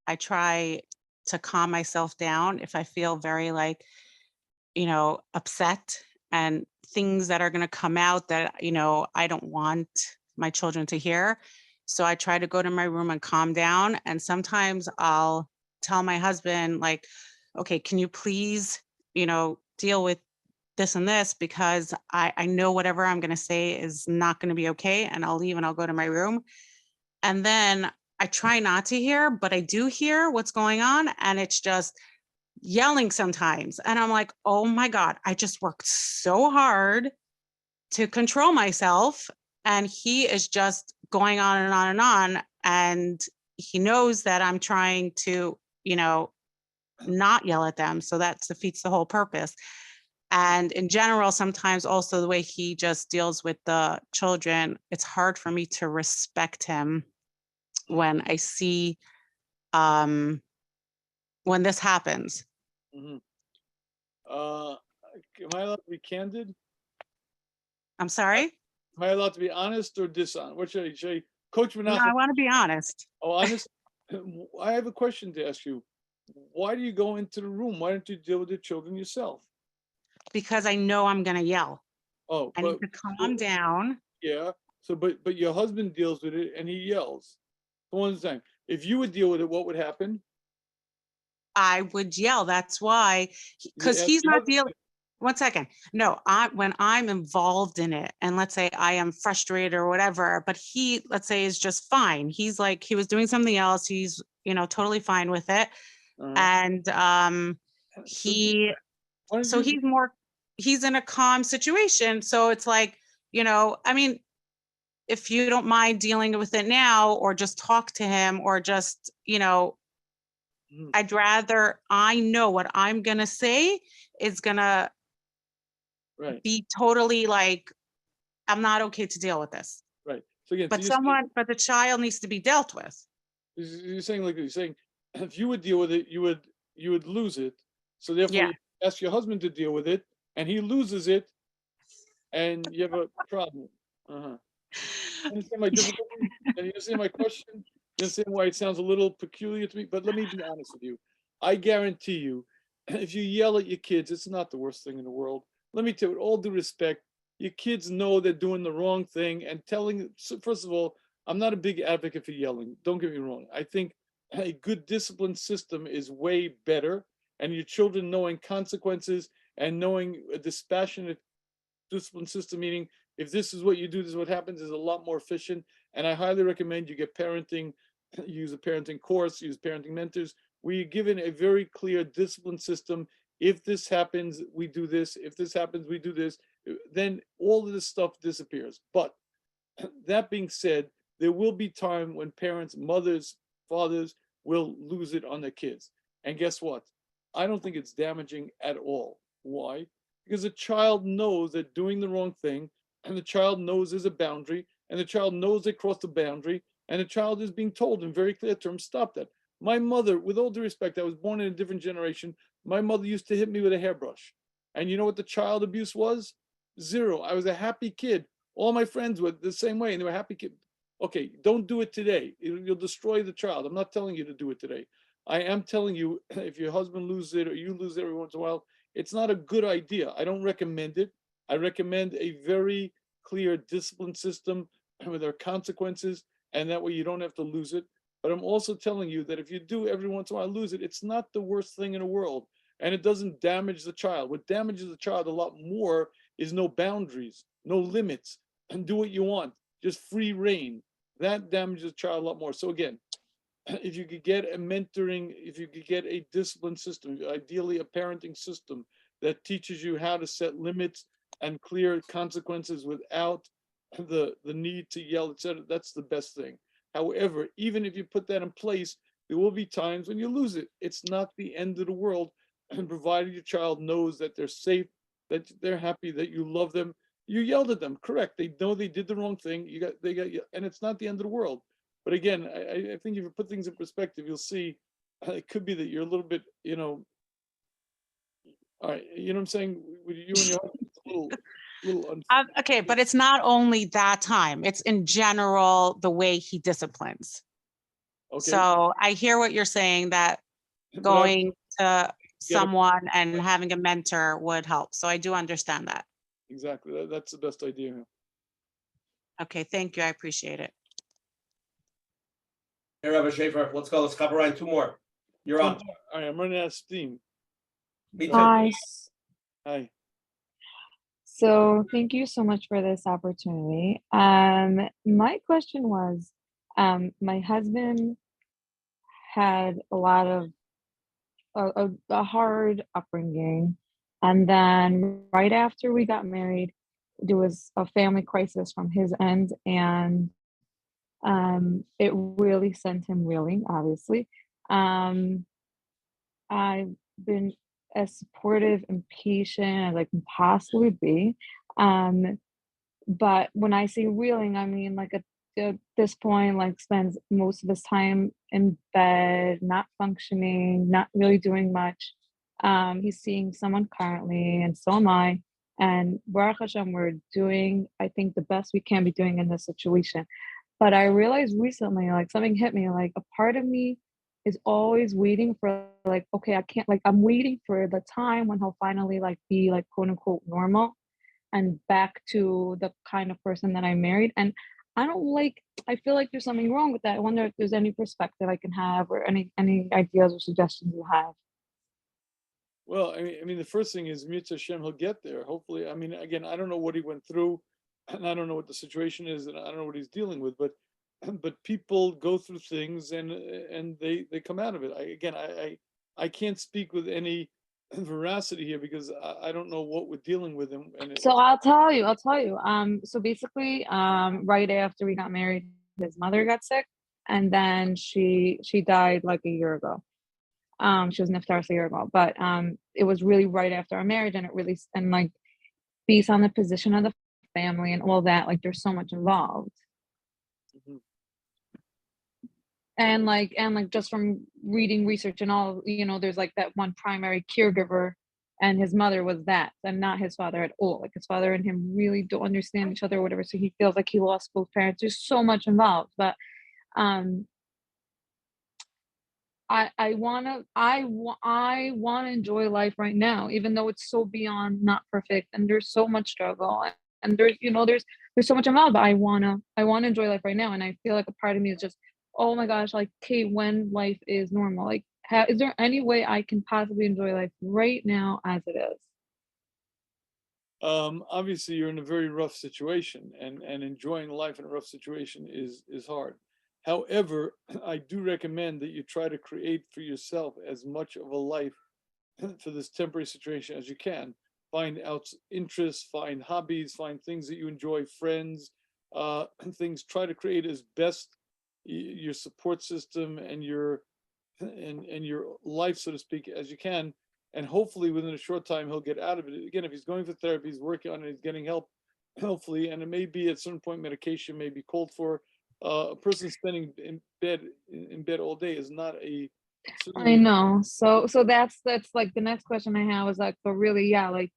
I try to calm myself down if I feel very upset, and things that are going to come out that, I don't want my children to hear. So I try to go to my room and calm down. And sometimes I'll tell my husband, okay, can you please, deal with this and this, because I know whatever I'm going to say is not going to be okay. And I'll leave and I'll go to my room. And then I try not to hear, but I do hear what's going on. And it's just yelling sometimes. And I'm like, oh my God, I just worked so hard to control myself. And he is just going on and on and on. And he knows that I'm trying to, not yell at them. So that defeats the whole purpose. And in general, sometimes also the way he just deals with the children, it's hard for me to respect him when I see when this happens. Mm-hmm. Am I allowed to be candid? I'm sorry? Am I allowed to be honest or dishonest? What should I say? Coach Menachem. No, I want to be honest. Oh, honest? I have a question to ask you. Why do you go into the room? Why don't you deal with the children yourself? Because I know I'm going to yell. Oh, I need to calm down. Yeah. So, but your husband deals with it and he yells. For one time, if you would deal with it, what would happen? I would yell. That's why, because he's not dealing. 1 second. No, when I'm involved in it, and let's say I am frustrated or whatever, but he, let's say, is just fine. He's he was doing something else. He's, totally fine with it. And he's in a calm situation. So it's if you don't mind dealing with it now, or just talk to him, or just, I'd rather, I know what I'm going to say is going to be totally I'm not okay to deal with this. Right. So again, but the child needs to be dealt with. You're saying like you're saying, if you would deal with it, you would lose it. So therefore, Yeah. you ask your husband to deal with it, and he loses it, and you have a problem. Uh-huh. Understand my difficulty? And you understand my question? You understand why it sounds a little peculiar to me? But let me be honest with you. I guarantee you, if you yell at your kids, it's not the worst thing in the world. Let me tell you, with all due respect, your kids know they're doing the wrong thing and telling. So first of all, I'm not a big advocate for yelling. Don't get me wrong. I think a good discipline system is way better, and your children knowing consequences and knowing a dispassionate discipline system, meaning if this is what you do, this is what happens, is a lot more efficient. And I highly recommend you get parenting, use a parenting course, use parenting mentors, where you're given a very clear discipline system. If this happens, we do this. If this happens, we do this. Then all of this stuff disappears. But that being said, there will be time when parents, mothers, fathers will lose it on their kids. And guess what? I don't think it's damaging at all. Why? Because the child knows they're doing the wrong thing, and the child knows there's a boundary, and the child knows they crossed the boundary, and the child is being told in very clear terms, stop that. My mother, with all due respect, I was born in a different generation. My mother used to hit me with a hairbrush. And you know what the child abuse was? Zero. I was a happy kid. All my friends were the same way, and they were happy kids. Okay, don't do it today. You'll destroy the child. I'm not telling you to do it today. I am telling you, if your husband loses it or you lose it every once in a while, it's not a good idea. I don't recommend it. I recommend a very clear discipline system where there are consequences, and that way you don't have to lose it. But I'm also telling you that if you do every once in a while lose it, it's not the worst thing in the world, and it doesn't damage the child. What damages the child a lot more is no boundaries, no limits, and do what you want, just free reign. That damages the child a lot more. So again, if you could get a mentoring, if you could get a discipline system, ideally a parenting system that teaches you how to set limits and clear consequences without the need to yell, etc., that's the best thing. However, even if you put that in place, there will be times when you lose it. It's not the end of the world, and provided your child knows that they're safe, that they're happy, that you love them. You yelled at them, correct? They know they did the wrong thing. And it's not the end of the world. But again, I think if you put things in perspective, you'll see it could be that you're a little bit, all right, you know what I'm saying? With you and your husband, it's a little Okay, but it's not only that time. It's in general the way he disciplines. Okay. So I hear what you're saying, that going to someone and having a mentor would help. So I do understand that. Exactly. That's the best idea. Okay, thank you. I appreciate it. Hey, Rabbi Shafier, let's go. Let's cover on two more. You're on. All right, I'm running out of steam. Me too. Hi. Hi. So thank you so much for this opportunity. My question was, my husband had a lot of a hard upbringing, and then right after we got married, there was a family crisis from his end, and it really sent him reeling, obviously. I've been as supportive and patient as I can possibly be. But when I say reeling, I mean like at this point, like spends most of his time in bed, not functioning, not really doing much. He's seeing someone currently, and so am I. And Baruch Hashem, we're doing, I think, the best we can be doing in this situation. But I realized recently, like something hit me, like a part of me is always waiting for like, okay, I can't, like I'm waiting for the time when he'll finally like be like quote unquote normal and back to the kind of person that I married. And I don't like, I feel like there's something wrong with that. I wonder if there's any perspective I can have or any ideas or suggestions you have. Well, I mean, the first thing is Mitzvah Hashem, he'll get there. Hopefully, I mean, again, I don't know what he went through, and I don't know what the situation is, and I don't know what he's dealing with. But people go through things, and they come out of it. I can't speak with any veracity here because I don't know what we're dealing with him. So I'll tell you. So basically, right after we got married, his mother got sick, and then she died like a year ago. She was niftaris a year ago, but it was really right after our marriage, and it really, and like based on the position of the family and all that, like there's so much involved. Mm-hmm. and like just from reading research and all, there's like that one primary caregiver, and his mother was that, and not his father at all. Like his father and him really don't understand each other or whatever, so he feels like he lost both parents. There's so much involved, but I wanna enjoy life right now, even though it's so beyond not perfect and there's so much struggle, and there's so much involved. But I wanna enjoy life right now, and I feel like a part of me is just, oh my gosh, like, Kate, when life is normal, like, is there any way I can possibly enjoy life right now as it is? Obviously you're in a very rough situation, and enjoying life in a rough situation is hard. However, I do recommend that you try to create for yourself as much of a life for this temporary situation as you can. Find out interests, find hobbies, find things that you enjoy, friends, things. Try to create as best your support system and your life, so to speak, as you can. And hopefully within a short time he'll get out of it. Again, if he's going for therapy, he's working on it, he's getting help, hopefully, and it may be at some point medication may be called for. A person spending in bed all day is not a. I know. So that's like the next question I have is like, but really, yeah, like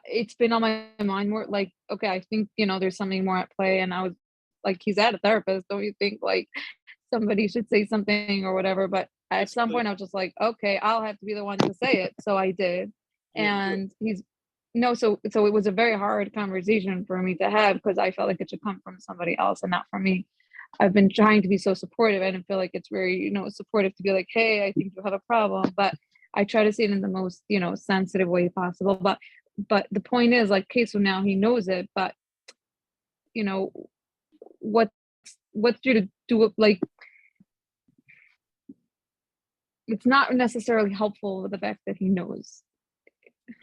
it's been on my mind more like, okay, I think, there's something more at play. And I was like, he's at a therapist. Don't you think like somebody should say something or whatever? But at some point I was just like, okay, I'll have to be the one to say it. So I did. And so it was a very hard conversation for me to have, because I felt like it should come from somebody else and not from me. I've been trying to be so supportive. I didn't feel like it's very, supportive to be like, hey, I think you have a problem. But I try to say it in the most, sensitive way possible. But the point is, like, okay, so now he knows it, but what's due to do it, like, it's not necessarily helpful with the fact that he knows.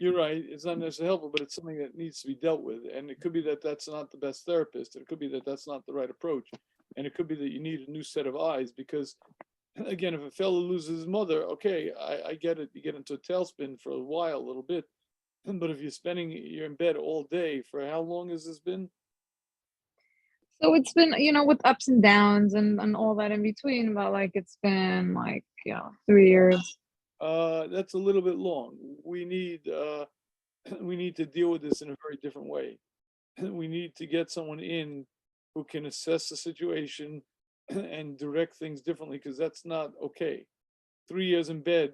You're right. It's not necessarily helpful, but it's something that needs to be dealt with. And it could be that that's not the best therapist. It could be that that's not the right approach. And it could be that you need a new set of eyes, because, again, if a fellow loses his mother, okay, I get it. You get into a tailspin for a while, a little bit. But if you're in bed all day, for how long has this been? So it's been, with ups and downs and all that in between, but like it's been like, 3 years. That's a little bit long. We need to deal with this in a very different way. We need to get someone in who can assess the situation and direct things differently, because that's not okay. 3 years in bed,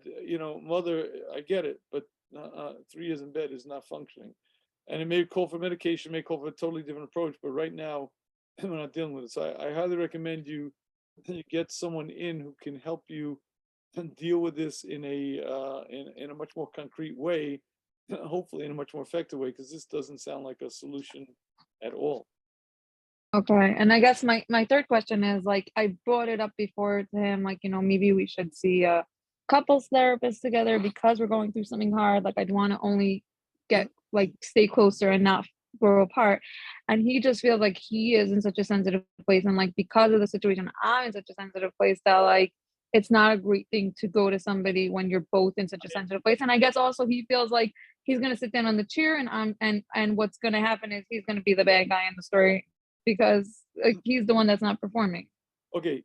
mother, I get it, but 3 years in bed is not functioning. And it may call for medication, may call for a totally different approach, but right now we're not dealing with it. So I highly recommend you get someone in who can help you deal with this in a much more concrete way, hopefully in a much more effective way, because this doesn't sound like a solution at all. Okay. And I guess my third question is, like, I brought it up before to him, like, maybe we should see a couples therapist together because we're going through something hard. Like, I'd want to only stay closer and not grow apart. And he just feels like he is in such a sensitive place. And like, because of the situation, I'm in such a sensitive place that like, it's not a great thing to go to somebody when you're both in such a sensitive place. And I guess also he feels like he's going to sit down on the chair and what's going to happen is he's going to be the bad guy in the story, because like, he's the one that's not performing. Okay,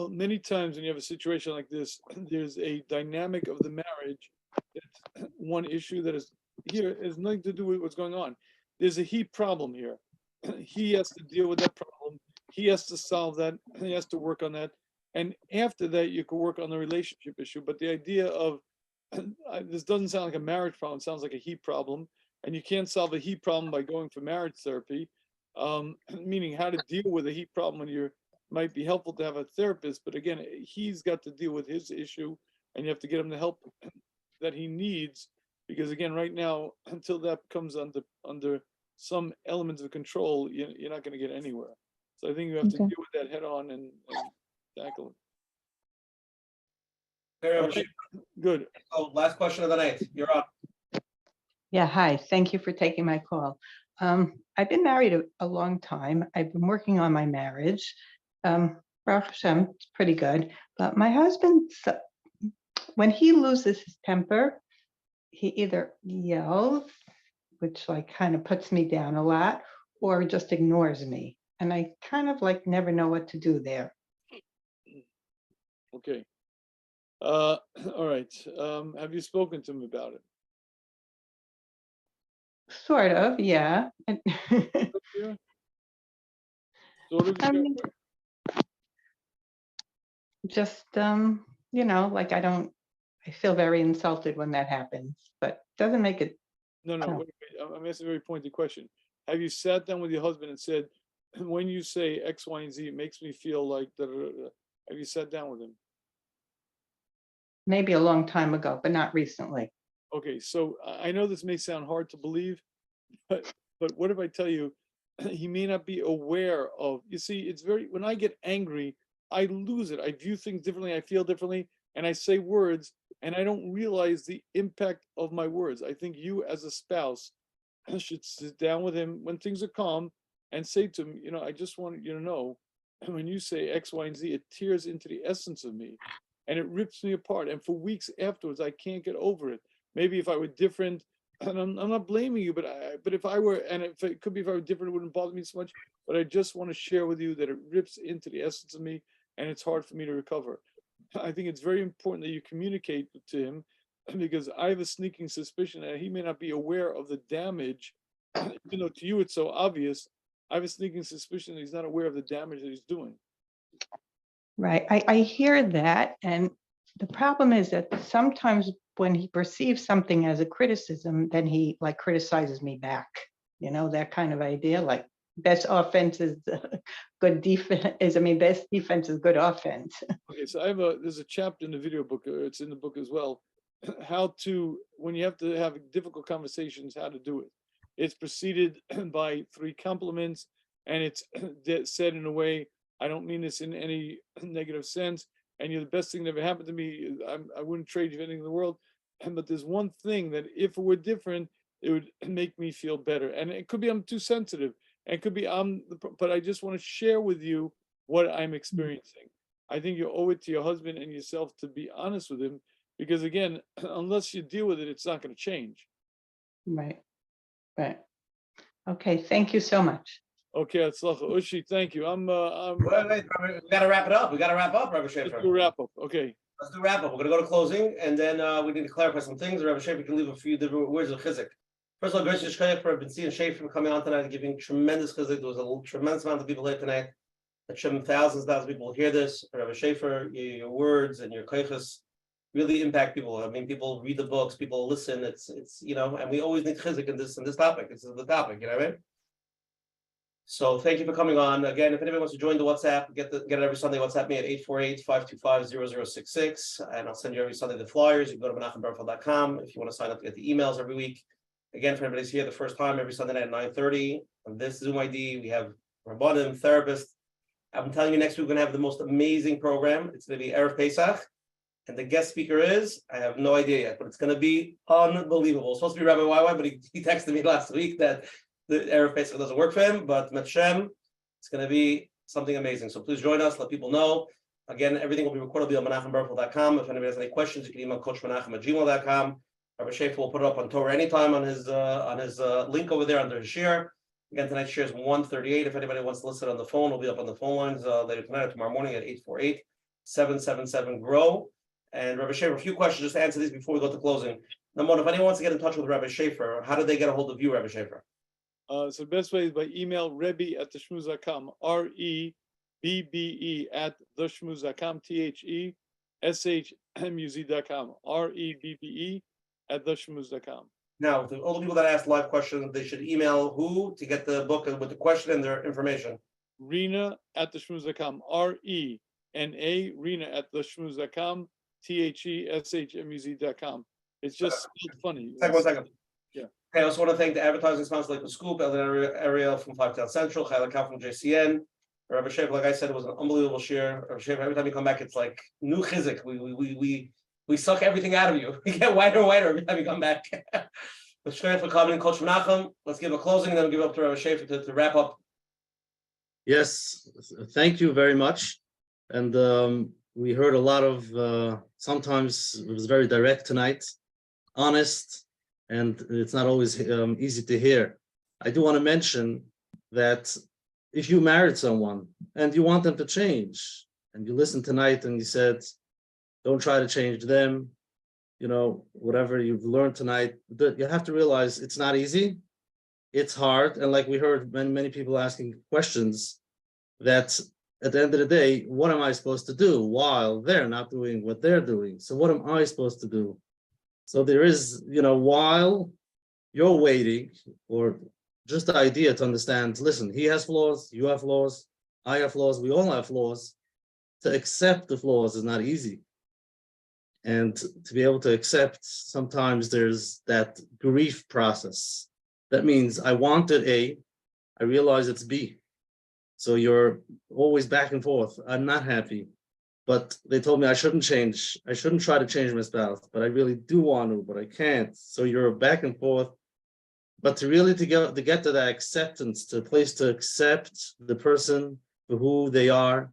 many times when you have a situation like this, there's a dynamic of the marriage. That's one issue that is here has nothing to do with what's going on. There's a he problem here. He has to deal with that problem. He has to solve that. He has to work on that. And after that, you can work on the relationship issue. But the idea of this doesn't sound like a marriage problem. It sounds like a he problem. And you can't solve a he problem by going for marriage therapy. Meaning how to deal with a he problem when you might be helpful to have a therapist. But again, he's got to deal with his issue, and you have to get him the help that he needs. Because again, right now, until that comes under some elements of control, you're not going to get anywhere. So I think you have to deal with that head on and tackle it. Okay, good. Oh, last question of the night. You're up. Yeah, hi. Thank you for taking my call. I've been married a long time. I've been working on my marriage. Baruch Hashem, it's pretty good. But my husband, when he loses his temper, he either yells, which like kind of puts me down a lot, or just ignores me. And I kind of like never know what to do there. Okay. All right. Have you spoken to him about it? Sort of, yeah. Yeah. Sort of. I mean, just like I feel very insulted when that happens, but doesn't make it. No. Wait, I'm asking a very pointed question. Have you sat down with your husband and said, when you say X, Y, and Z, it makes me feel like da, da, da, da. Have you sat down with him? Maybe a long time ago, but not recently. Okay, so I know this may sound hard to believe, but what if I tell you he may not be aware of, you see, it's when I get angry, I lose it. I view things differently, I feel differently, and I say words, and I don't realize the impact of my words. I think you as a spouse should sit down with him when things are calm and say to him, I just want you to know, when you say X, Y, and Z, it tears into the essence of me and it rips me apart. And for weeks afterwards, I can't get over it. Maybe if I were different, and I'm not blaming you, but if I were, and it could be if I were different, it wouldn't bother me so much. But I just want to share with you that it rips into the essence of me and it's hard for me to recover. I think it's very important that you communicate to him, because I have a sneaking suspicion that he may not be aware of the damage, even though to you it's so obvious. I have a sneaking suspicion that he's not aware of the damage that he's doing. Right. I hear that. And the problem is that sometimes when he perceives something as a criticism, then he criticizes me back. That kind of idea, like best offense is good defense best defense is good offense. Okay, so there's a chapter in the video book, it's in the book as well, how to, when you have to have difficult conversations, how to do it. It's preceded by 3 compliments, and it's said in a way, I don't mean this in any negative sense, and you're the best thing that ever happened to me. I wouldn't trade you for anything in the world. But there's one thing that if it were different, it would make me feel better. And it could be I'm too sensitive, and it could be but I just want to share with you what I'm experiencing. I think you owe it to your husband and yourself to be honest with him, because again, unless you deal with it, it's not going to change. Right. Okay, thank you so much. Okay, Atzlacha. Ushi, thank you. Wait, we gotta wrap it up. Rabbi Shafier. Let's do wrap up. Okay. Let's do wrap up. We're gonna go to closing, and then we need to clarify some things. Rabbi Shafier can leave a few different words of chizuk. First of all, gracious Shkoyach for Rabbi Bentzion Shafier for coming on tonight and giving tremendous chizuk. There was a tremendous amount of people here tonight. Thousands of people will hear this. Rabbi Shafier, your words and your koiches really impact people. I mean, people read the books, people listen. It's and we always need chizuk in this topic. This is the topic. You know what I mean? So thank you for coming on. Again, if anybody wants to join the WhatsApp, get it every Sunday. WhatsApp me at 848-525-0066, and I'll send you every Sunday the flyers. You can go to menachembernfeld.com if you want to sign up to get the emails every week. Again, for everybody's here the first time, every Sunday night at 9:30 on this Zoom ID, we have Rabbanim, therapists. I'm telling you, next week we're gonna have the most amazing program. It's gonna be Erev Pesach, and the guest speaker is, I have no idea yet, but it's gonna be unbelievable. It's supposed to be Rabbi YY, but he texted me last week that the Erev Pesach doesn't work for him, but Menachem, it's going to be something amazing. So please join us, let people know. Again, everything will be recorded on menachembernfeld.com. If anybody has any questions, you can email coachmenachem@gmail.com. Rabbi Shafier will put it up on Torah anytime on his link over there under his share. Again, tonight's share is 138. If anybody wants to listen on the phone, we'll be up on the phone lines later tonight or tomorrow morning at 848-777-GROW. And Rabbi Shafier, a few questions just to answer these before we go to closing. Number one, if anyone wants to get in touch with Rabbi Shafier, how do they get a hold of you, Rabbi Shafier? So the best way is by email, rebbe@theshmuz.com, REBBE @theshmuz.com, THESHMUZ.com, REBBE@theshmuz.com. Now, to all the people that asked live questions, they should email who to get the book with the question and their information? Rena@theshmuz.com, RENA, Rena@theshmuz.com, THESHMUZ.com. It's just spelled funny. One second. Yeah. Okay, I also want to thank the advertising sponsor like the Scoop, Ariel from 5 Town Central, Chayla Cal from JCN. Rabbi Shafier, like I said, it was an unbelievable share. Rabbi Shafier, every time you come back, it's like new chizuk. We suck everything out of you. We get whiter and whiter every time you come back. But Shkoyach for coming, Coach Menachem. Let's give a closing, and then we'll give it up to Rabbi Shafier to wrap up. Yes, thank you very much. And we heard a lot of, sometimes it was very direct tonight, honest, and it's not always easy to hear. I do want to mention that if you married someone and you want them to change, and you listened tonight and you said, Don't try to change them. You know, whatever you've learned tonight, you have to realize it's not easy. It's hard. And like we heard many people asking questions, that at the end of the day, what am I supposed to do while they're not doing what they're doing? So what am I supposed to do? So there is, you know, while you're waiting, or just the idea to understand, listen, he has flaws, you have flaws, I have flaws, we all have flaws. To accept the flaws is not easy. And to be able to accept, sometimes there's that grief process. That means I wanted A, I realize it's B. So you're always back and forth. I'm not happy, but they told me I shouldn't change. I shouldn't try to change my spouse, but I really do want to, but I can't. So you're back and forth. But to really to get to that acceptance, to a place to accept the person for who they are,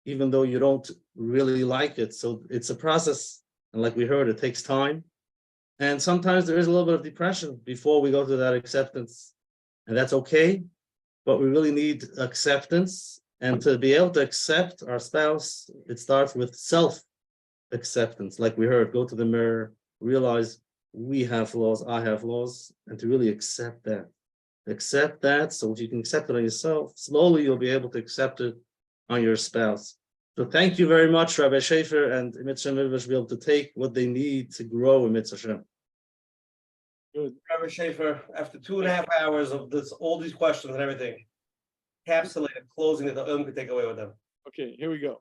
even though you don't really like it. So it's a process. And like we heard, it takes time. And sometimes there is a little bit of depression before we go to that acceptance. And that's okay. But we really need acceptance. And to be able to accept our spouse, it starts with self-acceptance. Like we heard, go to the mirror, realize we have flaws, I have flaws, and to really accept that. Accept that. So if you can accept it on yourself, slowly you'll be able to accept it on your spouse. So thank you very much, Rabbi Shafier and Mitzvah to be able to take what they need to grow in Mitzvah. Good. Rabbi Shafier, after 2.5 hours of this, all these questions and everything, encapsulated, closing that the Umm could take away with them. Okay, here we go.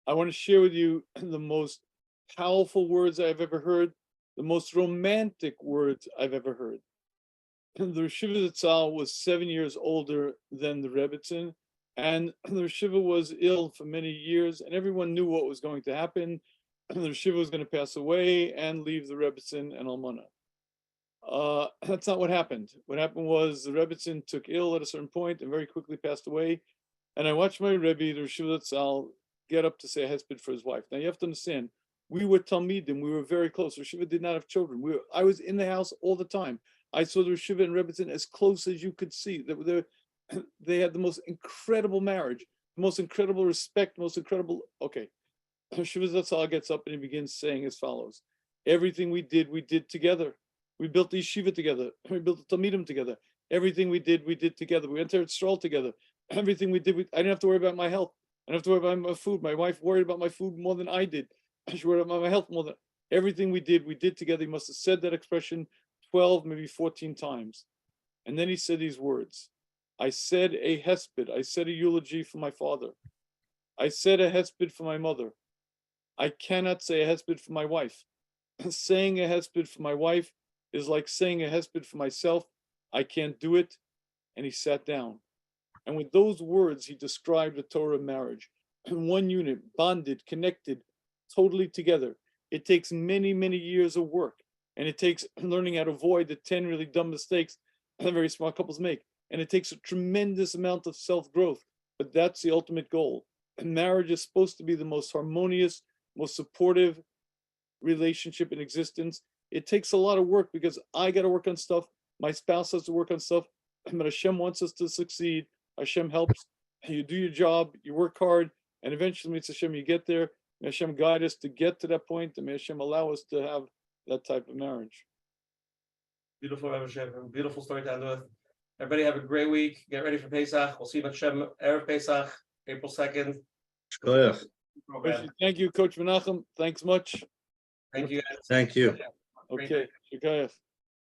I want to share with you the most powerful words I've ever heard, the most romantic words I've ever heard. The Yeshiva Zatzal was 7 years older than the Rebbetzin, and the Yeshiva was ill for many years, and everyone knew what was going to happen. The Yeshiva was going to pass away and leave the Rebbetzin and Almana. That's not what happened. What happened was the Rebbetzin took ill at a certain point and very quickly passed away. And I watched my Rebbe, the Yeshiva Zatzal, get up to say a hesped for his wife. Now you have to understand, we were Talmidim, we were very close. The Yeshiva did not have children. I was in the house all the time. I saw the Yeshiva and Rebbetzin as close as you could see. They had the most incredible marriage, the most incredible respect, most incredible. Okay, Yeshiva Zatzal gets up and he begins saying as follows: everything we did together. We built the yeshiva together. We built the Talmidim together. Everything we did together. We went to Eretz together. Everything we did, I didn't have to worry about my health. I didn't have to worry about my food. My wife worried about my food more than I did. She worried about my health more than everything we did together. He must have said that expression 12, maybe 14 times. And then he said these words: I said a hesped. I said a eulogy for my father. I said a hesped for my mother. I cannot say a hesped for my wife. Saying a hesped for my wife is like saying a hesped for myself. I can't do it. And he sat down. And with those words, he described the Torah of marriage. One unit, bonded, connected, totally together. It takes many, many years of work. And it takes learning how to avoid the 10 really dumb mistakes that very smart couples make. And it takes a tremendous amount of self-growth. But that's the ultimate goal. And marriage is supposed to be the most harmonious, most supportive relationship in existence. It takes a lot of work because I got to work on stuff. My spouse has to work on stuff. But Hashem wants us to succeed. Hashem helps. You do your job, you work hard, and eventually, it's Hashem, you get there. May Hashem guide us to get to that point, and may Hashem allow us to have that type of marriage. Beautiful, Rabbi Shafier. Beautiful story to end with. Everybody have a great week. Get ready for Pesach. We'll see you at Hashem Erev Pesach, April 2nd. Thank you, Coach Menachem. Thanks much. Thank you. Thank you. Okay. Shukayach.